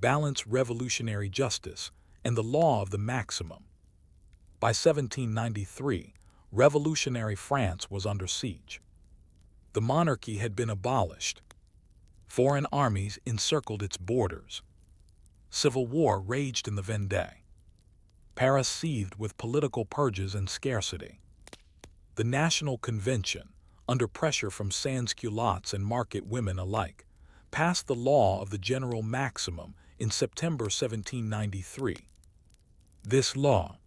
Balance revolutionary justice and the law of the maximum. By 1793, revolutionary France was under siege. The monarchy had been abolished. Foreign armies encircled its borders. Civil war raged in the Vendée. Paris seethed with political purges and scarcity. The National Convention, under pressure from sans-culottes and market women alike, passed the law of the general maximum in September 1793. This law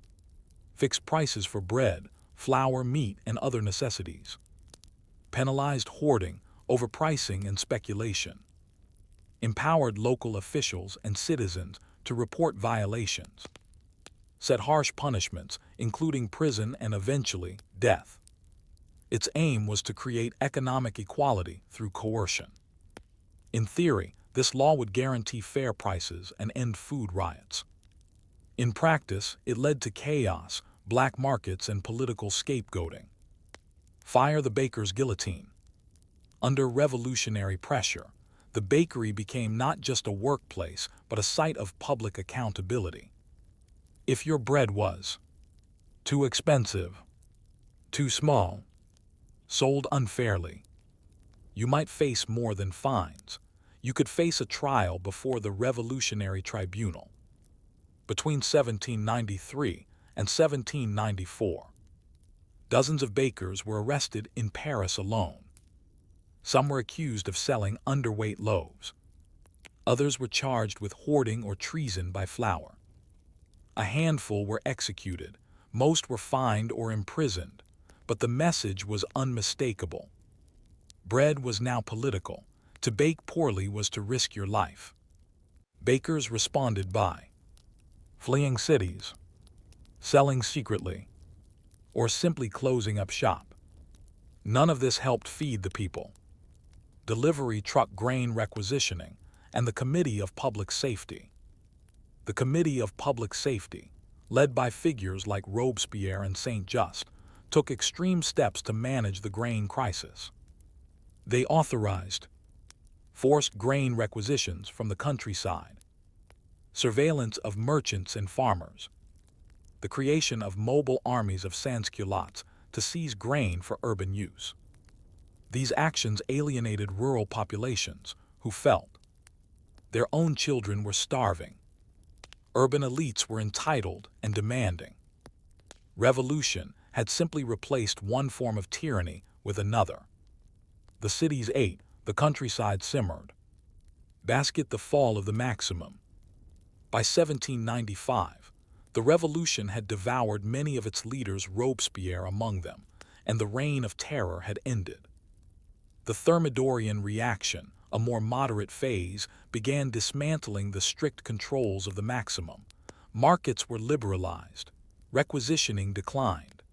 fixed prices for bread, flour, meat, and other necessities, penalized hoarding, overpricing, and speculation, empowered local officials and citizens to report violations, set harsh punishments, including prison and eventually death. Its aim was to create economic equality through coercion. In theory, this law would guarantee fair prices and end food riots. In practice, it led to chaos, black markets, and political scapegoating. Fire the baker's guillotine. Under revolutionary pressure, the bakery became not just a workplace, but a site of public accountability. If your bread was too expensive, too small, sold unfairly, you might face more than fines. You could face a trial before the Revolutionary Tribunal. Between 1793 and 1794, dozens of bakers were arrested in Paris alone. Some were accused of selling underweight loaves. Others were charged with hoarding or treason by flour. A handful were executed. Most were fined or imprisoned, but the message was unmistakable. Bread was now political. To bake poorly was to risk your life. Bakers responded by fleeing cities, selling secretly, or simply closing up shop. None of this helped feed the people. Delivery truck grain requisitioning and the Committee of Public Safety. The Committee of Public Safety, led by figures like Robespierre and Saint-Just, took extreme steps to manage the grain crisis. They authorized forced grain requisitions from the countryside, surveillance of merchants and farmers, the creation of mobile armies of sans-culottes to seize grain for urban use. These actions alienated rural populations who felt their own children were starving. Urban elites were entitled and demanding. Revolution had simply replaced one form of tyranny with another. The cities ate, the countryside simmered. Basket the fall of the maximum. By 1795, the revolution had devoured many of its leaders, Robespierre among them, and the reign of terror had ended. The Thermidorian reaction, a more moderate phase, began dismantling the strict controls of the maximum. Markets were liberalized. Requisitioning declined.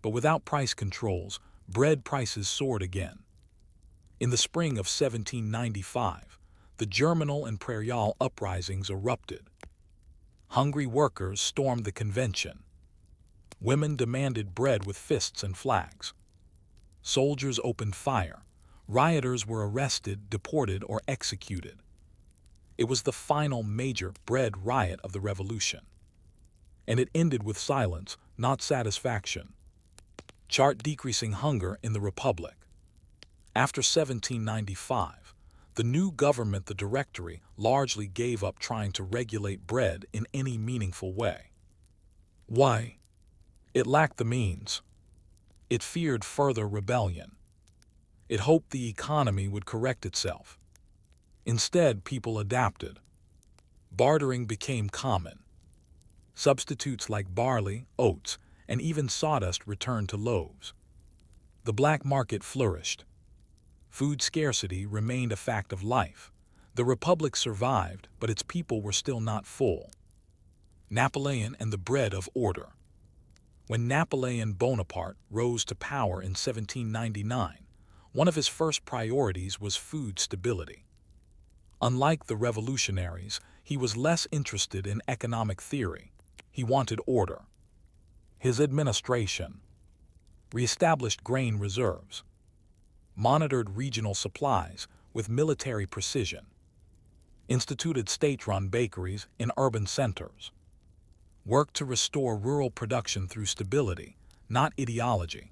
But without price controls, bread prices soared again. In the spring of 1795, the Germinal and Prairial uprisings erupted. Hungry workers stormed the convention. Women demanded bread with fists and flags. Soldiers opened fire. Rioters were arrested, deported, or executed. It was the final major bread riot of the revolution. And it ended with silence, not satisfaction. Chart decreasing hunger in the Republic. After 1795, the new government, the Directory, largely gave up trying to regulate bread in any meaningful way. Why? It lacked the means. It feared further rebellion. It hoped the economy would correct itself. Instead, people adapted. Bartering became common. Substitutes like barley, oats, and even sawdust returned to loaves. The black market flourished. Food scarcity remained a fact of life. The Republic survived, but its people were still not full. Napoleon and the bread of order. When Napoleon Bonaparte rose to power in 1799, one of his first priorities was food stability. Unlike the revolutionaries, he was less interested in economic theory. He wanted order. His administration reestablished grain reserves, monitored regional supplies with military precision, instituted state-run bakeries in urban centers, worked to restore rural production through stability, not ideology.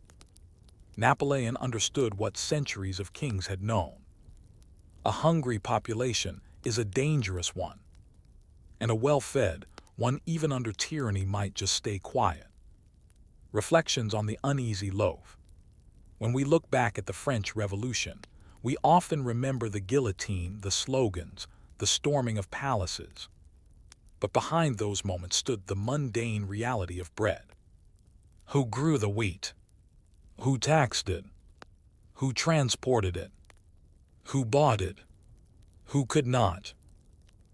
Napoleon understood what centuries of kings had known. A hungry population is a dangerous one, and a well-fed one, even under tyranny, might just stay quiet. Reflections on the uneasy loaf. When we look back at the French Revolution, we often remember the guillotine, the slogans, the storming of palaces. But behind those moments stood the mundane reality of bread. Who grew the wheat? Who taxed it? Who transported it? Who bought it? Who could not?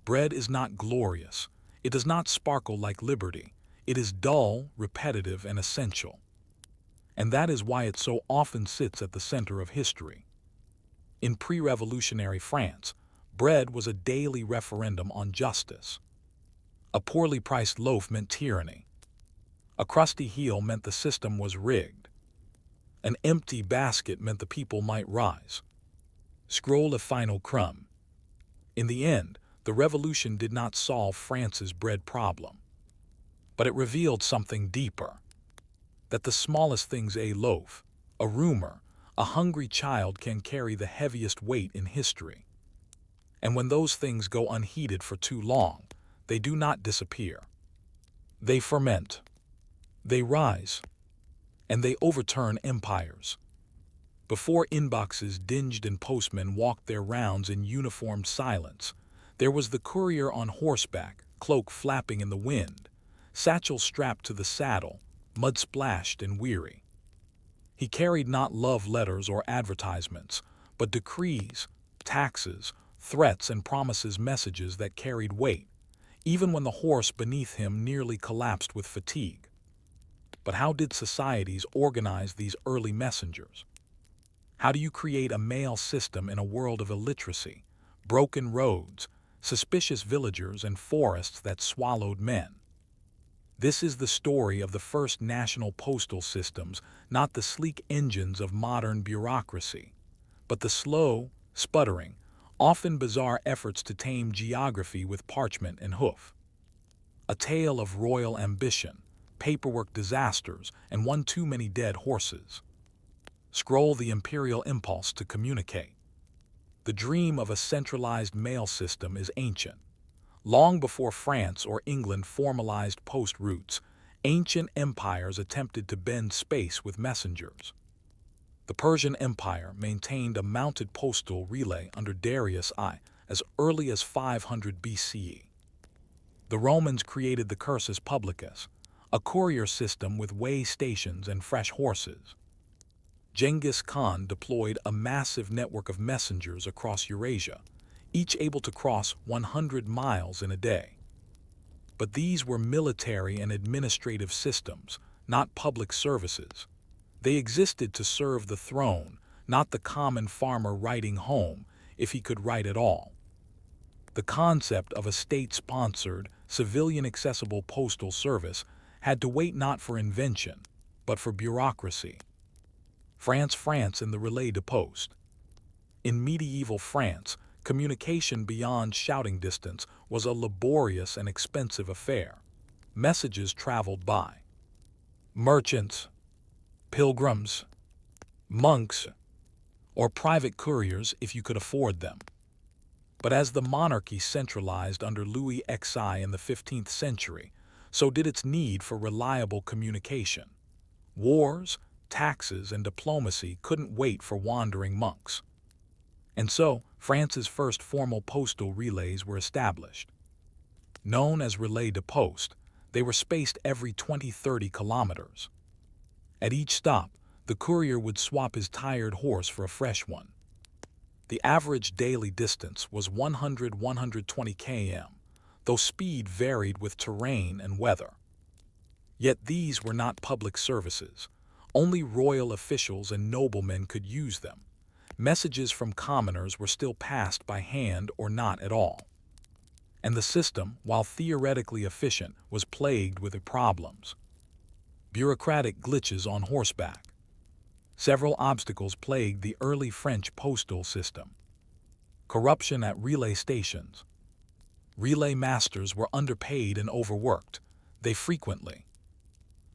Bread is not glorious. It does not sparkle like liberty. It is dull, repetitive, and essential. And that is why it so often sits at the center of history. In pre-revolutionary France, bread was a daily referendum on justice. A poorly priced loaf meant tyranny. A crusty heel meant the system was rigged. An empty basket meant the people might rise. Scroll a final crumb. In the end, the revolution did not solve France's bread problem. But it revealed something deeper. That the smallest things, a loaf, a rumor, a hungry child, can carry the heaviest weight in history. And when those things go unheeded for too long, they do not disappear. They ferment. They rise. And they overturn empires. Before inboxes dinged and postmen walked their rounds in uniformed silence, there was the courier on horseback, cloak flapping in the wind, satchel strapped to the saddle, mud-splashed and weary. He carried not love letters or advertisements, but decrees, taxes, threats, and promises, messages that carried weight, even when the horse beneath him nearly collapsed with fatigue. But how did societies organize these early messengers? How do you create a mail system in a world of illiteracy, broken roads, suspicious villagers, and forests that swallowed men? This is the story of the first national postal systems, not the sleek engines of modern bureaucracy, but the slow, sputtering, often bizarre efforts to tame geography with parchment and hoof. A tale of royal ambition, paperwork disasters, and one too many dead horses. Scroll the imperial impulse to communicate. The dream of a centralized mail system is ancient. Long before France or England formalized post routes, ancient empires attempted to bend space with messengers. The Persian Empire maintained a mounted postal relay under Darius I as early as 500 BCE. The Romans created the cursus publicus, a courier system with way stations and fresh horses. Genghis Khan deployed a massive network of messengers across Eurasia, each able to cross 100 miles in a day. But these were military and administrative systems, not public services. They existed to serve the throne, not the common farmer writing home, if he could write at all. The concept of a state-sponsored, civilian-accessible postal service had to wait not for invention, but for bureaucracy. France and the relay de poste. In medieval France, communication beyond shouting distance was a laborious and expensive affair. Messages traveled by merchants, pilgrims, monks, or private couriers if you could afford them. But as the monarchy centralized under Louis XI in the 15th century, so did its need for reliable communication. Wars, taxes, and diplomacy couldn't wait for wandering monks. And so, France's first formal postal relays were established. Known as relais de poste, they were spaced every 20-30 kilometers. At each stop, the courier would swap his tired horse for a fresh one. The average daily distance was 100-120 km, though speed varied with terrain and weather. Yet these were not public services. Only royal officials and noblemen could use them. Messages from commoners were still passed by hand or not at all. And the system, while theoretically efficient, was plagued with problems. Bureaucratic glitches on horseback. Several obstacles plagued the early French postal system. Corruption at relay stations. Relay masters were underpaid and overworked. They frequently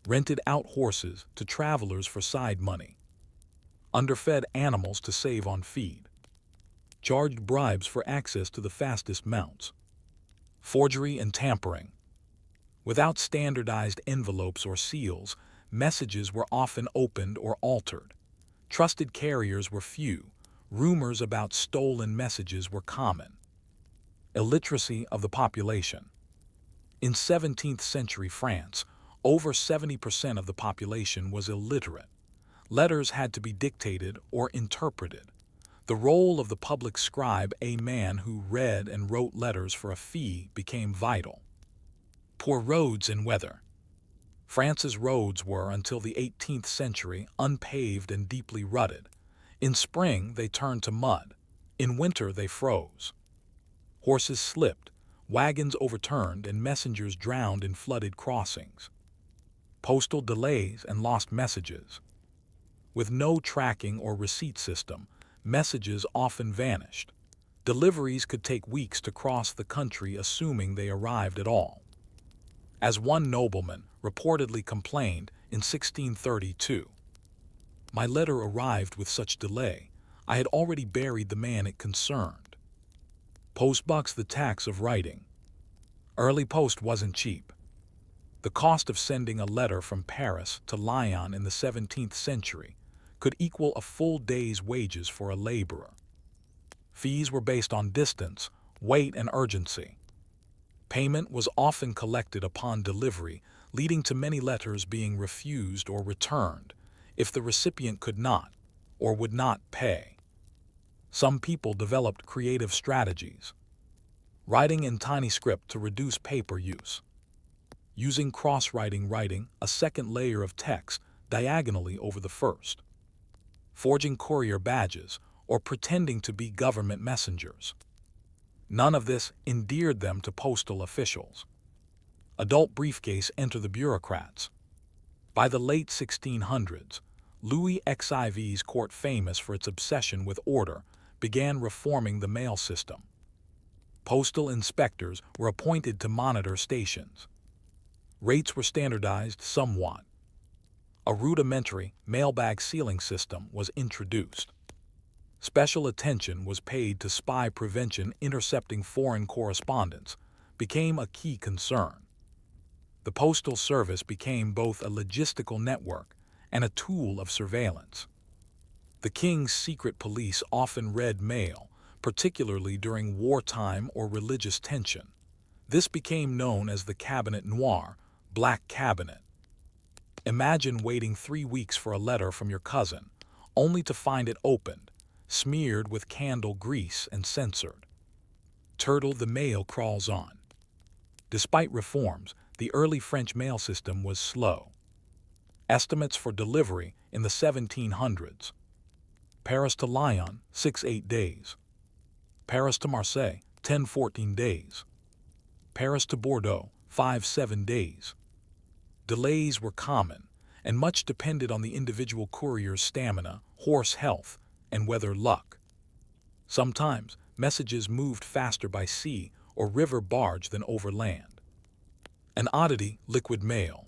rented out horses to travelers for side money, underfed animals to save on feed, charged bribes for access to the fastest mounts, forgery and tampering. Without standardized envelopes or seals, messages were often opened or altered. Trusted carriers were few. Rumors about stolen messages were common. Illiteracy of the population. In 17th century France, over 70% of the population was illiterate. Letters had to be dictated or interpreted. The role of the public scribe, a man who read and wrote letters for a fee, became vital. Poor roads and weather. France's roads were, until the 18th century, unpaved and deeply rutted. In spring, they turned to mud. In winter, they froze. Horses slipped, wagons overturned, and messengers drowned in flooded crossings. Postal delays and lost messages. With no tracking or receipt system, messages often vanished. Deliveries could take weeks to cross the country, assuming they arrived at all. As one nobleman reportedly complained in 1632, "My letter arrived with such delay, I had already buried the man it concerned." Postbucks, the tax of writing. Early post wasn't cheap. The cost of sending a letter from Paris to Lyon in the 17th century could equal a full day's wages for a laborer. Fees were based on distance, weight, and urgency. Payment was often collected upon delivery, leading to many letters being refused or returned if the recipient could not or would not pay. Some people developed creative strategies. Writing in tiny script to reduce paper use. Using cross-writing, writing a second layer of text diagonally over the first. Forging courier badges or pretending to be government messengers. None of this endeared them to postal officials. Adult briefcase enter the bureaucrats. By the late 1600s, Louis XIV's court, famous for its obsession with order, began reforming the mail system. Postal inspectors were appointed to monitor stations. Rates were standardized somewhat. A rudimentary mailbag sealing system was introduced. Special attention was paid to spy prevention. Intercepting foreign correspondence became a key concern. The Postal Service became both a logistical network and a tool of surveillance. The king's secret police often read mail, particularly during wartime or religious tension. This became known as the cabinet noir, black cabinet. Imagine waiting 3 weeks for a letter from your cousin, only to find it opened, smeared with candle grease and censored. Turtle, the mail crawls on. Despite reforms, the early French mail system was slow. Estimates for delivery in the 1700s. Paris to Lyon, 6-8 days. Paris to Marseille, 10-14 days. Paris to Bordeaux, 5-7 days. Delays were common, and much depended on the individual courier's stamina, horse health, and weather luck. Sometimes, messages moved faster by sea or river barge than over land. An oddity, liquid mail.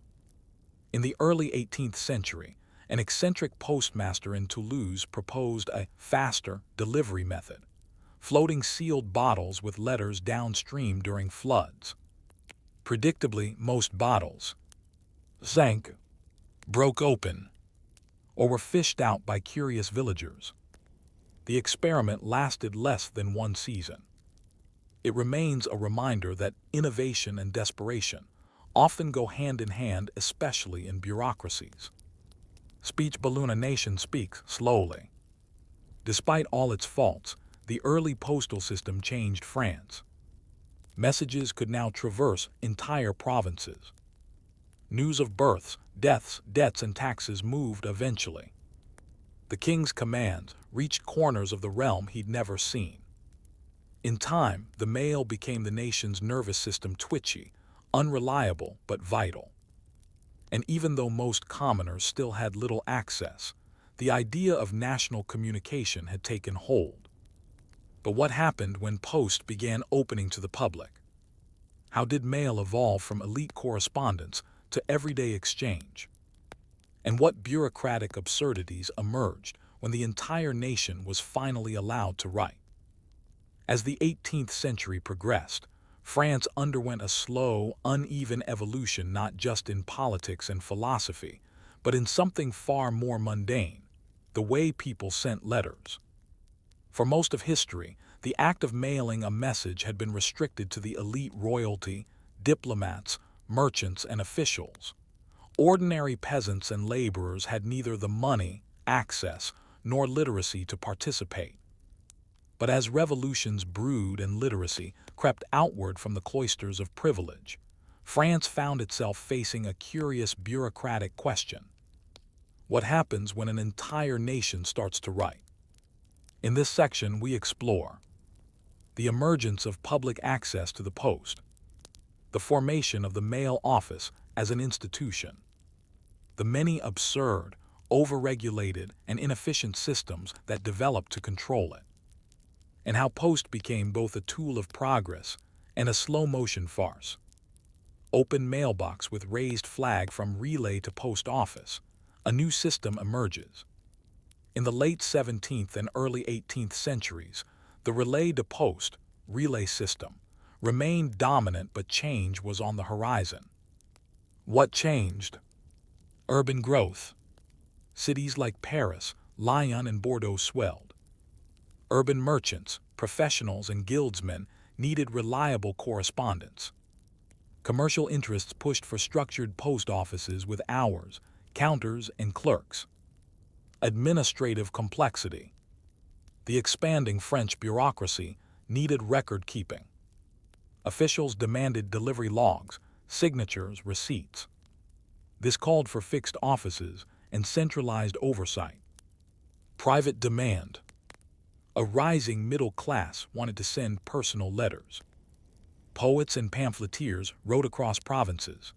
In the early 18th century, an eccentric postmaster in Toulouse proposed a faster delivery method, floating sealed bottles with letters downstream during floods. Predictably, most bottles sank, broke open, or were fished out by curious villagers. The experiment lasted less than 1 season. It remains a reminder that innovation and desperation often go hand in hand, especially in bureaucracies. Speech balloon. A nation speaks slowly. Despite all its faults, the early postal system changed France. Messages could now traverse entire provinces. News of births, deaths, debts, and taxes moved eventually. The king's commands reached corners of the realm he'd never seen. In time, the mail became the nation's nervous system, twitchy, unreliable, but vital. And even though most commoners still had little access, the idea of national communication had taken hold. But what happened when post began opening to the public? How did mail evolve from elite correspondence to everyday exchange? And what bureaucratic absurdities emerged when the entire nation was finally allowed to write? As the 18th century progressed, France underwent a slow, uneven evolution, not just in politics and philosophy, but in something far more mundane: the way people sent letters. For most of history, the act of mailing a message had been restricted to the elite royalty, diplomats, merchants, and officials. Ordinary peasants and laborers had neither the money, access, nor literacy to participate. But as revolutions brewed and literacy crept outward from the cloisters of privilege, France found itself facing a curious bureaucratic question. What happens when an entire nation starts to write? In this section, we explore the emergence of public access to the post, the formation of the mail office as an institution, the many absurd, overregulated, and inefficient systems that developed to control it, and how post became both a tool of progress and a slow-motion farce. Open mailbox with raised flag. From relay to post office, a new system emerges. In the late 17th and early 18th centuries, the relay to post, relay system, remained dominant, but change was on the horizon. What changed? Urban growth. Cities like Paris, Lyon, and Bordeaux swelled. Urban merchants, professionals, and guildsmen needed reliable correspondence. Commercial interests pushed for structured post offices with hours, counters, and clerks. Administrative complexity. The expanding French bureaucracy needed record-keeping. Officials demanded delivery logs, signatures, receipts. This called for fixed offices and centralized oversight. Private demand. A rising middle class wanted to send personal letters. Poets and pamphleteers wrote across provinces.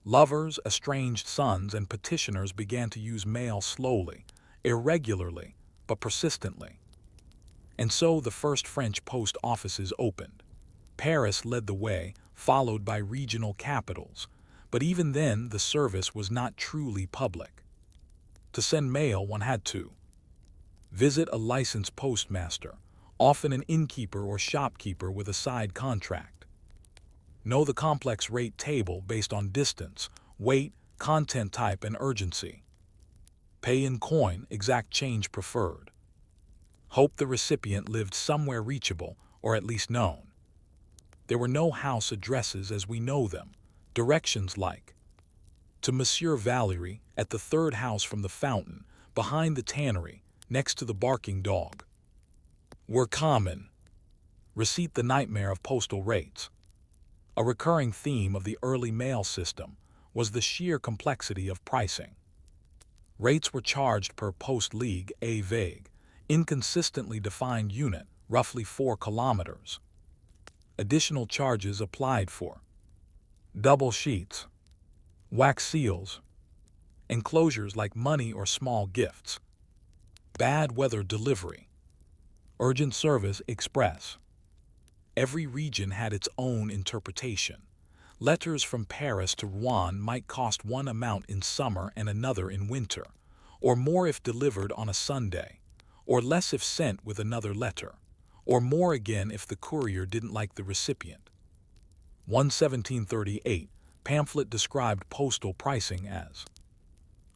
Lovers, estranged sons, and petitioners began to use mail slowly, irregularly, but persistently. And so the first French post offices opened. Paris led the way, followed by regional capitals, but even then the service was not truly public. To send mail, one had to visit a licensed postmaster, often an innkeeper or shopkeeper with a side contract. Know the complex rate table based on distance, weight, content type, and urgency. Pay in coin, exact change preferred. Hope the recipient lived somewhere reachable, or at least known. There were no house addresses as we know them. Directions like to Monsieur Valery at the third house from the fountain, behind the tannery, next to the barking dog, were common. Receipt the nightmare of postal rates. A recurring theme of the early mail system was the sheer complexity of pricing. Rates were charged per post league, a vague, inconsistently defined unit, roughly 4 kilometers. Additional charges applied for double sheets, wax seals, enclosures like money or small gifts, bad weather delivery, urgent service express. Every region had its own interpretation. Letters from Paris to Rouen might cost one amount in summer and another in winter, or more if delivered on a Sunday, or less if sent with another letter, or more again if the courier didn't like the recipient. 1738 pamphlet described postal pricing as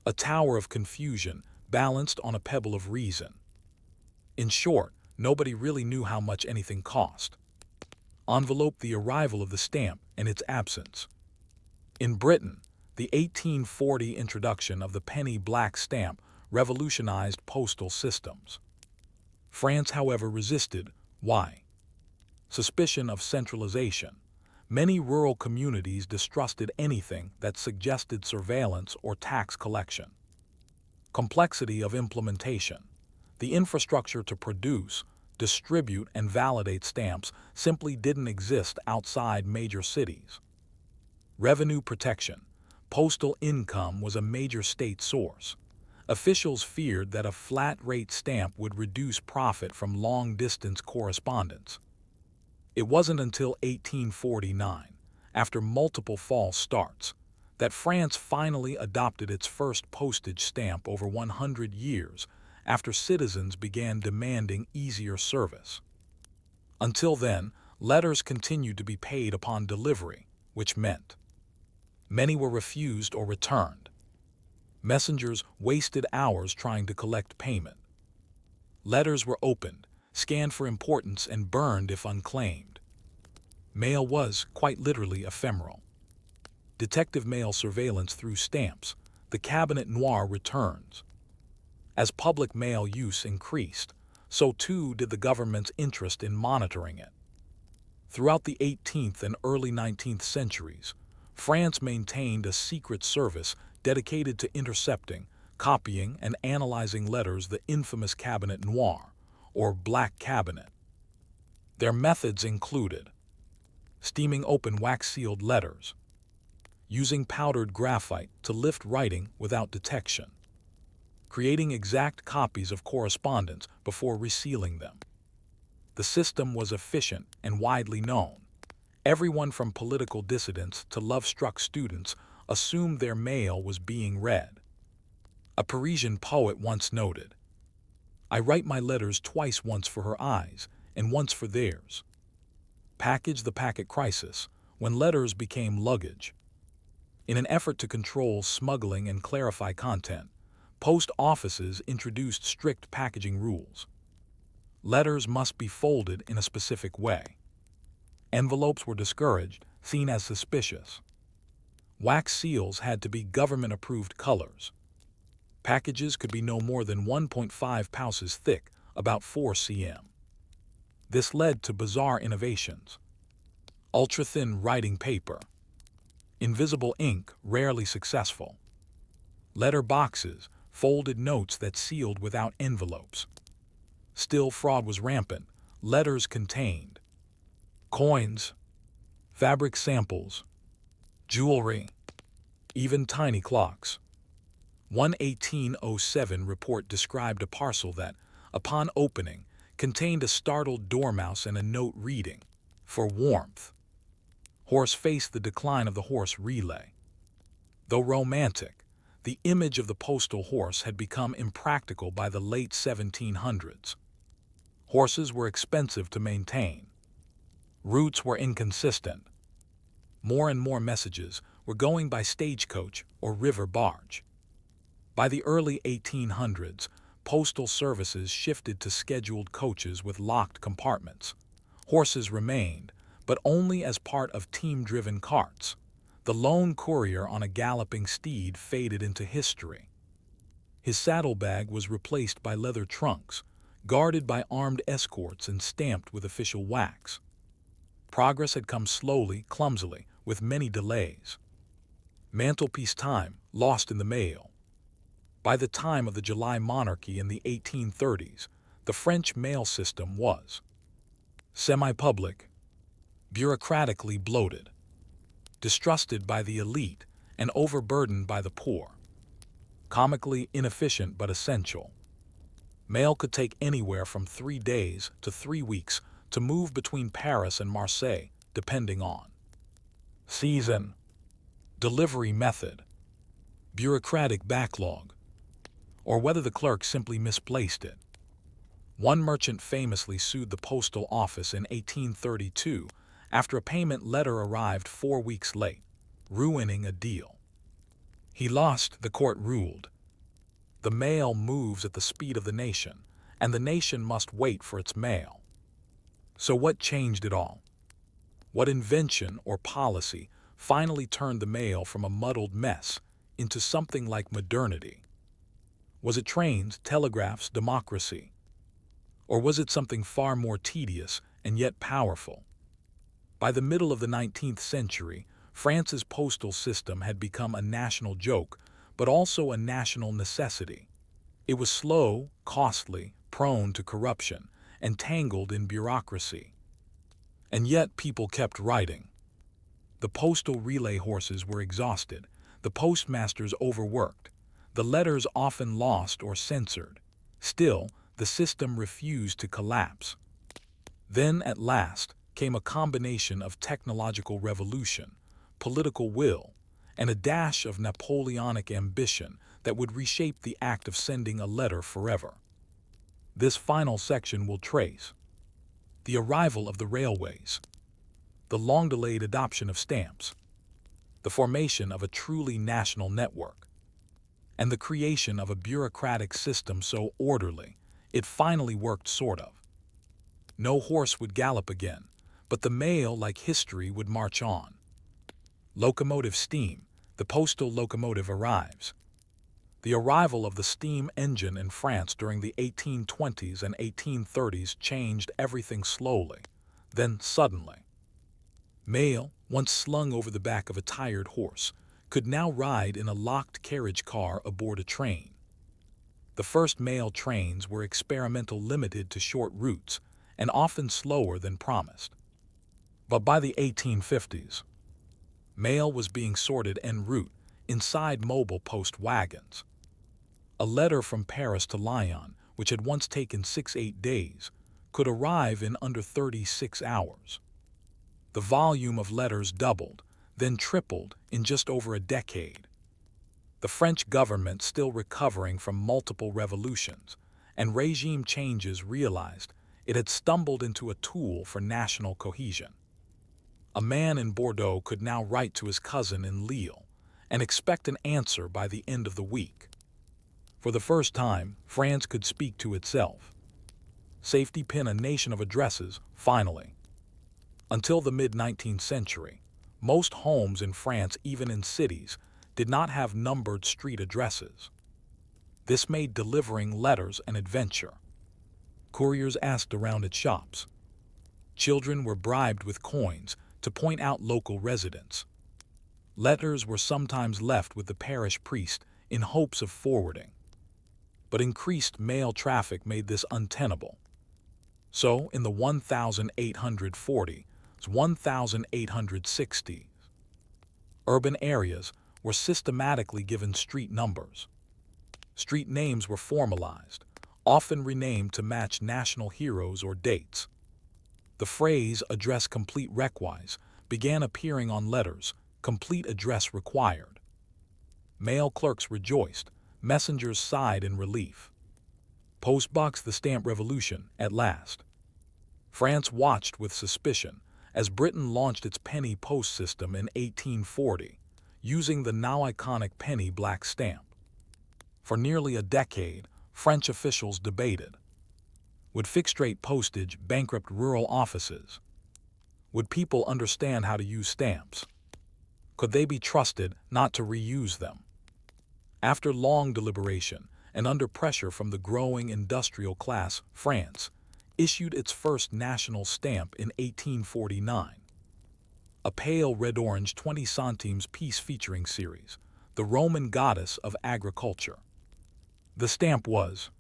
a tower of confusion balanced on a pebble of reason. In short, nobody really knew how much anything cost. Envelope the arrival of the stamp and its absence. In Britain, the 1840 introduction of the penny black stamp revolutionized postal systems. France, however, resisted. Why? Suspicion of centralization. Many rural communities distrusted anything that suggested surveillance or tax collection. Complexity of implementation. The infrastructure to produce, distribute, and validate stamps simply didn't exist outside major cities. Revenue protection. Postal income was a major state source. Officials feared that a flat-rate stamp would reduce profit from long-distance correspondence. It wasn't until 1849, after multiple false starts, that France finally adopted its first postage stamp over 100 years after citizens began demanding easier service. Until then, letters continued to be paid upon delivery, which meant many were refused or returned. Messengers wasted hours trying to collect payment. Letters were opened, scanned for importance, and burned if unclaimed. Mail was, quite literally, ephemeral. Detective mail surveillance through stamps, the cabinet noir returns. As public mail use increased, so too did the government's interest in monitoring it. Throughout the 18th and early 19th centuries, France maintained a secret service dedicated to intercepting, copying, and analyzing letters, the infamous cabinet noir, or black cabinet. Their methods included steaming open wax-sealed letters, using powdered graphite to lift writing without detection, creating exact copies of correspondence before resealing them. The system was efficient and widely known. Everyone from political dissidents to love-struck students assumed their mail was being read. A Parisian poet once noted, "I write my letters twice, once for her eyes and once for theirs." Package the packet crisis, when letters became luggage. In an effort to control smuggling and clarify content, post offices introduced strict packaging rules. Letters must be folded in a specific way. Envelopes were discouraged, seen as suspicious. Wax seals had to be government-approved colors. Packages could be no more than 1.5 pouces thick, about 4 cm. This led to bizarre innovations. Ultra-thin writing paper. Invisible ink, rarely successful. Letter boxes, folded notes that sealed without envelopes. Still, fraud was rampant. Letters contained coins, fabric samples, jewelry, even tiny clocks. One 1807 report described a parcel that, upon opening, contained a startled dormouse and a note reading, "For warmth." Horse faced the decline of the horse relay. Though romantic, the image of the postal horse had become impractical by the late 1700s. Horses were expensive to maintain. Routes were inconsistent. More and more messages were going by stagecoach or river barge. By the early 1800s, postal services shifted to scheduled coaches with locked compartments. Horses remained, but only as part of team-driven carts. The lone courier on a galloping steed faded into history. His saddlebag was replaced by leather trunks, guarded by armed escorts and stamped with official wax. Progress had come slowly, clumsily, with many delays. Mantelpiece time lost in the mail. By the time of the July monarchy in the 1830s, the French mail system was semi-public, bureaucratically bloated, distrusted by the elite, and overburdened by the poor. Comically inefficient but essential. Mail could take anywhere from 3 days to 3 weeks to move between Paris and Marseille, depending on season, delivery method, bureaucratic backlog, or whether the clerk simply misplaced it. One merchant famously sued the postal office in 1832 after a payment letter arrived 4 weeks late, ruining a deal. He lost, the court ruled. The mail moves at the speed of the nation, and the nation must wait for its mail. So what changed it all? What invention or policy finally turned the mail from a muddled mess into something like modernity? Was it trains, telegraphs, democracy? Or was it something far more tedious and yet powerful? By the middle of the 19th century, France's postal system had become a national joke, but also a national necessity. It was slow, costly, prone to corruption, and tangled in bureaucracy. And yet people kept writing. The postal relay horses were exhausted, the postmasters overworked, the letters often lost or censored. Still, the system refused to collapse. Then, at last, came a combination of technological revolution, political will, and a dash of Napoleonic ambition that would reshape the act of sending a letter forever. This final section will trace the arrival of the railways, the long-delayed adoption of stamps, the formation of a truly national network, and the creation of a bureaucratic system so orderly it finally worked sort of. No horse would gallop again, but the mail, like history, would march on. Locomotive steam, the postal locomotive arrives. The arrival of the steam engine in France during the 1820s and 1830s changed everything slowly, then suddenly. Mail, once slung over the back of a tired horse, could now ride in a locked carriage car aboard a train. The first mail trains were experimental, limited to short routes, and often slower than promised. But by the 1850s, mail was being sorted en route inside mobile post wagons. A letter from Paris to Lyon, which had once taken 6-8 days, could arrive in under 36 hours. The volume of letters doubled, then tripled in just over a decade. The French government, still recovering from multiple revolutions and regime changes, realized it had stumbled into a tool for national cohesion. A man in Bordeaux could now write to his cousin in Lille and expect an answer by the end of the week. For the first time, France could speak to itself. Safety pin, a nation of addresses, finally. Until the mid-19th century, most homes in France, even in cities, did not have numbered street addresses. This made delivering letters an adventure. Couriers asked around at shops. Children were bribed with coins to point out local residents. Letters were sometimes left with the parish priest in hopes of forwarding. But increased mail traffic made this untenable. So, in the 1840, 1860s. Urban areas were systematically given street numbers. Street names were formalized, often renamed to match national heroes or dates. The phrase "address complete requise" began appearing on letters, complete address required. Mail clerks rejoiced, messengers sighed in relief. Postbox the stamp revolution, at last. France watched with suspicion as Britain launched its penny post system in 1840, using the now iconic penny black stamp. For nearly a decade, French officials debated. Would fixed-rate postage bankrupt rural offices? Would people understand how to use stamps? Could they be trusted not to reuse them? After long deliberation and under pressure from the growing industrial class, France issued its first national stamp in 1849. A pale red-orange 20 centimes piece featuring Ceres, the Roman goddess of agriculture. The stamp was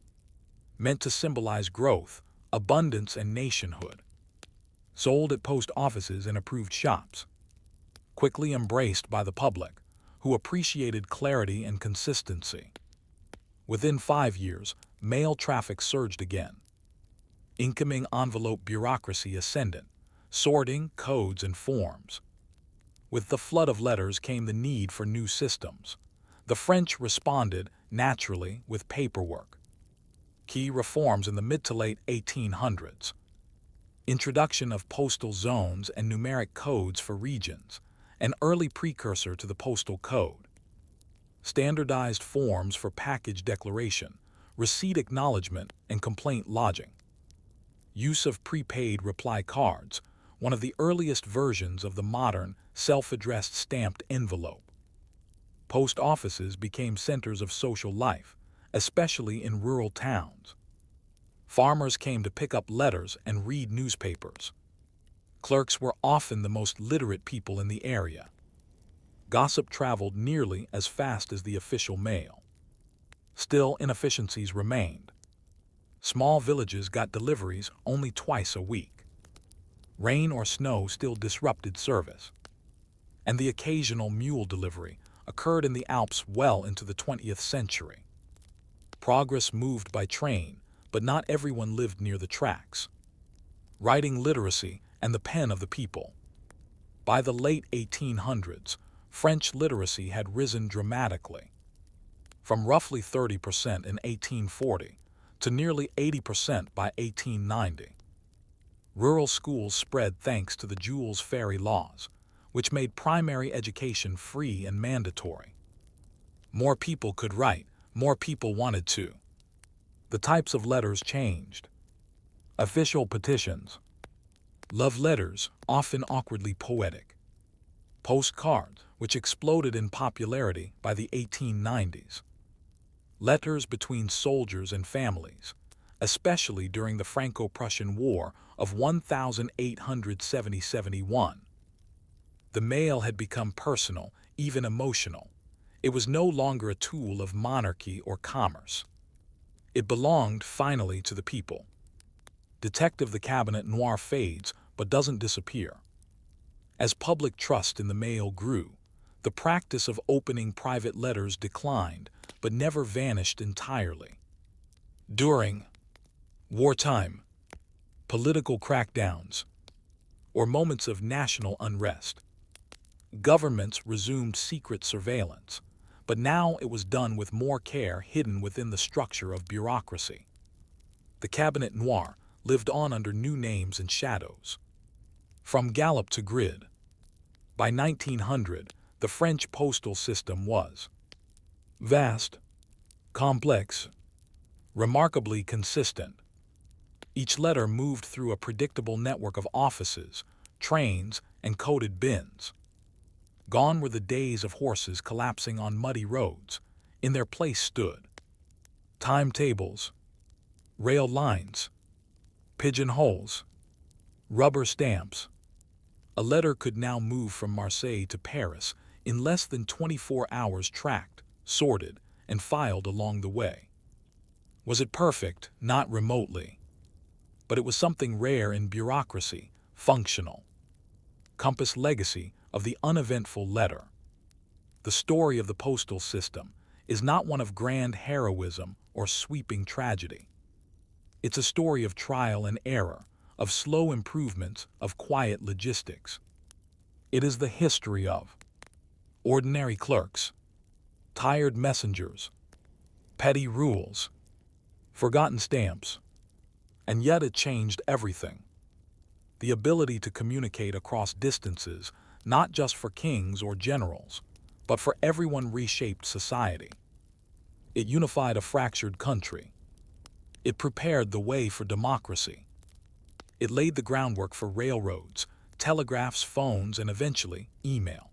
meant to symbolize growth, abundance, and nationhood. Sold at post offices and approved shops. Quickly embraced by the public, who appreciated clarity and consistency. Within 5 years, mail traffic surged again. Incoming envelope bureaucracy ascended, sorting, codes, and forms. With the flood of letters came the need for new systems. The French responded, naturally, with paperwork. Key reforms in the mid to late 1800s. Introduction of postal zones and numeric codes for regions, an early precursor to the postal code. Standardized forms for package declaration, receipt acknowledgement, and complaint lodging. Use of prepaid reply cards, one of the earliest versions of the modern, self-addressed stamped envelope. Post offices became centers of social life, especially in rural towns. Farmers came to pick up letters and read newspapers. Clerks were often the most literate people in the area. Gossip traveled nearly as fast as the official mail. Still, inefficiencies remained. Small villages got deliveries only twice a week. Rain or snow still disrupted service. And the occasional mule delivery occurred in the Alps well into the 20th century. Progress moved by train, but not everyone lived near the tracks. Writing literacy and the pen of the people. By the late 1800s, French literacy had risen dramatically. From roughly 30% in 1840 to nearly 80% by 1890. Rural schools spread thanks to the Jules Ferry laws, which made primary education free and mandatory. More people could write, more people wanted to. The types of letters changed. Official petitions. Love letters, often awkwardly poetic. Postcards, which exploded in popularity by the 1890s. Letters between soldiers and families, especially during the Franco-Prussian War of 1870-71. The mail had become personal, even emotional. It was no longer a tool of monarchy or commerce. It belonged, finally, to the people. Detective the Cabinet Noir fades, but doesn't disappear. As public trust in the mail grew, the practice of opening private letters declined, but never vanished entirely. During wartime, political crackdowns, or moments of national unrest, governments resumed secret surveillance, but now it was done with more care hidden within the structure of bureaucracy. The Cabinet Noir lived on under new names and shadows. From gallop to grid. By 1900, the French postal system was vast, complex, remarkably consistent. Each letter moved through a predictable network of offices, trains, and coded bins. Gone were the days of horses collapsing on muddy roads. In their place stood timetables, rail lines, pigeonholes, rubber stamps. A letter could now move from Marseille to Paris in less than 24 hours, tracked, sorted, and filed along the way. Was it perfect? Not remotely. But it was something rare in bureaucracy, functional. compass legacy of the uneventful letter. The story of the postal system is not one of grand heroism or sweeping tragedy. It's a story of trial and error, of slow improvements, of quiet logistics. It is the history of ordinary clerks, tired messengers, petty rules, forgotten stamps. And yet it changed everything. The ability to communicate across distances, not just for kings or generals, but for everyone, reshaped society. It unified a fractured country. It prepared the way for democracy. It laid the groundwork for railroads, telegraphs, phones, and eventually email.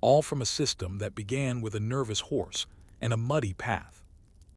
All from a system that began with a nervous horse and a muddy path.